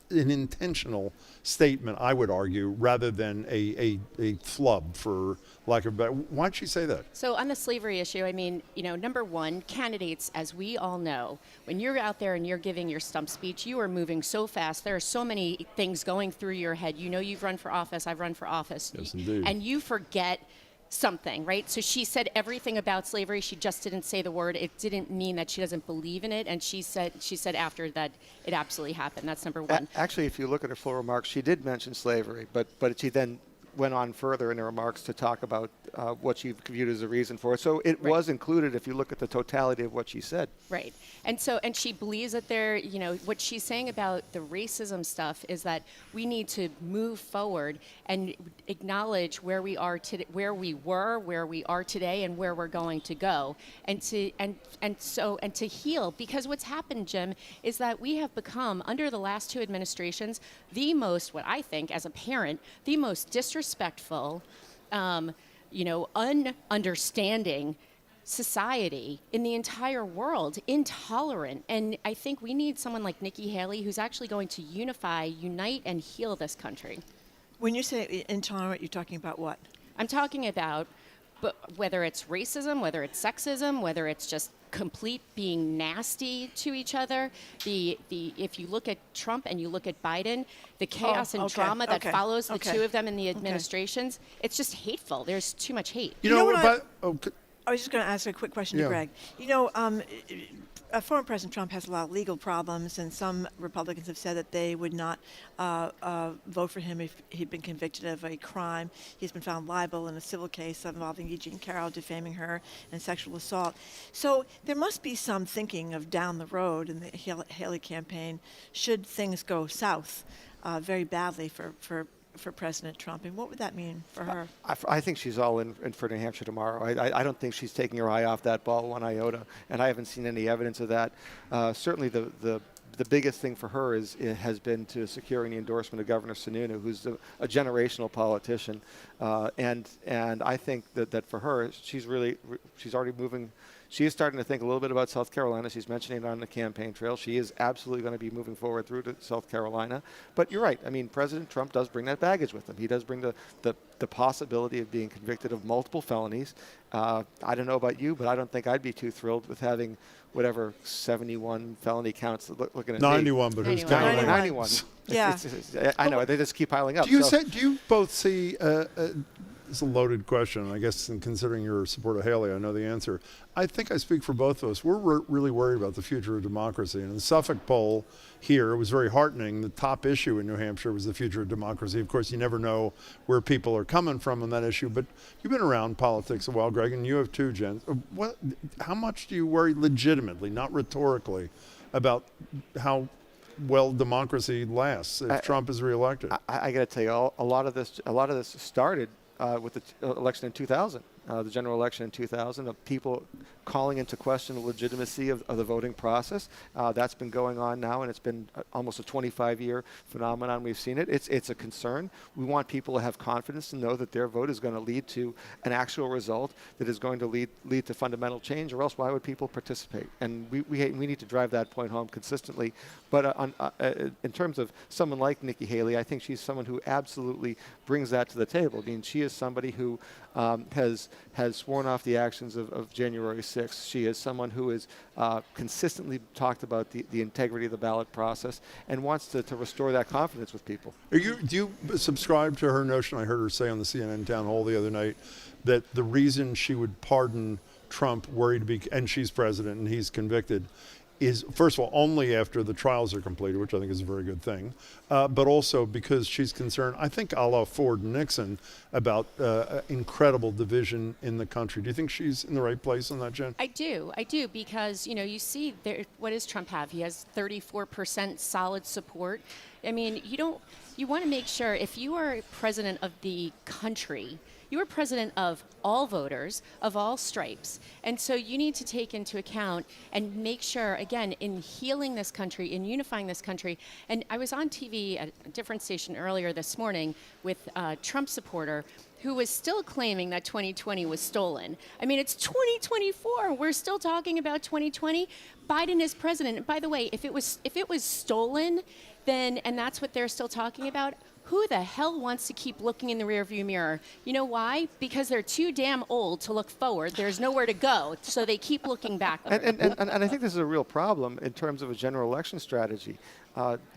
intentional statement, I would argue, rather than a flub, for lack of a better. Why'd she say that? So on the slavery issue, I mean, number one, candidates, as we all know, when you're out there and you're giving your stump speech, you are moving so fast. There are so many things going through your head. You've run for office. I've run for office. Yes, indeed. And you forget something, right? So she said everything about slavery. She just didn't say the word. It didn't mean that she doesn't believe in it. And she said after that it absolutely happened. That's number one. Actually, if you look at her full remarks, she did mention slavery, but she then went on further in her remarks to talk about what she viewed as a reason for it. So it was included if you look at the totality of what she said. Right. And she believes that what she's saying about the racism stuff is that we need to move forward and acknowledge where we are today, where we were, where we are today, and where we're going to go, and to heal. Because what's happened, Jim, is that we have become, under the last two administrations, the most, what I think as a parent, the most disrespectful, ununderstanding society in the entire world, intolerant. And I think we need someone like Nikki Haley who's actually going to unite, and heal this country. When you say intolerant, you're talking about what? I'm talking about whether it's racism, whether it's sexism, whether it's just complete being nasty to each other. If you look at Trump and you look at Biden, the chaos and drama that follows the two of them in the administrations, it's just hateful. There's too much hate. I was just going to ask a quick question to Greg. Former President Trump has a lot of legal problems, and some Republicans have said that they would not vote for him if he'd been convicted of a crime. He's been found liable in a civil case involving Eugene Carroll, defaming her, and sexual assault. So there must be some thinking of down the road in the Haley campaign, should things go south very badly for President Trump, and what would that mean for her? I think she's all in for New Hampshire tomorrow. I don't think she's taking her eye off that ball one iota, and I haven't seen any evidence of that. Certainly the biggest thing for her has been to securing the endorsement of Governor Sununu, who's a generational politician, and I think that for her, she's already moving. She is starting to think a little bit about South Carolina. She's mentioning it on the campaign trail. She is absolutely going to be moving forward through to South Carolina. But you're right. I mean, President Trump does bring that baggage with him. He does bring the possibility of being convicted of multiple felonies. I don't know about you, but I don't think I'd be too thrilled with having whatever 71 felony counts looking at 91, but who's counting? 91. Yeah. I know. They just keep piling up. Do you both see... It's a loaded question. I guess, in considering your support of Haley, I know the answer. I think I speak for both of us. We're really worried about the future of democracy. And in the Suffolk poll here, it was very heartening. The top issue in New Hampshire was the future of democracy. Of course, you never know where people are coming from on that issue. But you've been around politics a while, Greg, and you have too, Jen. How much do you worry legitimately, not rhetorically, about how well democracy lasts if Trump is reelected? I got to tell you, a lot of this started with the election in 2000, the general election in 2000, of people calling into question the legitimacy of the voting process. That's been going on now, and it's been almost a 25-year phenomenon. We've seen it. It's a concern. We want people to have confidence and know that their vote is going to lead to an actual result that is going to lead to fundamental change, or else why would people participate? And we need to drive that point home consistently. But in terms of someone like Nikki Haley, I think she's someone who absolutely brings that to the table. I mean, she is somebody who has sworn off the actions of January 6th. She is someone who has consistently talked about the integrity of the ballot process and wants to restore that confidence with people. Do you subscribe to her notion? I heard her say on the CNN town hall the other night that the reason she would pardon Trump, and she's president and he's convicted, is, first of all, only after the trials are completed, which I think is a very good thing, but also because she's concerned, I think a la Ford and Nixon, about incredible division in the country. Do you think she's in the right place on that, Jen? I do, because, you see, what does Trump have? He has 34% solid support. I mean, you want to make sure, if you are president of the country, you are president of all voters, of all stripes. And so you need to take into account and make sure, again, in healing this country, in unifying this country. And I was on TV at a different station earlier this morning with a Trump supporter who was still claiming that 2020 was stolen. I mean, it's 2024. We're still talking about 2020. Biden is president. And by the way, if it was stolen, then, and that's what they're still talking about, who the hell wants to keep looking in the rearview mirror? You know why? Because they're too damn old to look forward. There's nowhere to go, so they keep looking backward. And I think this is a real problem in terms of a general election strategy.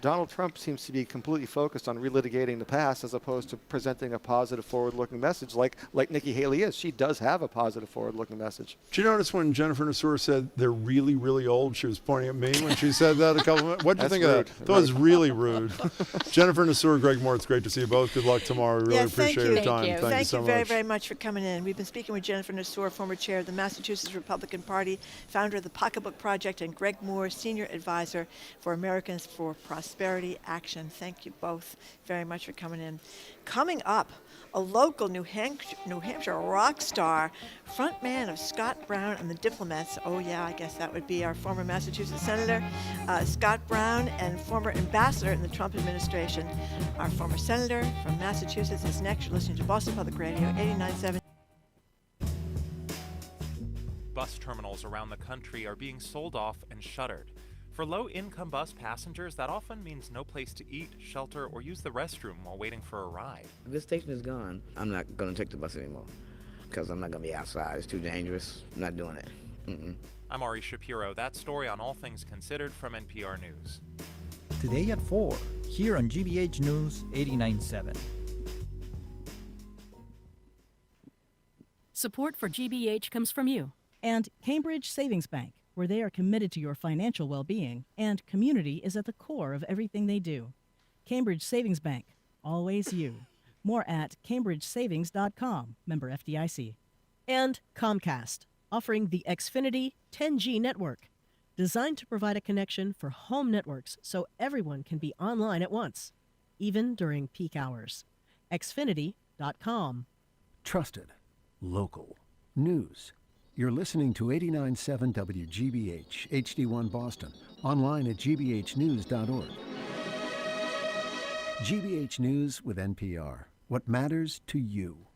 Donald Trump seems to be completely focused on relitigating the past as opposed to presenting a positive forward-looking message like Nikki Haley is. She does have a positive forward-looking message. Did you notice when Jennifer Nassour said they're really, really old, she was pointing at me when she said that a couple of minutes? What did you think of that? That was really rude. Jennifer Nassour, Greg Moore, it's great to see you both. Good luck tomorrow. We really appreciate your time. Thank you. Thank you so very, much. very much for coming in. We've been speaking with Jennifer Nassour, former chair of the Massachusetts Republican Party, founder of the Pocketbook Project, and Greg Moore, senior advisor for Americans for Prosperity Action. Thank you both very much for coming in. Coming up, a local New Hampshire rock star, frontman of Scott Brown and the Diplomats. Oh yeah, I guess that would be our former Massachusetts Senator, Scott Brown, and former ambassador in the Trump administration. Our former senator from Massachusetts is next. You're listening to Boston Public Radio, 89.7. Bus terminals around the country are being sold off and shuttered. For low-income bus passengers, that often means no place to eat, shelter, or use the restroom while waiting for a ride. If this station is gone, I'm not going to take the bus anymore because I'm not going to be outside. It's too dangerous. I'm not doing it. I'm Ari Shapiro. That story on All Things Considered from NPR News. Today at 4, here on GBH News 89.7. Support for GBH comes from you and Cambridge Savings Bank, where they are committed to your financial well-being, and community is at the core of everything they do. Cambridge Savings Bank, always you. More at cambridgesavings.com, member FDIC. And Comcast, offering the Xfinity 10G network, designed to provide a connection for home networks so everyone can be online at once, even during peak hours. Xfinity.com. Trusted, local, news. You're listening to 89.7 WGBH, HD1 Boston, online at gbhnews.org. GBH News with NPR. What matters to you?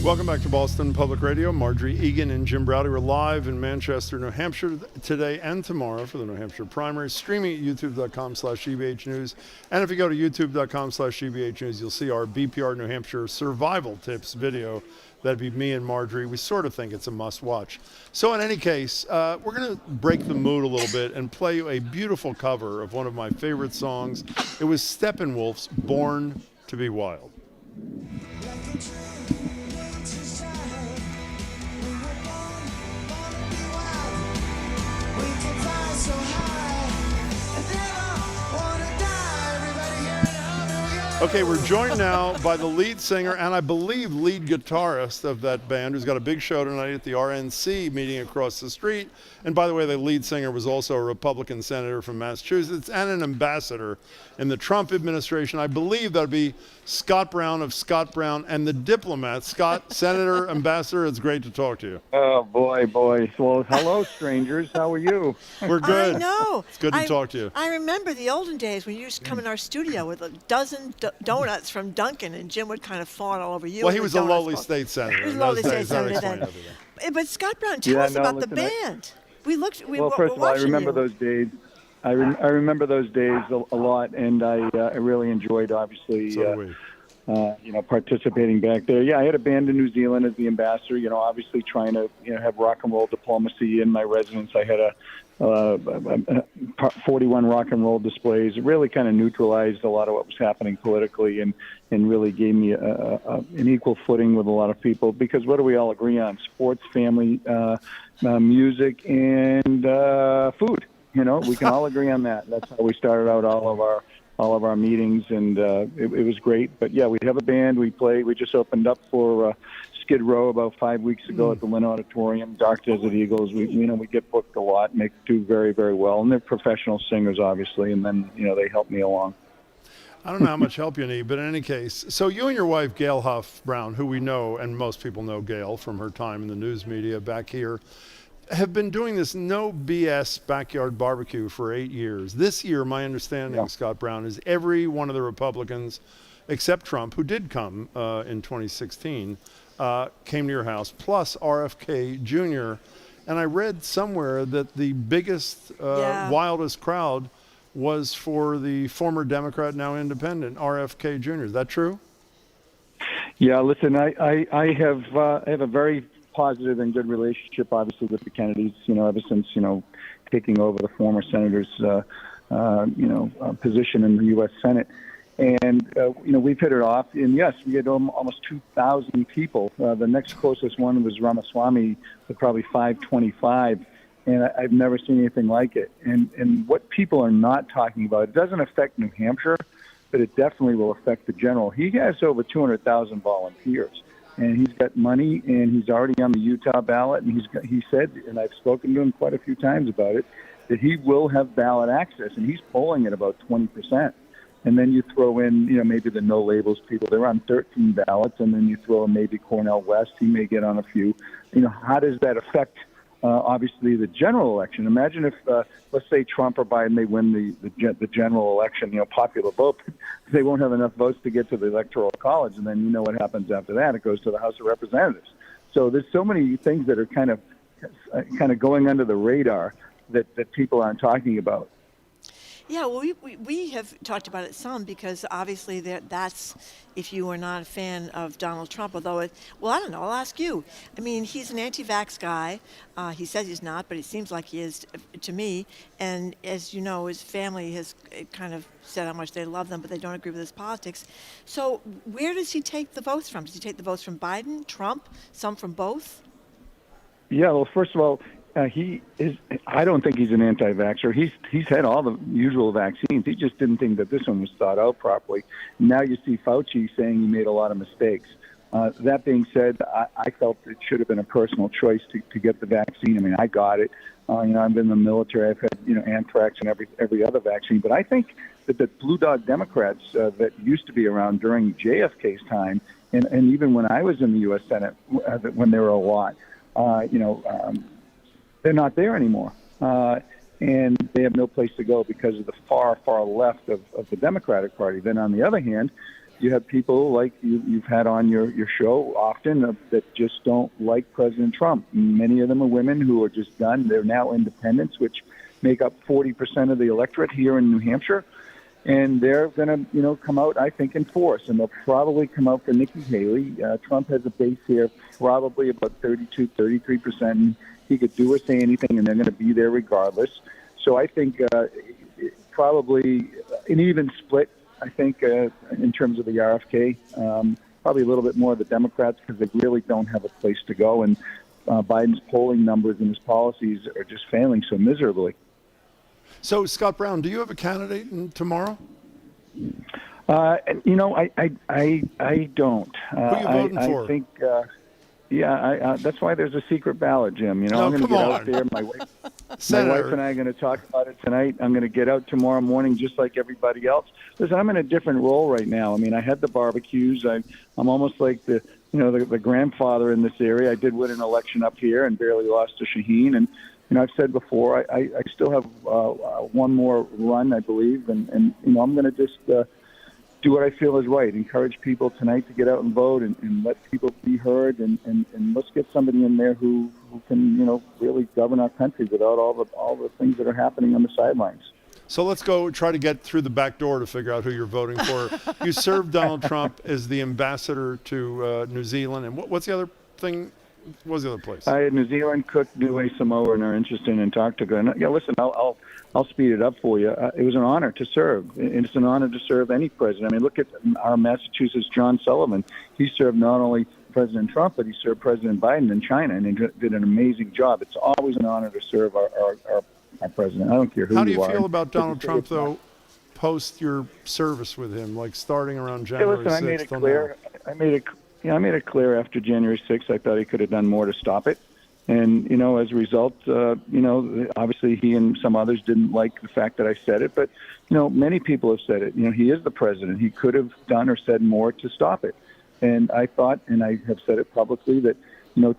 Welcome back to Boston Public Radio. Margery, Aidan, and Jim Browdy. We're live in Manchester, New Hampshire today and tomorrow for the New Hampshire primaries, streaming at youtube.com/GBH News. And if you go to youtube.com/GBH News, you'll see our BPR New Hampshire survival tips video. That'd be me and Margery. We sort of think it's a must watch. So in any case, we're going to break the mood a little bit and play you a beautiful cover of one of my favorite songs. It was Steppenwolf's Born to be Wild. Okay, we're joined now by the lead singer and I believe lead guitarist of that band, who's got a big show tonight at the RNC meeting across the street. And by the way, the lead singer was also a Republican senator from Massachusetts and an ambassador in the Trump administration. I believe that would be Scott Brown of Scott Brown and the Diplomats. Scott, Senator, Ambassador, it's great to talk to you. Oh, boy. Well, hello, strangers. How are you? We're good. I know. It's good to talk to you. I remember the olden days when you used to come in our studio with a dozen donuts from Dunkin', and Jim would kind of fawn all over you. Well, he was a lowly state senator. He was a lowly state senator then. But Scott Brown, tell us about the band. Well, first of all, I remember those days. I remember those days a lot, and I really enjoyed, obviously, participating back there. Yeah, I had a band in New Zealand as the ambassador, obviously trying to, have rock and roll diplomacy in my residence. I had 41 rock and roll displays. It really kind of neutralized a lot of what was happening politically and really gave me an equal footing with a lot of people, because what do we all agree on? Sports, family, music, and food. We can all agree on that. That's how we started out all of our meetings, and it was great. But yeah, we have a band. We play. We just opened up for Skid Row about 5 weeks ago at the Lynn Auditorium. Dark Desert Eagles. We get booked a lot, and they do very, very well. And they're professional singers, obviously. And then they help me along. I don't know how much help you need, but in any case, so you and your wife, Gail Huff Brown, who we know, and most people know Gail from her time in the news media back here, have been doing this no BS backyard barbecue for 8 years. This year, my understanding, Scott Brown, is every one of the Republicans, except Trump, who did come in 2016, came to your house, plus RFK Jr. And I read somewhere that the biggest, wildest crowd was for the former Democrat, now independent, RFK Jr. Is that true? Yeah, listen, I have a very positive and good relationship, obviously, with the Kennedys, ever since, taking over the former senator's, position in the U.S. Senate. And, we've hit it off. And, yes, we had almost 2,000 people. The next closest one was Ramaswamy with probably 525. And I've never seen anything like it. And what people are not talking about, it doesn't affect New Hampshire, but it definitely will affect the general. He has over 200,000 volunteers. And he's got money, and he's already on the Utah ballot. And he said, and I've spoken to him quite a few times about it, that he will have ballot access, and he's polling at about 20%. And then you throw in, maybe the no labels people. They're on 13 ballots, and then you throw in maybe Cornel West. He may get on a few. How does that affect, obviously, the general election? Imagine if, let's say, Trump or Biden, they win the general election, popular vote. They won't have enough votes to get to the Electoral College, and then what happens after that? It goes to the House of Representatives. So there's so many things that are kind of going under the radar that people aren't talking about. Yeah, well, we have talked about it some, because obviously that's if you are not a fan of Donald Trump, although I don't know, I'll ask you. I mean, he's an anti-vax guy. He says he's not, but it seems like he is to me. And as you know, his family has kind of said how much they love them, but they don't agree with his politics. So where does he take the votes from? Does he take the votes from Biden, Trump, some from both? Yeah, well, first of all, I don't think he's an anti-vaxxer. He's had all the usual vaccines. He just didn't think that this one was thought out properly. Now you see Fauci saying he made a lot of mistakes. That being said, I felt it should have been a personal choice to get the vaccine. I mean, I got it. I've been in the military. I've had anthrax and every other vaccine. But I think that the blue dog Democrats that used to be around during JFK's time, and even when I was in the U.S. Senate, when there were a lot, they're not there anymore. And they have no place to go because of the far, far left of the Democratic Party. Then on the other hand, you have people like you've had on your show often that just don't like President Trump. Many of them are women who are just done. They're now independents, which make up 40% of the electorate here in New Hampshire. And they're going to, come out, I think, in force. And they'll probably come out for Nikki Haley. Trump has a base here probably about 32, 33%. He could do or say anything, and they're going to be there regardless. So I think probably an even split, I think, in terms of the RFK. Probably a little bit more of the Democrats because they really don't have a place to go. And Biden's polling numbers and his policies are just failing so miserably. So, Scott Brown, do you have a candidate tomorrow? I don't. Who are you voting for? I think... that's why there's a secret ballot, Jim. I'm going to get out there. My wife and I are going to talk about it tonight. I'm going to get out tomorrow morning just like everybody else. Listen, I'm in a different role right now. I mean, I had the barbecues. I'm almost like the grandfather in this area. I did win an election up here and barely lost to Shaheen. And, I've said before, I still have one more run, I believe. And I'm going to just do what I feel is right. Encourage people tonight to get out and vote and let people be heard. And let's get somebody in there who can, really govern our country without all the things that are happening on the sidelines. So let's go try to get through the back door to figure out who you're voting for. You served Donald Trump as the ambassador to New Zealand. And what's the other thing? What was the other place? I had New Zealand, Cook, Niue, Samoa, and are interested in Antarctica. And yeah, listen, I'll speed it up for you. It was an honor to serve. It's an honor to serve any president. I mean, look at our Massachusetts John Sullivan. He served not only President Trump, but he served President Biden in China, and he did an amazing job. It's always an honor to serve our president. I don't care who you are. How do you feel about Donald Trump, though, post your service with him, like starting around January 6th? I made it clear. I made it clear after January 6th. I thought he could have done more to stop it. And, as a result, obviously he and some others didn't like the fact that I said it. But, many people have said it. He is the president. He could have done or said more to stop it. And I thought, and I have said it publicly, that,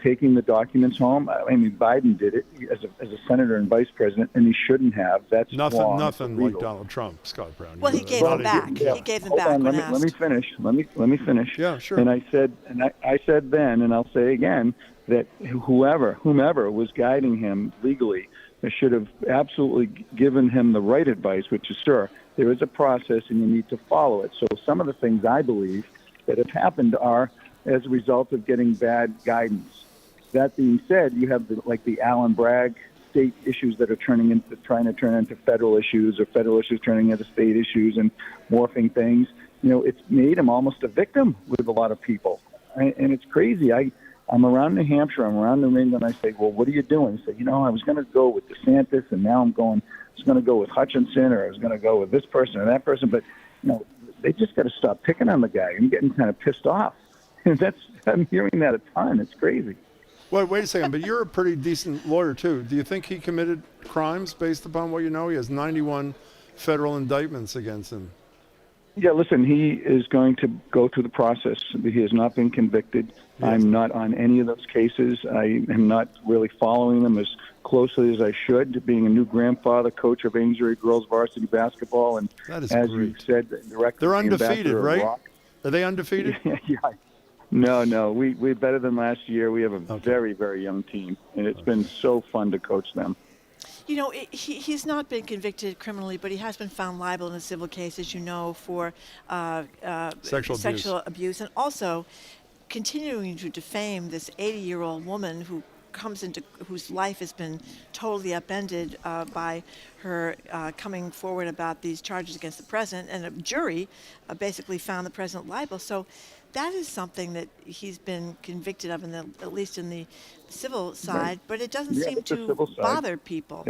taking the documents home, I mean, Biden did it as a senator and vice president, and he shouldn't have. That's wrong. Nothing like Donald Trump, Scott Brown. Well, he gave them back. Yeah. He gave them back when asked. Let me finish. Let me finish. Yeah, sure. And I said then, and I'll say again, that whomever was guiding him legally should have absolutely given him the right advice, which is, sir, there is a process and you need to follow it. So some of the things I believe that have happened are as a result of getting bad guidance. That being said, you have the Allen Bragg state issues that are trying to turn into federal issues, or federal issues turning into state issues and morphing things. It's made him almost a victim with a lot of people. And it's crazy. I'm around New Hampshire, I'm around New England, I say, well, what are you doing? He said, I was going to go with DeSantis, and now I was going to go with Hutchinson, or I was going to go with this person or that person. But, they just got to stop picking on the guy. I'm getting kind of pissed off. I'm hearing that a ton. It's crazy. Wait a second, but you're a pretty decent lawyer, too. Do you think he committed crimes based upon what you know? He has 91 federal indictments against him. Yeah, listen, he is going to go through the process. He has not been convicted. Yes. I'm not on any of those cases. I am not really following them as closely as I should, being a new grandfather, coach of Aingery girls varsity basketball. And that is as great. You said, they're undefeated, right? Are they undefeated? Yeah. No. We're better than last year. We have a very, very young team, and it's been so fun to coach them. He's not been convicted criminally, but he has been found liable in a civil case, as you know, for sexual abuse, and also continuing to defame this 80-year-old woman whose life has been totally upended by her coming forward about these charges against the president, and a jury basically found the president liable. So that is something that he's been convicted of, at least in the civil side, but it doesn't seem to bother people.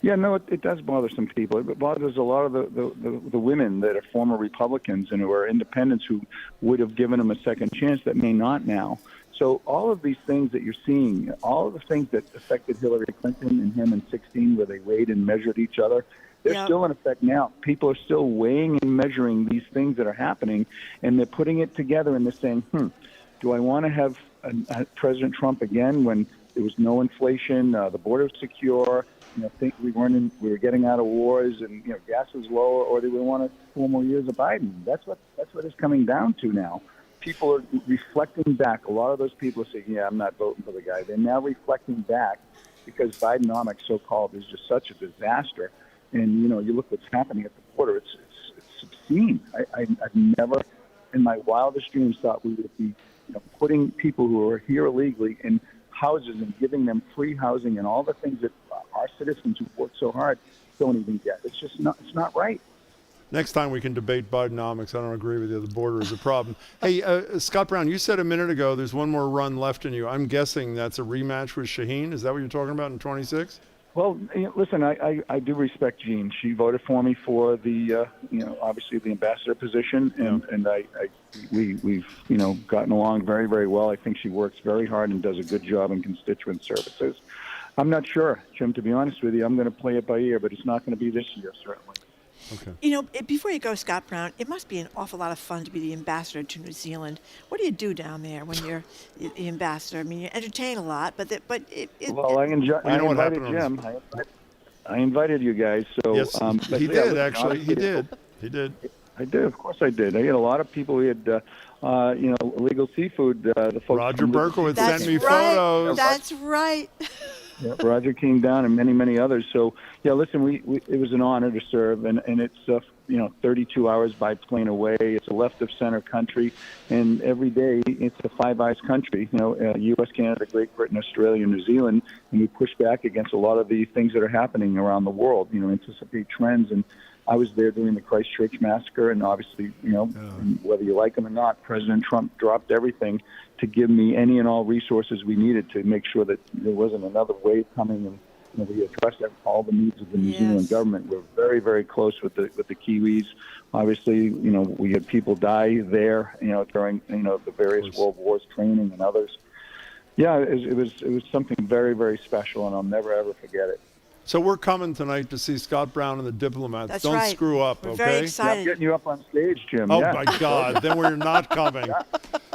Yeah, no, it does bother some people. It bothers a lot of the women that are former Republicans and who are independents who would have given him a second chance that may not now. So all of these things that you're seeing, all of the things that affected Hillary Clinton and him in 2016, where they weighed and measured each other, they're still in effect now. People are still weighing and measuring these things that are happening, and they're putting it together, and they're saying, do I want to have President Trump again when there was no inflation, the border was secure, think we were getting out of wars, and gas was lower, or do we want 4 more years of Biden? That's what it's coming down to now. People are reflecting back. A lot of those people are saying, yeah, I'm not voting for the guy. They're now reflecting back because Bidenomics, so-called, is just such a disaster. And, you look what's happening at the border. It's obscene. I've never in my wildest dreams thought we would be putting people who are here illegally in houses and giving them free housing and all the things that our citizens who've worked so hard don't even get. It's just not. It's not right. Next time we can debate Bidenomics. I don't agree with you. The border is a problem. Hey, Scott Brown, you said a minute ago there's one more run left in you. I'm guessing that's a rematch with Shaheen. Is that what you're talking about in 26? Well, listen, I do respect Jean. She voted for me for the, obviously the ambassador position, and we've gotten along very, very well. I think she works very hard and does a good job in constituent services. I'm not sure, Jim, to be honest with you. I'm going to play it by ear, but it's not going to be this year, certainly. Okay. Before you go, Scott Brown, it must be an awful lot of fun to be the ambassador to New Zealand. What do you do down there when you're the ambassador? I mean, you entertain a lot, but well, I invited Jim. I invited you guys. So yes, he did actually. He did. I did. Of course, I did. I had a lot of people. We had, illegal seafood. The folks Roger Berkowitz sent me right. photos. That's right. Yeah, Roger came down and many, many others. So, yeah, listen, it was an honor to serve, and it's 32 hours by plane away. It's a left-of-center country, and every day it's a Five Eyes country. U.S., Canada, Great Britain, Australia, New Zealand, and we push back against a lot of the things that are happening around the world. Anticipate trends. And I was there during the Christchurch massacre, and obviously, whether you like them or not, President Trump dropped everything to give me any and all resources we needed to make sure that there wasn't another wave coming, and we addressed all the needs of the New Zealand government. We're very, very close with the Kiwis. Obviously, we had people die there, during the various world wars, training and others. Yeah, it was something very, very special, and I'll never ever forget it. So we're coming tonight to see Scott Brown and the Diplomats. That's Don't right. screw up, We're okay? very excited. I'm getting you up on stage, Jim. Oh, yeah. my God. Then we're not coming.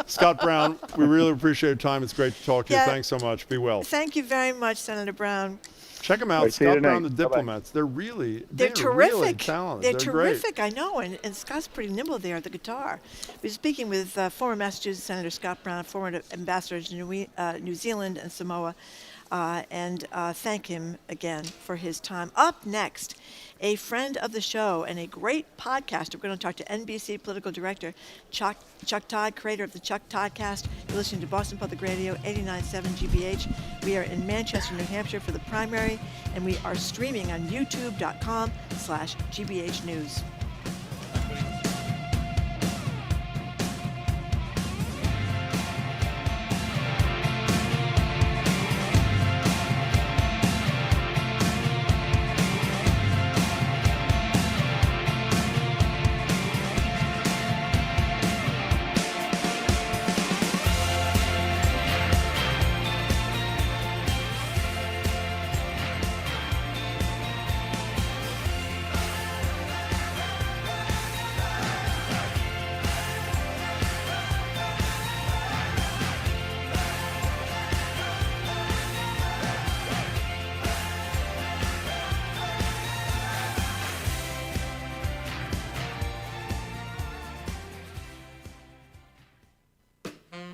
Scott Brown, we really appreciate your time. It's great to talk to you. Thanks so much. Be well. Thank you very much, Senator Brown. Check them out, Scott Brown, the Diplomats. They're really terrific. Really talented. They're terrific, great. I know, and Scott's pretty nimble there at the guitar. We were speaking with former Massachusetts Senator Scott Brown, former ambassador to New Zealand and Samoa, and thank him again for his time. Up next, a friend of the show and a great podcaster. We're going to talk to NBC political director Chuck Todd, creator of the Chuck Toddcast. You're listening to Boston Public Radio, 89.7 GBH. We are in Manchester, New Hampshire for the primary, and we are streaming on youtube.com/GBH News.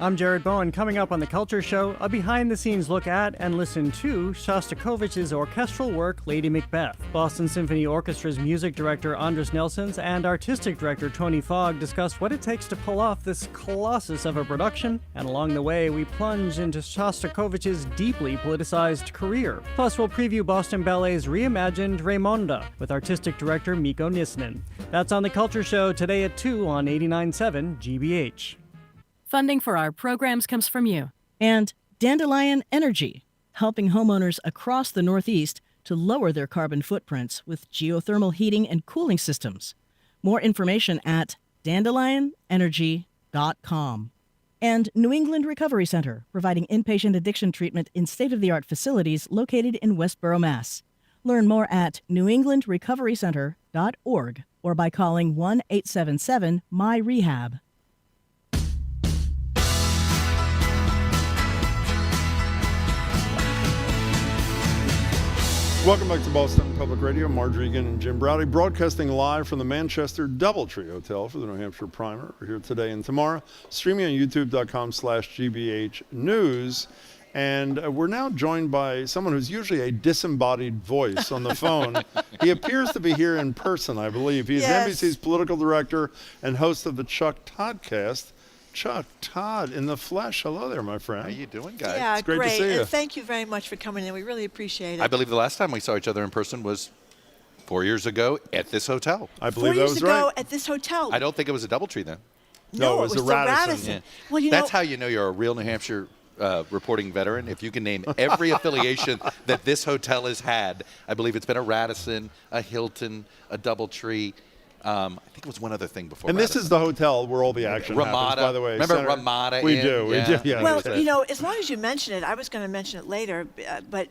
I'm Jared Bowen. Coming up on The Culture Show, a behind-the-scenes look at and listen to Shostakovich's orchestral work, Lady Macbeth. Boston Symphony Orchestra's music director, Andres Nelsons, and artistic director, Tony Fogg, discuss what it takes to pull off this colossus of a production, and along the way, we plunge into Shostakovich's deeply politicized career. Plus, we'll preview Boston Ballet's reimagined Raymonda with artistic director Mikko Nisnin. That's on The Culture Show today at 2 on 89.7 GBH. Funding for our programs comes from you. And Dandelion Energy, helping homeowners across the Northeast to lower their carbon footprints with geothermal heating and cooling systems. More information at dandelionenergy.com. And New England Recovery Center, providing inpatient addiction treatment in state-of-the-art facilities located in Westboro, Mass. Learn more at newenglandrecoverycenter.org or by calling 1-877-MY-REHAB. Welcome back to Boston Public Radio. Margery, Aidan, and Jim Browdy, broadcasting live from the Manchester Doubletree Hotel for the New Hampshire primary. We're here today and tomorrow, streaming on youtube.com/GBH News. And we're now joined by someone who's usually a disembodied voice on the phone. He appears to be here in person, I believe. He is NBC's political director and host of the Chuck Toddcast. Chuck Todd in the flesh. Hello there, my friend. How you doing, guys? Yeah, it's great to see you. And thank you very much for coming in. We really appreciate it. I believe the last time we saw each other in person was 4 years ago at this hotel. I believe 4 years ago at this hotel. I don't think it was a Doubletree then. No, it was the Radisson. Yeah. Well, That's how you know you're a real New Hampshire reporting veteran. If you can name every affiliation that this hotel has had. I believe it's been a Radisson, a Hilton, a Doubletree. I think it was one other thing before. And Radisson. this is the hotel where all the action happens, by the way. Remember Senator, Ramada? We do. Yeah. Well, as long as you mention it, I was going to mention it later, but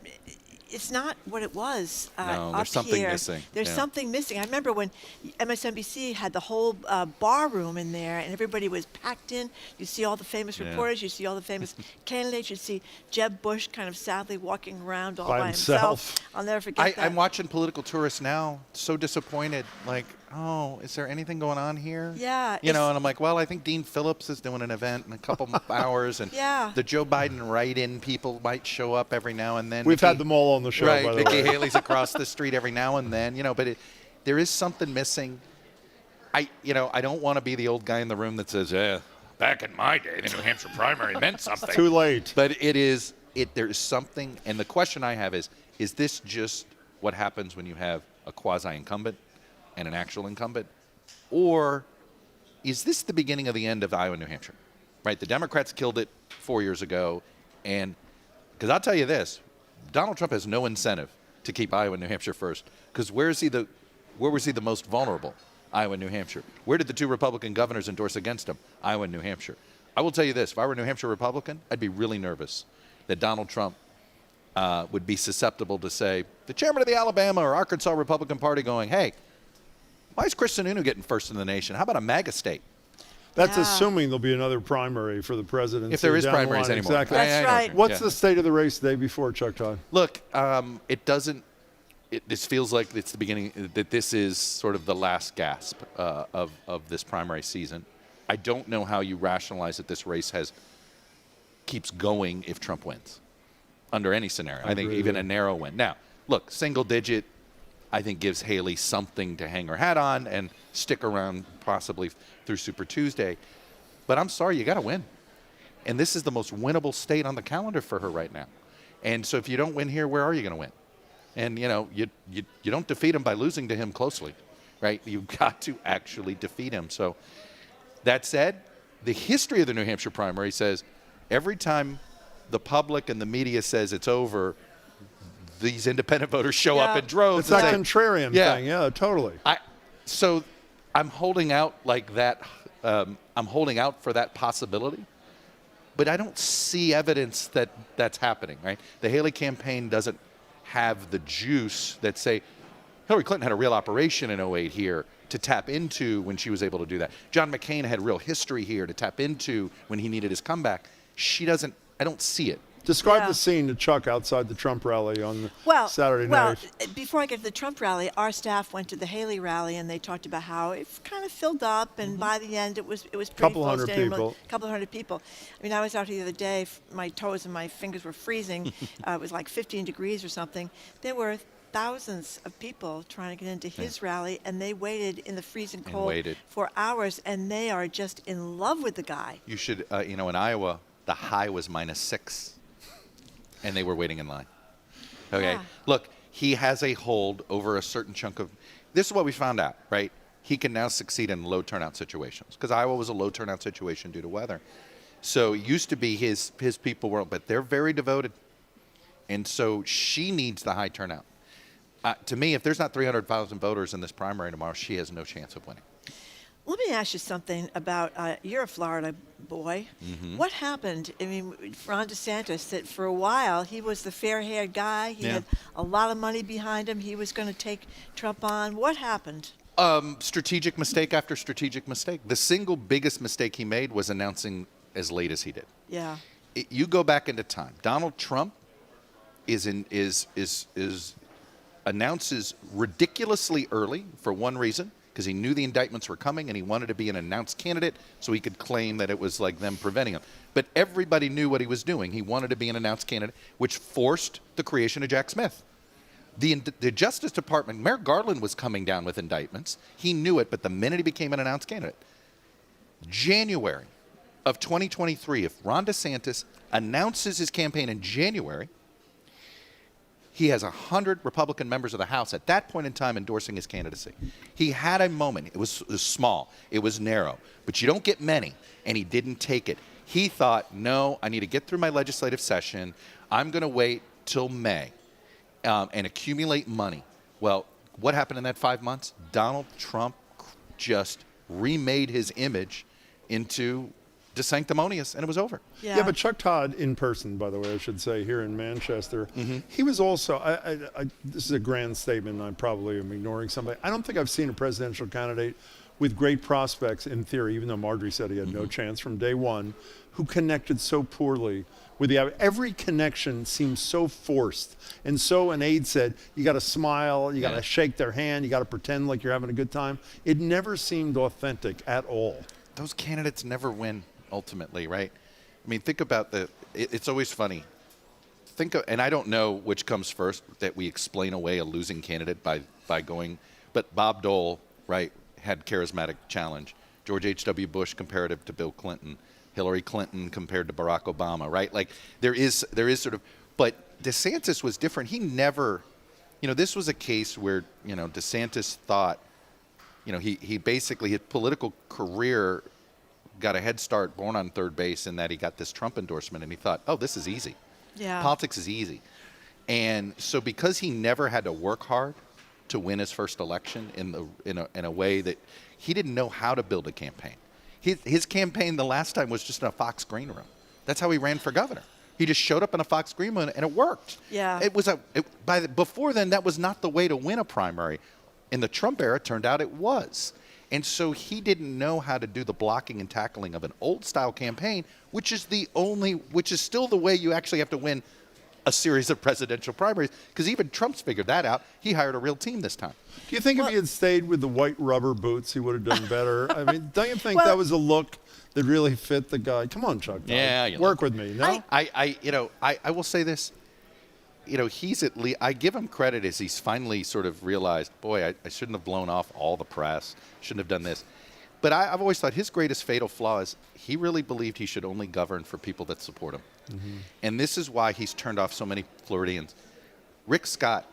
it's not what it was no, up there's something here. missing. There's something missing. I remember when MSNBC had the whole bar room in there, and everybody was packed in. You see all the famous reporters. You see all the famous candidates. You see Jeb Bush kind of sadly walking around all by himself. I'll never forget that. I'm watching Political Tourists now. So disappointed. Like, oh, is there anything going on here? Yeah. You know, and I'm like, well, I think Dean Phillips is doing an event in a couple hours, and the Joe Biden write-in people might show up every now and then. We've had them all on the show, right? By the Nikki way. Haley's across the street every now and then, you know, but there is something missing. I don't want to be the old guy in the room that says, back in my day, the New Hampshire primary meant something. Too late. But there is something, and the question I have is this just what happens when you have a quasi-incumbent and an actual incumbent? Or is this the beginning of the end of Iowa, New Hampshire? Right? The Democrats killed it 4 years ago, and because I'll tell you this, Donald Trump has no incentive to keep Iowa and New Hampshire first, because where was he the most vulnerable? Iowa and New Hampshire. Where did the two Republican governors endorse against him? Iowa and New Hampshire. I will tell you this, if I were a New Hampshire Republican, I'd be really nervous that Donald Trump would be susceptible to say, the chairman of the Alabama or Arkansas Republican Party going, hey, why is Chris Sununu getting first in the nation? How about a MAGA state? That's assuming there'll be another primary for the presidency. If there is down the primaries line. anymore. Exactly. That's right. What's the state of the race the day before, Chuck Todd? Look, it doesn't. This feels like it's the beginning, that this is sort of the last gasp of this primary season. I don't know how you rationalize that this race keeps going if Trump wins, under any scenario. I think even a narrow win. Now, look, single digit, I think gives Haley something to hang her hat on and stick around possibly through Super Tuesday. But I'm sorry, you got to win. And this is the most winnable state on the calendar for her right now. And so if you don't win here, where are you going to win? And, you know, you don't defeat him by losing to him closely, right? You've got to actually defeat him. So that said, the history of the New Hampshire primary says every time the public and the media says it's over, these independent voters show up in droves. It's that contrarian thing. Yeah, totally. So I'm holding out like that. I'm holding out for that possibility. But I don't see evidence that that's happening, right? The Haley campaign doesn't have the juice that, say, Hillary Clinton had a real operation in 2008 here to tap into when she was able to do that. John McCain had real history here to tap into when he needed his comeback. She doesn't. I don't see it. Describe the scene to Chuck outside the Trump rally on Saturday night. Well, before I get to the Trump rally, our staff went to the Haley rally, and they talked about how it kind of filled up, and by the end it was pretty couple full. Hundred people. A couple hundred people. I mean, I was out here the other day. My toes and my fingers were freezing. It was like 15 degrees or something. There were thousands of people trying to get into his rally, and they waited in the freezing cold for hours, and they are just in love with the guy. You should, in Iowa, the high was -6. And they were waiting in line. Okay. Yeah. Look, he has a hold over a certain chunk of. This is what we found out, right? He can now succeed in low turnout situations because Iowa was a low turnout situation due to weather. So it used to be his people were, but they're very devoted, and so she needs the high turnout. To me, if there's not 300,000 voters in this primary tomorrow, she has no chance of winning. Let me ask you something about, you're a Florida boy. Mm-hmm. What happened? I mean, Ron DeSantis, that for a while, he was the fair-haired guy. He had a lot of money behind him. He was going to take Trump on. What happened? Strategic mistake after strategic mistake. The single biggest mistake he made was announcing as late as he did. Yeah. You go back into time. Donald Trump announces ridiculously early for one reason, because he knew the indictments were coming and he wanted to be an announced candidate so he could claim that it was like them preventing him. But everybody knew what he was doing. He wanted to be an announced candidate, which forced the creation of Jack Smith. The Justice Department, Merrick Garland was coming down with indictments. He knew it, but the minute he became an announced candidate, January of 2023, if Ron DeSantis announces his campaign in January, he has 100 Republican members of the House at that point in time endorsing his candidacy. He had a moment. It was small. It was narrow. But you don't get many, and he didn't take it. He thought, no, I need to get through my legislative session. I'm going to wait till May and accumulate money. Well, what happened in that 5 months? Donald Trump just remade his image into sanctimonious, and it was over. Yeah, but Chuck Todd in person, by the way, I should say, here in Manchester, he was also, this is a grand statement, and I probably am ignoring somebody. I don't think I've seen a presidential candidate with great prospects in theory, even though Margery said he had no chance from day one, who connected so poorly with the every connection seems so forced. And so an aide said, you got to smile, you got to shake their hand, you got to pretend like you're having a good time. It never seemed authentic at all. Those candidates never win ultimately, right? I mean, think about it's always funny. And I don't know which comes first, that we explain away a losing candidate by going, but Bob Dole, right, had charismatic challenge. George H.W. Bush comparative to Bill Clinton. Hillary Clinton compared to Barack Obama, right? Like there is sort of, but DeSantis was different. He never, this was a case where, DeSantis thought, he basically, his political career got a head start born on third base in that he got this Trump endorsement and he thought, oh, this is easy. Yeah. Politics is easy. And so because he never had to work hard to win his first election in a way that he didn't know how to build a campaign. His campaign the last time was just in a Fox green room. That's how he ran for governor. He just showed up in a Fox green room and it worked. Yeah. Before then, that was not the way to win a primary. In the Trump era, it turned out it was. And so he didn't know how to do the blocking and tackling of an old style campaign, which is still the way you actually have to win a series of presidential primaries, because even Trump's figured that out. He hired a real team this time. Do you think if he had stayed with the white rubber boots, he would have done better? I mean, don't you think that was a look that really fit the guy? Come on, Chuck. Yeah, work with me. No, I will say this. He's at least, I give him credit as he's finally sort of realized, boy, I shouldn't have blown off all the press. Shouldn't have done this. But I've always thought his greatest fatal flaw is he really believed he should only govern for people that support him. Mm-hmm. And this is why he's turned off so many Floridians. Rick Scott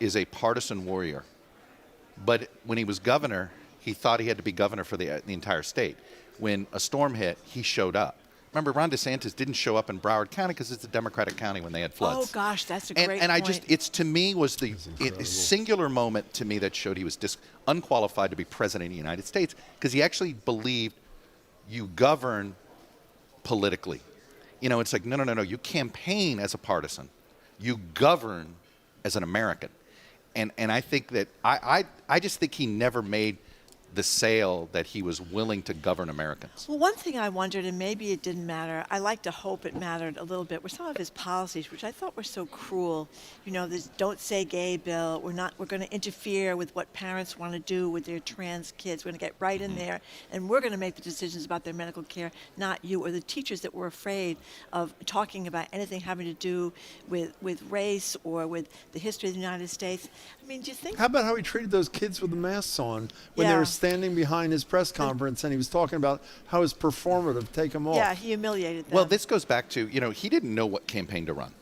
is a partisan warrior. But when he was governor, he thought he had to be governor for the entire state. When a storm hit, he showed up. Remember, Ron DeSantis didn't show up in Broward County because it's a Democratic county when they had floods. Oh, gosh, that's a great point. And it's to me was the singular moment to me that showed he was unqualified to be president of the United States, because he actually believed you govern politically. It's like, no. You campaign as a partisan. You govern as an American. And I think that I just think he never made the sale that he was willing to govern Americans. Well, one thing I wondered, and maybe it didn't matter, I like to hope it mattered a little bit, were some of his policies, which I thought were so cruel. This Don't Say Gay bill. We're going to interfere with what parents want to do with their trans kids. We're going to get right in there, and we're going to make the decisions about their medical care, not you or the teachers that were afraid of talking about anything having to do with race or with the history of the United States. I mean, do you think... How about how he treated those kids with the masks on when they were standing behind his press conference and he was talking about how it's performative, take them off? Yeah, he humiliated them. Well, this goes back to, he didn't know what campaign to run.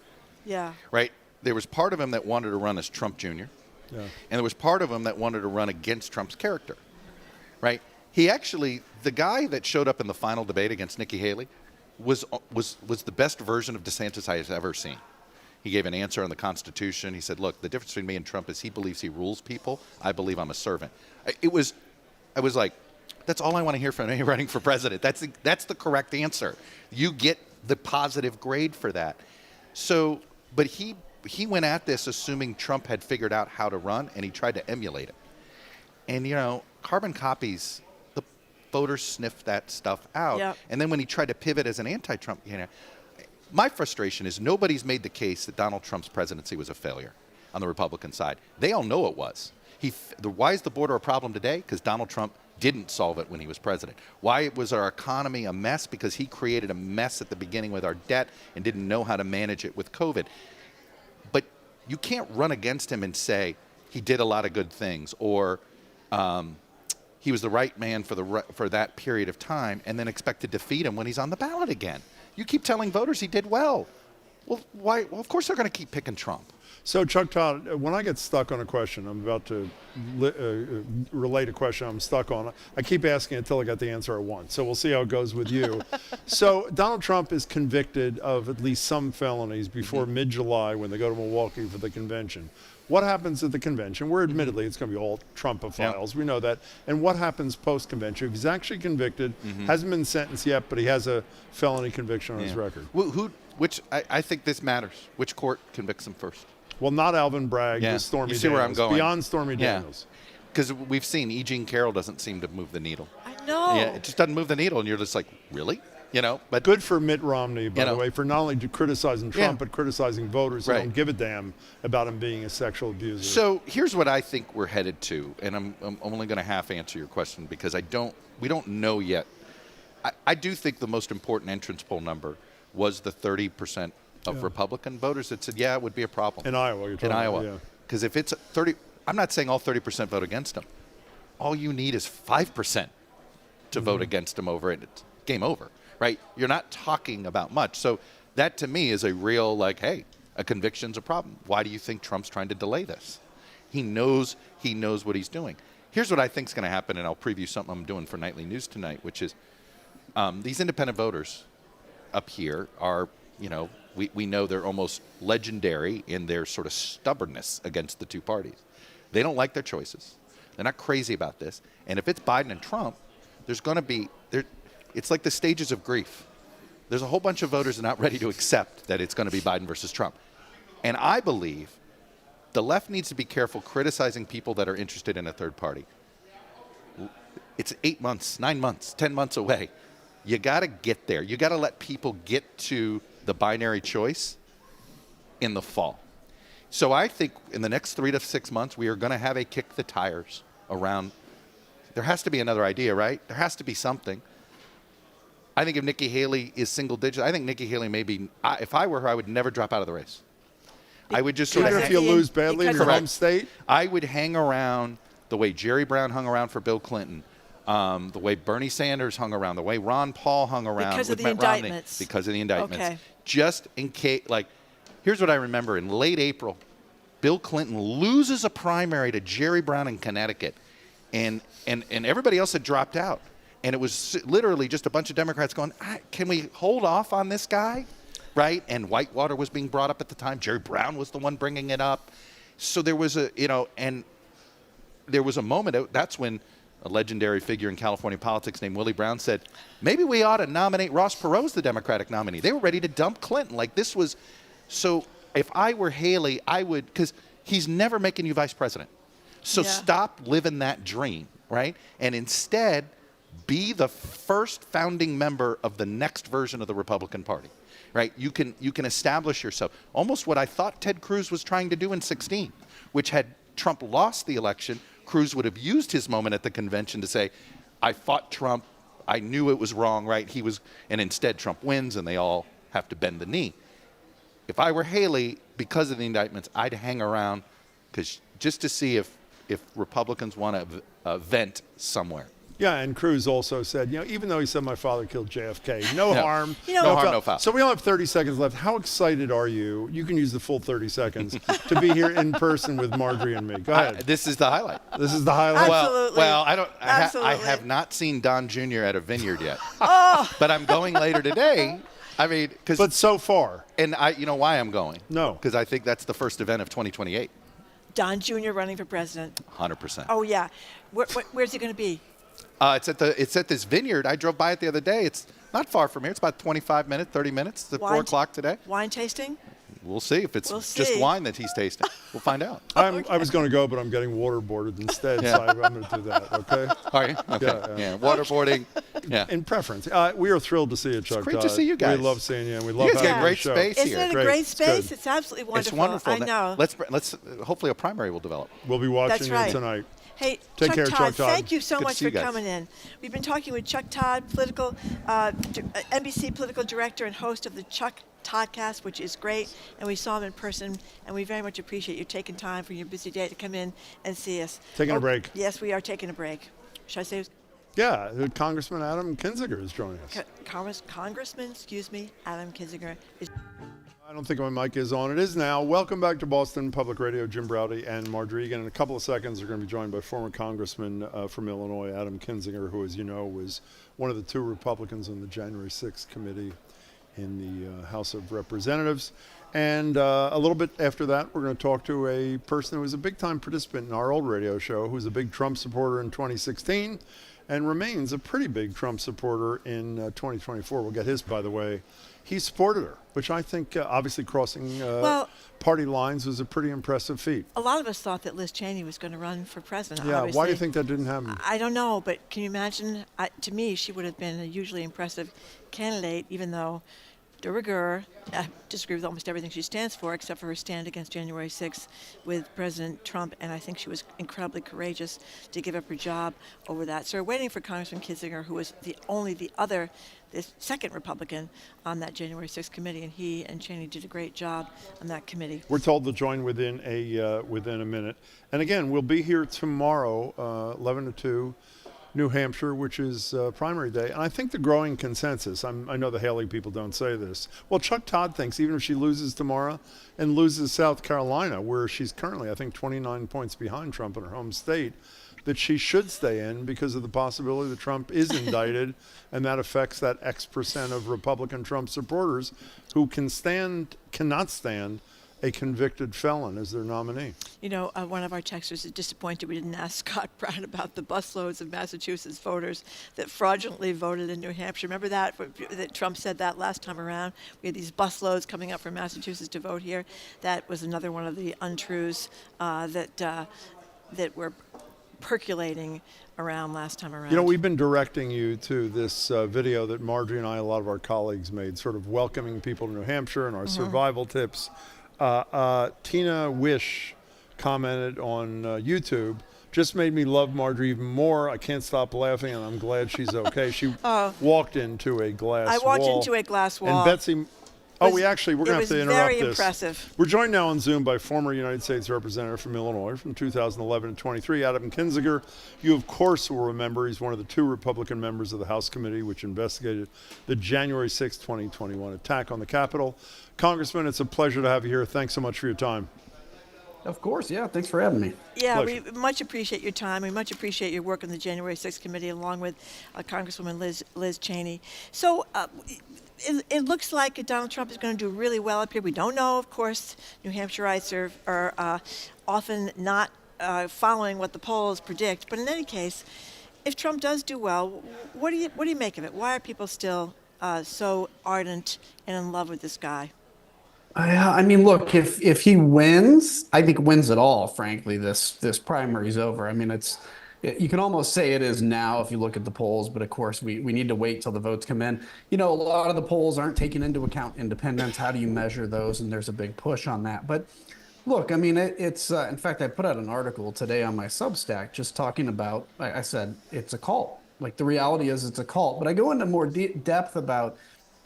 Yeah. Right? There was part of him that wanted to run as Trump Jr. Yeah. And there was part of him that wanted to run against Trump's character. Right? He actually, the guy that showed up in the final debate against Nikki Haley was the best version of DeSantis I have ever seen. He gave an answer on the Constitution. He said, look, the difference between me and Trump is he believes he rules people. I believe I'm a servant. I was like, that's all I want to hear from anyone running for president. That's the correct answer. You get the positive grade for that. So, but he went at this assuming Trump had figured out how to run, and he tried to emulate it. And, carbon copies, the voters sniffed that stuff out. Yep. And then when he tried to pivot as an anti-Trump, my frustration is nobody's made the case that Donald Trump's presidency was a failure on the Republican side. They all know it was. Why is the border a problem today? Because Donald Trump didn't solve it when he was president. Why was our economy a mess? Because he created a mess at the beginning with our debt and didn't know how to manage it with COVID. But you can't run against him and say he did a lot of good things or he was the right man for that period of time and then expect to defeat him when he's on the ballot again. You keep telling voters he did well. Well, why? Well, of course they're going to keep picking Trump. So, Chuck Todd, when I get stuck on a question, I'm about to relate a question I'm stuck on. I keep asking until I get the answer I want. So we'll see how it goes with you. So Donald Trump is convicted of at least some felonies before mid-July when they go to Milwaukee for the convention. What happens at the convention? Where admittedly it's going to be all Trumpophiles. Yep. We know that. And what happens post-convention? If he's actually convicted, hasn't been sentenced yet, but he has a felony conviction on his record. I think this matters. Which court convicts him first? Well, not Alvin Bragg, with Stormy Daniels. Where I'm going. Beyond Stormy Daniels. Because we've seen E. Jean Carroll doesn't seem to move the needle. I know. Yeah, it just doesn't move the needle, and you're just like, really? But good for Mitt Romney, by the way, for not only criticizing Trump, but criticizing voters who don't give a damn about him being a sexual abuser. So here's what I think we're headed to, and I'm only going to half answer your question because we don't know yet. I do think the most important entrance poll number was the 30% of Republican voters that said, it would be a problem. In Iowa, you're talking about. In Iowa. Iowa. Because if it's 30, I'm not saying all 30% vote against him. All you need is 5% to vote against him over it. It's game over, right? You're not talking about much. So that to me is a real, hey, a conviction's a problem. Why do you think Trump's trying to delay this? He knows what he's doing. Here's what I think is going to happen, and I'll preview something I'm doing for Nightly News tonight, which is these independent voters up here are, we know they're almost legendary in their sort of stubbornness against the two parties. They don't like their choices. They're not crazy about this. And if it's Biden and Trump, there's going to be, it's like the stages of grief. There's a whole bunch of voters that are not ready to accept that it's going to be Biden versus Trump. And I believe the left needs to be careful criticizing people that are interested in a third party. It's 8 months, 9 months, 10 months away. You got to get there. You got to let people get to the binary choice in the fall. So I think in the next 3 to 6 months, we are going to have a kick the tires around. There has to be another idea, right? There has to be something. I think if Nikki Haley is single digit, I think Nikki Haley may be, if I were her, I would never drop out of the race. I would just even if you lose badly in your home state? I would hang around the way Jerry Brown hung around for Bill Clinton, the way Bernie Sanders hung around, the way Ron Paul hung around with Mitt Romney. Because of the indictments. Okay. Just in case, here's what I remember. In late April, Bill Clinton loses a primary to Jerry Brown in Connecticut, and everybody else had dropped out. And it was literally just a bunch of Democrats going, can we hold off on this guy? Right? And Whitewater was being brought up at the time. Jerry Brown was the one bringing it up. So there was and there was a moment, that's when a legendary figure in California politics named Willie Brown said, maybe we ought to nominate Ross Perot as the Democratic nominee. They were ready to dump Clinton. So if I were Haley, I would, because he's never making you vice president. So stop living that dream, right? And instead, be the first founding member of the next version of the Republican Party, right? You can establish yourself. Almost what I thought Ted Cruz was trying to do in 2016, which had Trump lost the election, Cruz would have used his moment at the convention to say, I fought Trump, I knew it was wrong, right? And instead Trump wins and they all have to bend the knee. If I were Haley, because of the indictments, I'd hang around just to see if Republicans want to vent somewhere. Yeah, and Cruz also said, even though he said my father killed JFK, no harm, no foul. So we only have 30 seconds left. How excited are you? You can use the full 30 seconds to be here in person with Margery and me. Go ahead. This is the highlight. This is the highlight. Absolutely. Well, I don't. Absolutely. I have not seen Don Jr. at a vineyard yet. But I'm going later today. But so far, and you know why I'm going? No, because I think that's the first event of 2028. Don Jr. running for president. 100%. Oh yeah, where's he going to be? It's at this vineyard. I drove by it the other day. It's not far from here. It's about 25 minutes, 30 minutes. It's at 4 o'clock today. Wine tasting? We'll see if it's just wine that he's tasting. We'll find out. I was going to go, but I'm getting waterboarded instead, so I'm going to do that, okay? Are you? Okay. Yeah. Waterboarding. Yeah. In preference. We are thrilled to see you, Chuck. It's great to see you guys. We love seeing you, and we love you guys having get great show. space here. Isn't it a great space? It's absolutely wonderful. It's wonderful. I know. Let's hopefully a primary will develop. We'll be watching you tonight. Hey, Take care, Chuck Todd. Thank you so Good much to see for you guys. coming in. We've been talking with Chuck Todd, NBC political director and host of the Chuck Toddcast, which is great, and we saw him in person, and we very much appreciate you taking time from your busy day to come in and see us. Taking a break. Yes, we are taking a break. Should I say? Yeah, Congressman Adam Kinzinger is joining us. Congressman, Adam Kinzinger is. I don't think my mic is on. It is now. Welcome back to Boston Public Radio. Jim Browdy and Margery Egan. In a couple of seconds, we're going to be joined by former Congressman from Illinois, Adam Kinzinger, who, as you know, was one of the 2 Republicans on the January 6th committee in the House of Representatives. And a little bit after that, we're going to talk to a person who was a big-time participant in our old radio show, who was a big Trump supporter in 2016, and remains a pretty big Trump supporter in 2024. We'll get his, by the way. He supported her, which I think obviously crossing party lines was a pretty impressive feat. A lot of us thought that Liz Cheney was going to run for president. Yeah, obviously. Why do you think that didn't happen? I don't know, but can you imagine? To me, she would have been a hugely impressive candidate, even though de rigueur, I disagree with almost everything she stands for, except for her stand against January 6th with President Trump, and I think she was incredibly courageous to give up her job over that. So we're waiting for Congressman Kinzinger, who was the second Republican on that January 6th committee, and he and Cheney did a great job on that committee. We're told to join within a minute. And again, we'll be here tomorrow, 11 to 2. New Hampshire, which is primary day. And I think the growing consensus, I know the Haley people don't say this, well, Chuck Todd thinks even if she loses tomorrow and loses South Carolina, where she's currently, I think, 29 points behind Trump in her home state, that she should stay in because of the possibility that Trump is indicted, and that affects that X% of Republican Trump supporters who cannot stand a convicted felon as their nominee. You know, one of our texters is disappointed we didn't ask Scott Brown about the busloads of Massachusetts voters that fraudulently voted in New Hampshire. Remember that Trump said that last time around? We had these busloads coming up from Massachusetts to vote here. That was another one of the untruths that were percolating around last time around. You know, we've been directing you to this video that Margery and I, a lot of our colleagues made, sort of welcoming people to New Hampshire and our survival tips. Tina Wish commented on YouTube, just made me love Margery even more. I can't stop laughing, and I'm glad she's okay. She walked into a glass wall. I walked into a glass wall. And Betsy, we're going to have to interrupt this. Very impressive. We're joined now on Zoom by former United States Representative from Illinois from 2011 to 23, Adam Kinzinger. You, of course, will remember he's one of the 2 Republican members of the House committee which investigated the January 6, 2021 attack on the Capitol. Congressman, it's a pleasure to have you here. Thanks so much for your time. Of course, yeah. Thanks for having me. Yeah, we much appreciate your time. We much appreciate your work on the January 6th committee along with Congresswoman Liz Cheney. So it looks like Donald Trump is going to do really well up here. We don't know, of course. New Hampshireites are often not following what the polls predict. But in any case, if Trump does do well, what do you make of it? Why are people still so ardent and in love with this guy? I mean, look, if he wins, I think wins it all, frankly, this primary's over. I mean, you can almost say it is now if you look at the polls, but of course we need to wait till the votes come in. You know, a lot of the polls aren't taking into account independents. How do you measure those? And there's a big push on that. But look, I mean, it's in fact, I put out an article today on my Substack just talking about, I said, it's a cult. Like, the reality is it's a cult. But I go into more depth about,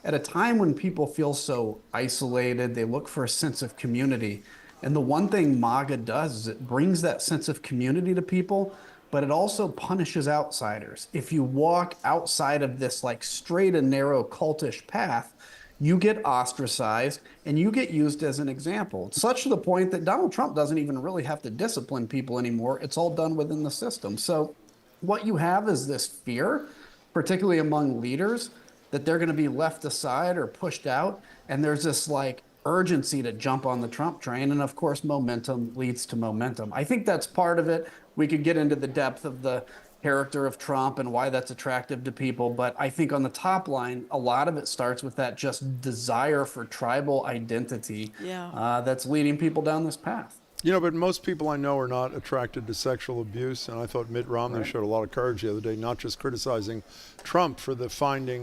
at a time when people feel so isolated, they look for a sense of community. And the one thing MAGA does is it brings that sense of community to people, but it also punishes outsiders. If you walk outside of this like straight and narrow cultish path, you get ostracized and you get used as an example. Such to the point that Donald Trump doesn't even really have to discipline people anymore. It's all done within the system. So what you have is this fear, particularly among leaders, that they're going to be left aside or pushed out. And there's this like urgency to jump on the Trump train. And of course, momentum leads to momentum. I think that's part of it. We could get into the depth of the character of Trump and why that's attractive to people. But I think on the top line, a lot of it starts with that just desire for tribal identity that's leading people down this path. You know, but most people I know are not attracted to sexual abuse, and I thought Mitt Romney showed a lot of courage the other day, not just criticizing Trump for the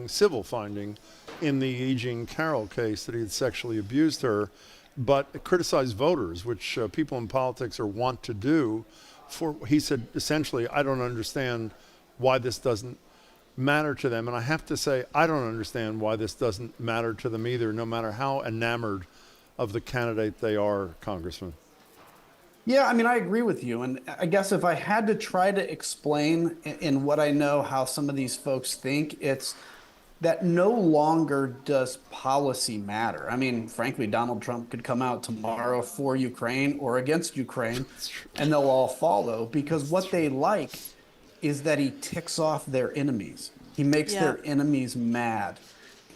civil finding in the E. Jean Carroll case that he had sexually abused her, but criticize voters, which people in politics are wont to do. He said, essentially, I don't understand why this doesn't matter to them. And I have to say, I don't understand why this doesn't matter to them either, no matter how enamored of the candidate they are, Congressman. Yeah, I mean, I agree with you. And I guess if I had to try to explain in what I know how some of these folks think, it's that no longer does policy matter. I mean, frankly, Donald Trump could come out tomorrow for Ukraine or against Ukraine, and they'll all follow, because what they like is that he ticks off their enemies. He makes their enemies mad.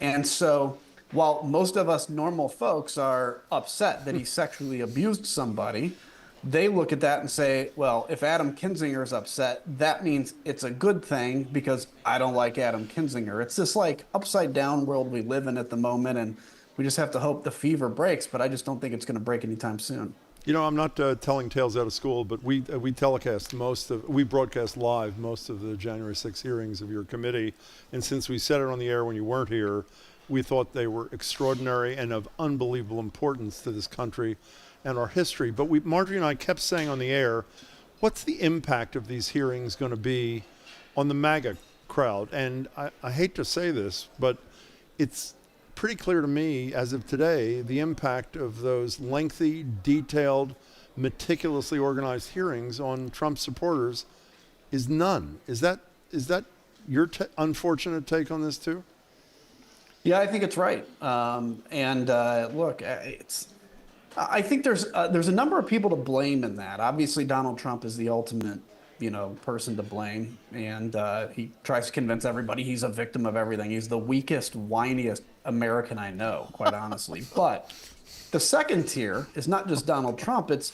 And so while most of us normal folks are upset that he sexually abused somebody, they look at that and say, well, if Adam Kinzinger's upset, that means it's a good thing because I don't like Adam Kinzinger. It's this like upside down world we live in at the moment, and we just have to hope the fever breaks, but I just don't think it's going to break anytime soon. You know, I'm not telling tales out of school, but we broadcast live most of the January 6th hearings of your committee, and since we said it on the air when you weren't here, we thought they were extraordinary and of unbelievable importance to this country and our history. But Margery and I kept saying on the air, what's the impact of these hearings going to be on the MAGA crowd? And I hate to say this, but it's pretty clear to me as of today, the impact of those lengthy, detailed, meticulously organized hearings on Trump supporters is none. Is that your unfortunate take on this too? Yeah, I think it's right. Look, I think there's a number of people to blame in that. Obviously, Donald Trump is the ultimate, person to blame, and he tries to convince everybody he's a victim of everything. He's the weakest, whiniest American I know, quite honestly. But the second tier is not just Donald Trump; it's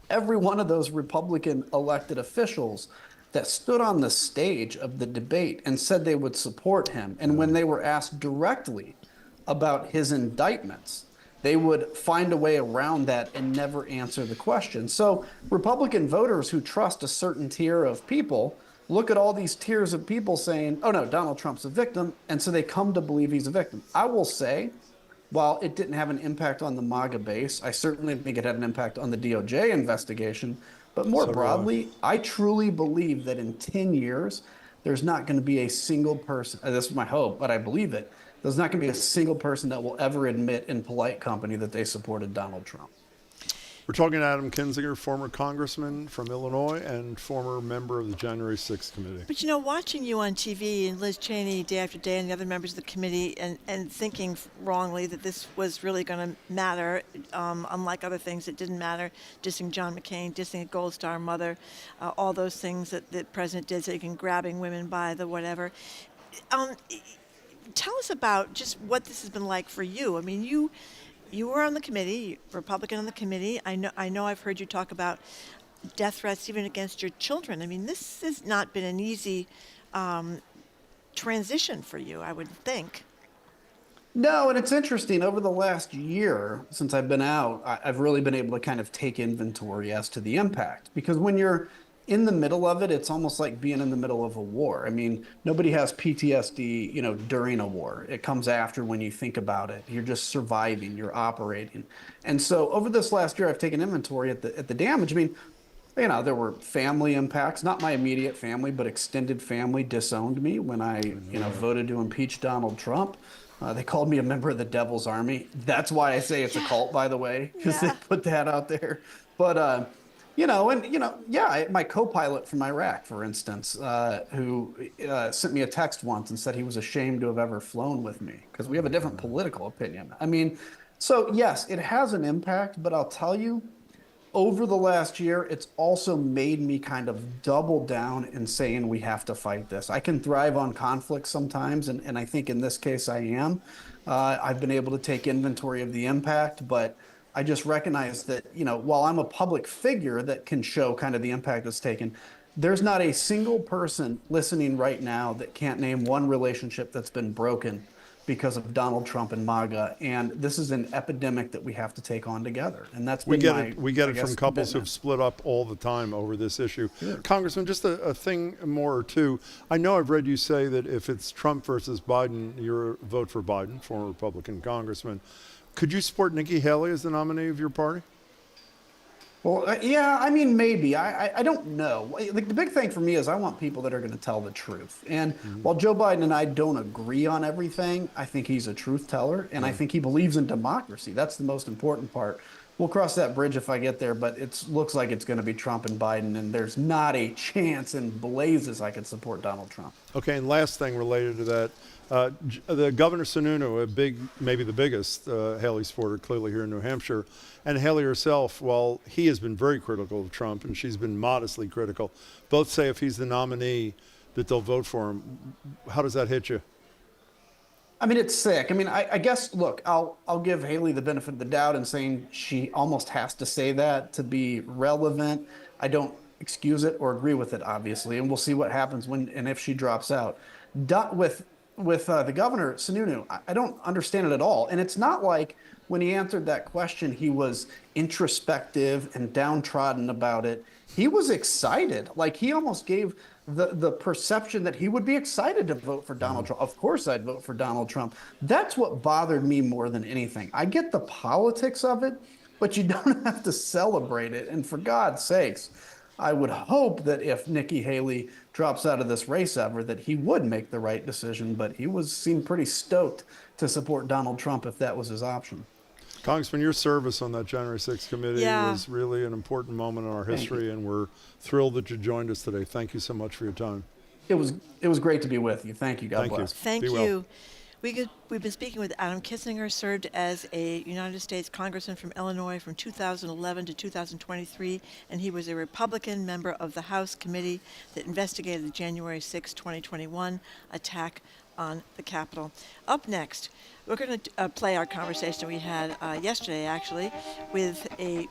every one of those Republican elected officials that stood on the stage of the debate and said they would support him. And when they were asked directly about his indictments, they would find a way around that and never answer the question. So Republican voters who trust a certain tier of people look at all these tiers of people saying, oh no, Donald Trump's a victim, and so they come to believe he's a victim. I will say, while it didn't have an impact on the MAGA base, I certainly think it had an impact on the DOJ investigation. But more broadly, I truly believe that in 10 years, there's not going to be a single person, this is my hope, but I believe it, there's not going to be a single person that will ever admit in polite company that they supported Donald Trump. We're talking to Adam Kinzinger, former congressman from Illinois and former member of the January 6th committee. But watching you on TV and Liz Cheney day after day and the other members of the committee and thinking wrongly that this was really going to matter, unlike other things that didn't matter, dissing John McCain, dissing a Gold Star mother, all those things that the president did, so grabbing women by the whatever. Tell us about just what this has been like for you. I mean, you were on the committee, Republican on the committee. I know I've heard you talk about death threats even against your children. I mean, this has not been an easy transition for you, I would think. No, and it's interesting. Over the last year, since I've been out, I've really been able to kind of take inventory as to the impact. Because when you're in the middle of it, it's almost like being in the middle of a war. I mean, nobody has PTSD, during a war. It comes after when you think about it. You're just surviving, you're operating. And so over this last year, I've taken inventory at the damage. I mean, there were family impacts, not my immediate family, but extended family disowned me when I, voted to impeach Donald Trump. They called me a member of the Devil's Army. That's why I say it's a cult, by the way, because they put that out there. But, my co-pilot from Iraq, for instance, who sent me a text once and said he was ashamed to have ever flown with me because we have a different political opinion. I mean, so yes, it has an impact, but I'll tell you, over the last year, it's also made me kind of double down in saying we have to fight this. I can thrive on conflict sometimes, and I think in this case I am. I've been able to take inventory of the impact, but I just recognize that, while I'm a public figure that can show kind of the impact it's taken, there's not a single person listening right now that can't name one relationship that's been broken because of Donald Trump and MAGA. And this is an epidemic that we have to take on together. And that's we get it from couples who've split up all the time over this issue. Sure. Congressman, just a thing more or two. I know I've read you say that if it's Trump versus Biden, you're vote for Biden, former Republican congressman. Could you support Nikki Haley as the nominee of your party? Well, yeah, I mean, maybe. I don't know. The big thing for me is I want people that are going to tell the truth. And while Joe Biden and I don't agree on everything, I think he's a truth teller, and I think he believes in democracy. That's the most important part. We'll cross that bridge if I get there, but it looks like it's going to be Trump and Biden, and there's not a chance in blazes I could support Donald Trump. Okay, and last thing related to that. The Governor Sununu, maybe the biggest Haley supporter clearly here in New Hampshire, and Haley herself, while he has been very critical of Trump and she's been modestly critical, both say if he's the nominee that they'll vote for him. How does that hit you? I mean, it's sick. I mean, I guess, look, I'll give Haley the benefit of the doubt in saying she almost has to say that to be relevant. I don't excuse it or agree with it, obviously, and we'll see what happens when and if she drops out. With the governor, Sununu, I don't understand it at all. And it's not like when he answered that question, he was introspective and downtrodden about it. He was excited. Like, he almost gave the perception that he would be excited to vote for Donald Trump. Of course I'd vote for Donald Trump. That's what bothered me more than anything. I get the politics of it, but you don't have to celebrate it. And for God's sakes, I would hope that if Nikki Haley drops out of this race ever, that he would make the right decision. But he seemed pretty stoked to support Donald Trump if that was his option. Congressman, your service on that January 6th committee was really an important moment in our history, and we're thrilled that you joined us today. Thank you so much for your time. It was great to be with you. Thank you. God bless. Thank you. We've been speaking with Adam Kinzinger, served as a United States Congressman from Illinois from 2011 to 2023, and he was a Republican member of the House committee that investigated the January 6, 2021 attack on the Capitol. Up next, we're going to play our conversation we had yesterday, actually, with a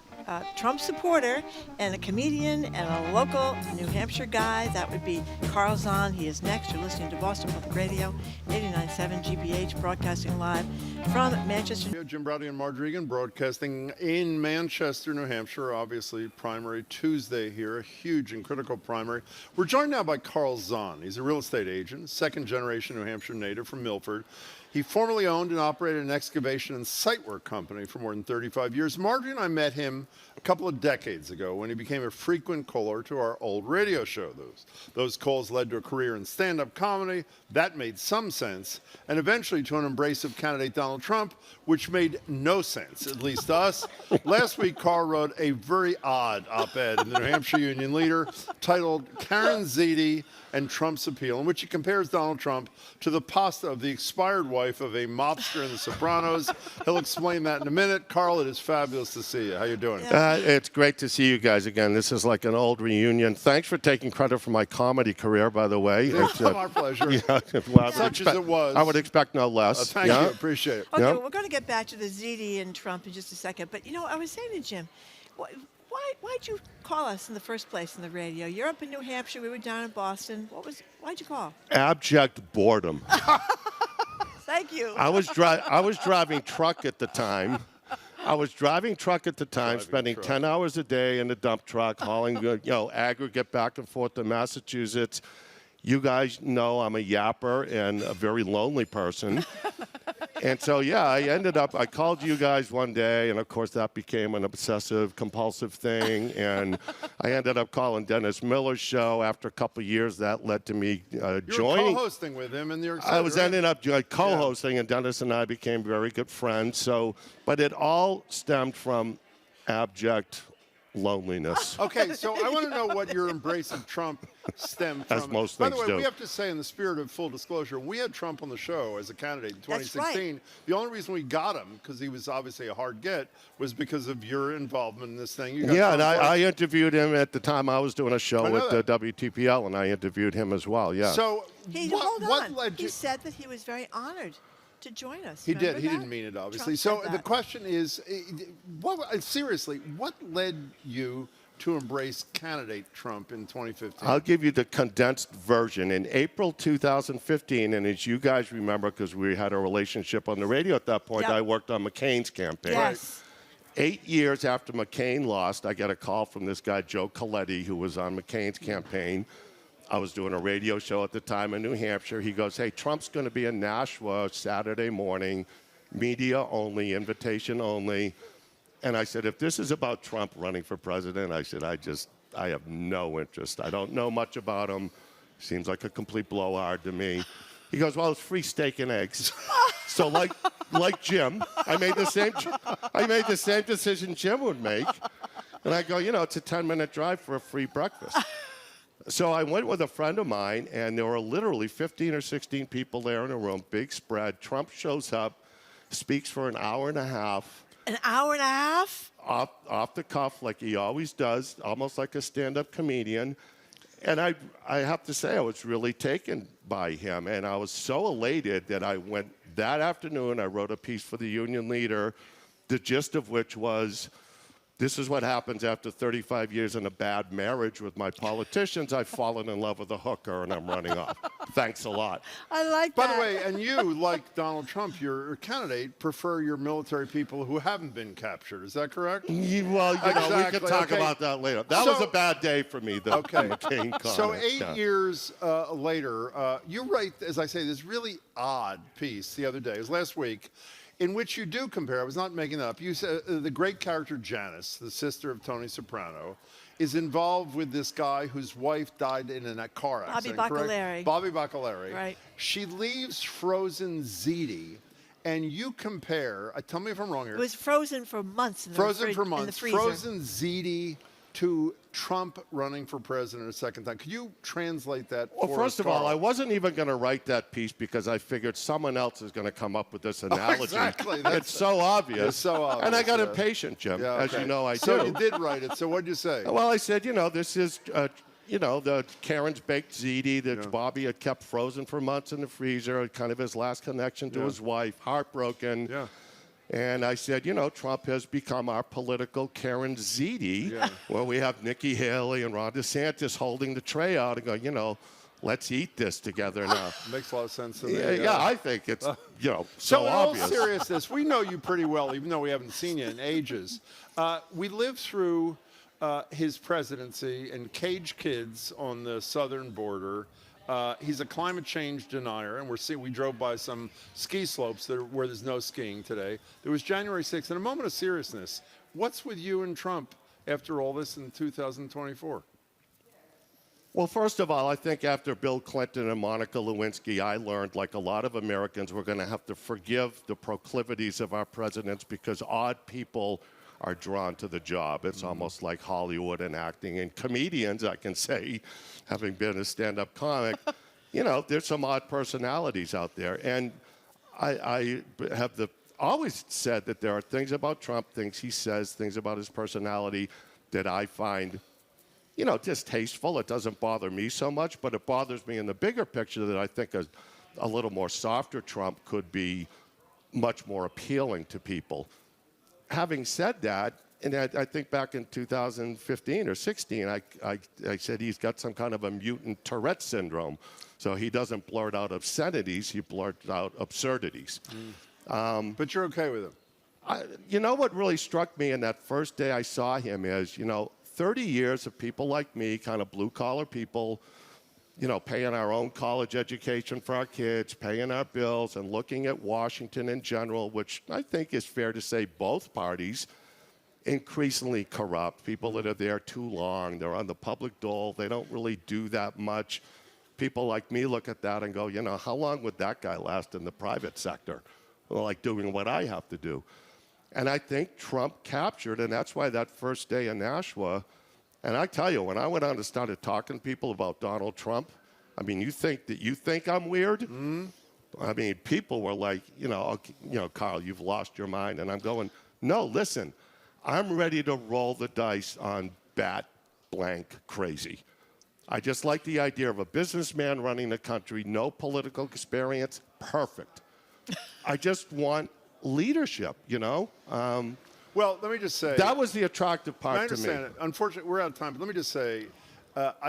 Trump supporter and a comedian and a local New Hampshire guy. That would be Karl Zahn. He is next. You're listening to Boston Public Radio, 89.7 GBH, broadcasting live from Manchester. Jim Browdy and Margery Egan broadcasting in Manchester, New Hampshire. Obviously, primary Tuesday here, a huge and critical primary. We're joined now by Karl Zahn. He's a real estate agent, second-generation New Hampshire native from Milford. He formerly owned and operated an excavation and site work company for more than 35 years. Margery and I met him a couple of decades ago when he became a frequent caller to our old radio show. Those calls led to a career in stand-up comedy. That made some sense. And eventually to an embrace of candidate Donald Trump, which made no sense, at least to us. Last week, Karl wrote a very odd op-ed in the New Hampshire Union Leader titled Karen Ziti and Trump's Appeal, in which he compares Donald Trump to the pasta of the expired wife of a mobster in The Sopranos. He'll explain that in a minute. Karl, it is fabulous to see you. How you doing? It's great to see you guys again. This is like an old reunion. Thanks for taking credit for my comedy career, by the way. It's our pleasure. Such as it was. I would expect no less. Thank you. Appreciate it. Okay, well, we're going to get back to the Ziti and Trump in just a second. But, you know, I was saying to Jim, why'd you call us in the first place in the radio? You're up in New Hampshire. We were down in Boston. Why'd you call? Abject boredom. Thank you. I was driving truck at the time. Spending 10 hours a day in the dump truck, hauling aggregate back and forth to Massachusetts. You guys know I'm a yapper and a very lonely person. And so, I called you guys one day, and of course that became an obsessive compulsive thing. And I ended up calling Dennis Miller's show. After a couple of years, that led to me joining. You were co-hosting with him in New York City. I was ending up co-hosting, and Dennis and I became very good friends. So, but it all stemmed from abject loneliness. Okay, so I want to know what your embrace of Trump stemmed from. As most By things the way, do. we have to say, in the spirit of full disclosure, we had Trump on the show as a candidate in 2016. That's right. The only reason we got him, because he was obviously a hard get, was because of your involvement in this thing. And I interviewed him at the time I was doing a show with the WTPL, and I interviewed him as well, yeah. So hold on. He said that he was very honored to join us. He did. He didn't mean it, obviously. So the question is, seriously, what led you to embrace candidate Trump in 2015? I'll give you the condensed version. In April 2015, and as you guys remember, because we had a relationship on the radio at that point, I worked on McCain's campaign. Yes. 8 years after McCain lost, I got a call from this guy, Joe Coletti, who was on McCain's campaign. I was doing a radio show at the time in New Hampshire. He goes, hey, Trump's going to be in Nashua Saturday morning, media only, invitation only. And I said, if this is about Trump running for president, I said, I have no interest. I don't know much about him. Seems like a complete blowhard to me. He goes, well, it's free steak and eggs. So like Jim, I made the same decision Jim would make. And I go, it's a 10-minute drive for a free breakfast. So I went with a friend of mine, and there were literally 15 or 16 people there in a room, big spread. Trump shows up, speaks for an hour and a half. An hour and a half? Off the cuff, like he always does, almost like a stand-up comedian. And I have to say, I was really taken by him, and I was so elated that I went that afternoon, I wrote a piece for the Union Leader, the gist of which was, this is what happens after 35 years in a bad marriage with my politicians. I've fallen in love with a hooker and I'm running off. Thanks a lot. I like By that. the way, and you, like Donald Trump, your candidate, prefer your military people who haven't been captured. Is that correct? Well, you know, we could talk about that later. That was a bad day for me, the McCain comment. So 8 years later, you write, as I say, this really odd piece the other day. It was last week, in which you do compare, I was not making that up, you said the great character Janice, the sister of Tony Soprano, is involved with this guy whose wife died in a car accident. Bobby correct? Bacalari. Bobby Bacalari. Right. She leaves frozen ziti, and you compare, tell me if I'm wrong here. It was frozen for months. In Frozen the for in the months. freezer. Frozen ziti to Trump running for president a second time. Could you translate that Well, for first us, of all, Karl? I wasn't even going to write that piece because I figured someone else is going to come up with this analogy. Exactly. It's so obvious. It's so obvious. And I got yeah. impatient, Jim, Yeah, as okay. you know I So do. you did write it. So what did you say? Well, I said, you know, this is, you know, the Karen's baked ziti that Bobby had kept frozen for months in the freezer, kind of his last connection to his wife, heartbroken. Yeah. And I said, you know, Trump has become our political Karen Ziti, where we have Nikki Haley and Ron DeSantis holding the tray out and go, you know, let's eat this together now. Makes a lot of sense to me. Yeah, I think it's, you know, So so in all obvious. seriousness, we know you pretty well, even though we haven't seen you in ages. We lived through his presidency and caged kids on the southern border. He's a climate change denier, and we drove by some ski slopes where there's no skiing today. There was January 6th. In a moment of seriousness, what's with you and Trump after all this in 2024? Well, first of all, I think after Bill Clinton and Monica Lewinsky, I learned, like a lot of Americans, we're going to have to forgive the proclivities of our presidents because odd people are drawn to the job. It's almost like Hollywood and acting. And comedians, I can say, having been a stand-up comic, you know, there's some odd personalities out there. And I have always said that there are things about Trump, things he says, things about his personality that I find, you know, distasteful. It doesn't bother me so much, but it bothers me in the bigger picture that I think a little more softer Trump could be much more appealing to people. Having said that, and I think back in 2015 or 16, I said he's got some kind of a mutant Tourette syndrome. So he doesn't blurt out obscenities, he blurts out absurdities. But you're okay with him? You know what really struck me in that first day I saw him is, you know, 30 years of people like me, kind of blue-collar people, you know, paying our own college education for our kids, paying our bills, and looking at Washington in general, which I think is fair to say both parties, increasingly corrupt. People that are there too long, they're on the public dole, they don't really do that much. People like me look at that and go, you know, how long would that guy last in the private sector? Well, like doing what I have to do. And I think Trump captured, and that's why that first day in Nashua, and I tell you, when I went on and started talking to people about Donald Trump, I mean, you think I'm weird? Mm-hmm. I mean, people were like, you know, Karl, you've lost your mind. And I'm going, no, listen, I'm ready to roll the dice on bat blank crazy. I just like the idea of a businessman running the country, no political experience, perfect. I just want leadership, you know? Well, let me just say. That was the attractive part to me. I understand it. Unfortunately, we're out of time, but let me just say,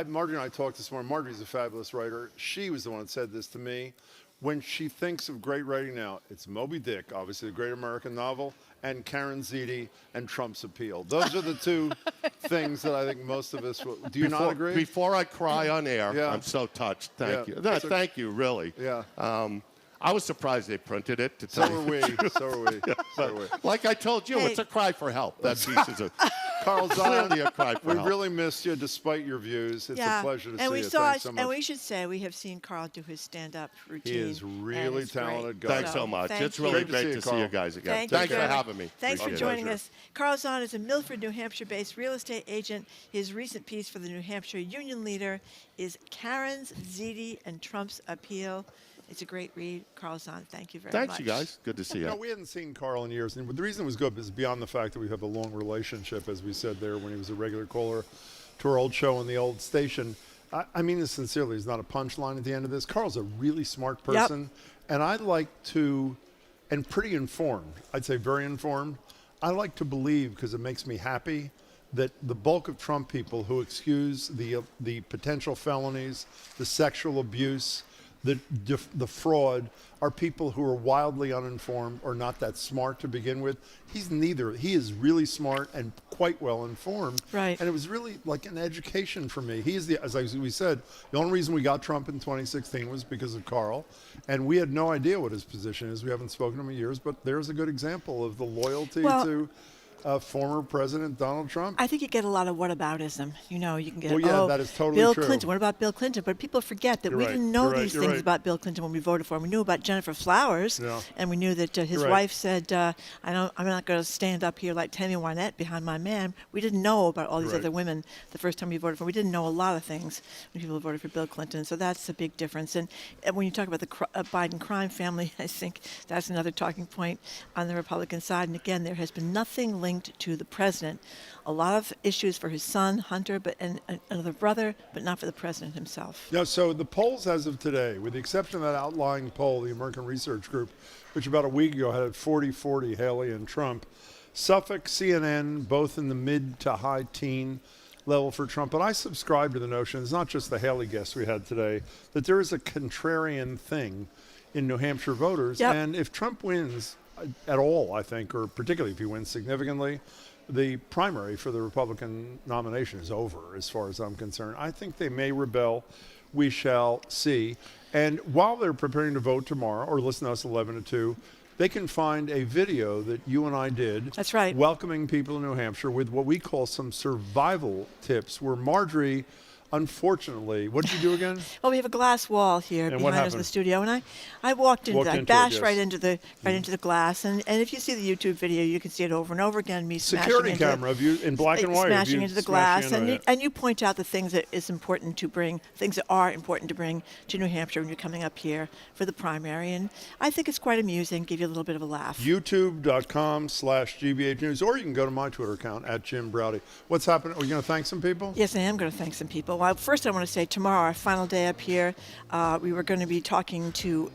Margery and I talked this morning. Margery's a fabulous writer. She was the one that said this to me. When she thinks of great writing now, it's Moby Dick, obviously the great American novel, and Karen Ziti and Trump's appeal. Those are the two things that I think most of us will. Do you not agree? Before I cry on air, I'm so touched. Thank you. No, thank you, really. Yeah. I was surprised they printed it. To So tell were you we. the truth. So were we. Yeah, So were we. Like I told you, it's a cry for help. That piece is Karl Zahn, clearly a cry for we help. really missed you despite your views. It's a pleasure to see you. Thanks so much. And we should say we have seen Karl do his stand-up routine. He is really talented guy. Thanks so much. It's really great to see you guys again. Thanks for having me. Thanks for Appreciate it. joining us. Karl Zahn is a Milford, New Hampshire-based real estate agent. His recent piece for the New Hampshire Union Leader is Karen's Ziti and Trump's Appeal. It's a great read. Karl Zahn, thank you very much. Thanks, you guys. Good to see you. No, we hadn't seen Karl in years. And the reason it was good is beyond the fact that we have a long relationship, as we said there, when he was a regular caller to our old show on the old station. I mean this sincerely. It's not a punchline at the end of this. Karl's a really smart person, and I like to, and pretty informed. I'd say very informed. I like to believe, because it makes me happy, that the bulk of Trump people who excuse the potential felonies, the sexual abuse, the fraud, are people who are wildly uninformed or not that smart to begin with. He's neither. He is really smart and quite well informed. Right. And it was really like an education for me. He is as we said, the only reason we got Trump in 2016 was because of Karl. And we had no idea what his position is. We haven't spoken to him in years, but there's a good example of the loyalty to former President Donald Trump. I think you get a lot of whataboutism. You know, you can get, that is totally Bill true. Clinton. What about Bill Clinton? But people forget that we didn't know these things about Bill Clinton when we voted for him. We knew about Jennifer Flowers, and we knew that his wife said, I'm not going to stand up here like Tammy Wynette behind my man. We didn't know about all these other women the first time we voted for him. We didn't know a lot of things when people voted for Bill Clinton. So that's a big difference. And when you talk about the Biden crime family, I think that's another talking point on the Republican side. And again, there has been nothing linked to the president. A lot of issues for his son, Hunter, and another brother, but not for the president himself. Yeah, so the polls as of today, with the exception of that outlying poll, the American Research Group, which about a week ago had 40-40 Haley and Trump, Suffolk, CNN, both in the mid to high teen level for Trump. But I subscribe to the notion, it's not just the Haley guest we had today, that there is a contrarian thing in New Hampshire voters. And if Trump wins at all, I think, or particularly if he wins significantly, the primary for the Republican nomination is over as far as I'm concerned. I think they may rebel. We shall see. And while they're preparing to vote tomorrow, or listen to us 11 to 2, they can find a video that you and I did. That's right. Welcoming people in New Hampshire with what we call some survival tips, where Margery, unfortunately, what did you do again? Well, we have a glass wall here behind us in the studio, and I walked into that, bashed right into the glass, and if you see the YouTube video, you can see it over and over again. Me security camera of you in black and white, smashing into the glass, and you point out the things that is important to bring, things that are important to bring to New Hampshire when you're coming up here for the primary, and I think it's quite amusing. Give you a little bit of a laugh. YouTube.com/GBH News, or you can go to my Twitter account @JimBrowdy. What's happening? Are you going to thank some people? Yes, I am going to thank some people. Well, first I want to say tomorrow, our final day up here, we were going to be talking to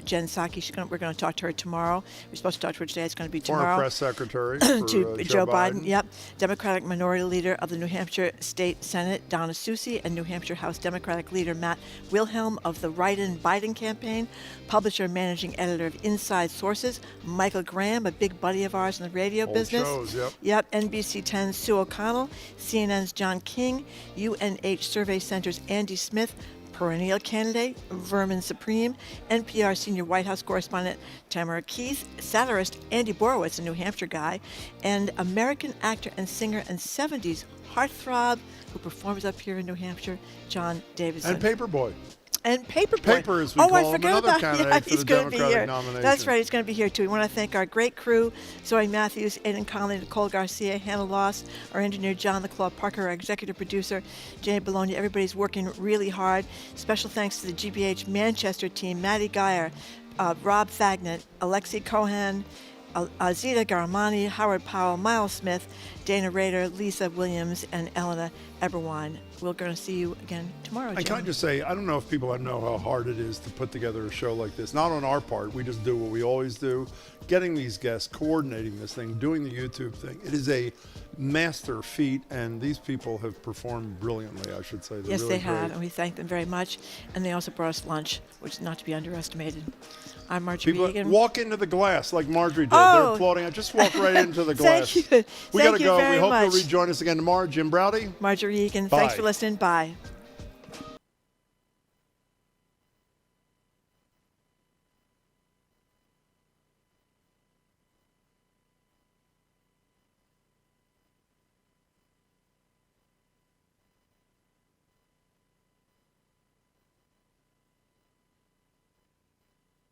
Jen Psaki. We're going to talk to her tomorrow. We're supposed to talk to her today. It's going to be tomorrow. Former press secretary for to Joe Biden. Yep. Democratic Minority Leader of the New Hampshire State Senate, Donna Soucy, and New Hampshire House Democratic Leader Matt Wilhelm of the Write-In Biden campaign. Publisher and managing editor of Inside Sources, Michael Graham, a big buddy of ours in the radio business. Shows, Yep. NBC 10's Sue O'Connell, CNN's John King, UNH Survey Center's Andy Smith, perennial candidate, Vermin Supreme, NPR senior White House correspondent Tamara Keith, satirist Andy Borowitz, a New Hampshire guy, and American actor and singer and 70s heartthrob who performs up here in New Hampshire, John Davidson. And Paperboy. And Paperboy. Paper, as we call him, another candidate for he's the going to be Democratic here. nomination. That's right, he's going to be here too. We want to thank our great crew, Zoe Mathews, Aidan Connelly, Nicole Garcia, Hannah Loss, our engineer John LeClaw Parker, our executive producer Jay Bologna. Everybody's working really hard. Special thanks to the GBH Manchester team, Maddie Geyer, Rob Fagnet, Alexi Cohen, Azita Garamani, Howard Powell, Miles Smith, Dana Rader, Lisa Williams, and Elena Eberwine. We're going to see you again tomorrow, Jim. I can't just say, I don't know if people know how hard it is to put together a show like this. Not on our part. We just do what we always do. Getting these guests, coordinating this thing, doing the YouTube thing. It is a master feat, and these people have performed brilliantly, I should say. They're yes, really they have, great. and we thank them very much. And they also brought us lunch, which is not to be underestimated. I'm Margery People Egan. walk into the glass like Margery did. Oh. They're applauding. Just walk right into the glass. Thank you. We got to Thank you go. very We hope much. you'll rejoin us again tomorrow. Jim Browdy. Margery Egan. Bye. Thanks for listening. Bye.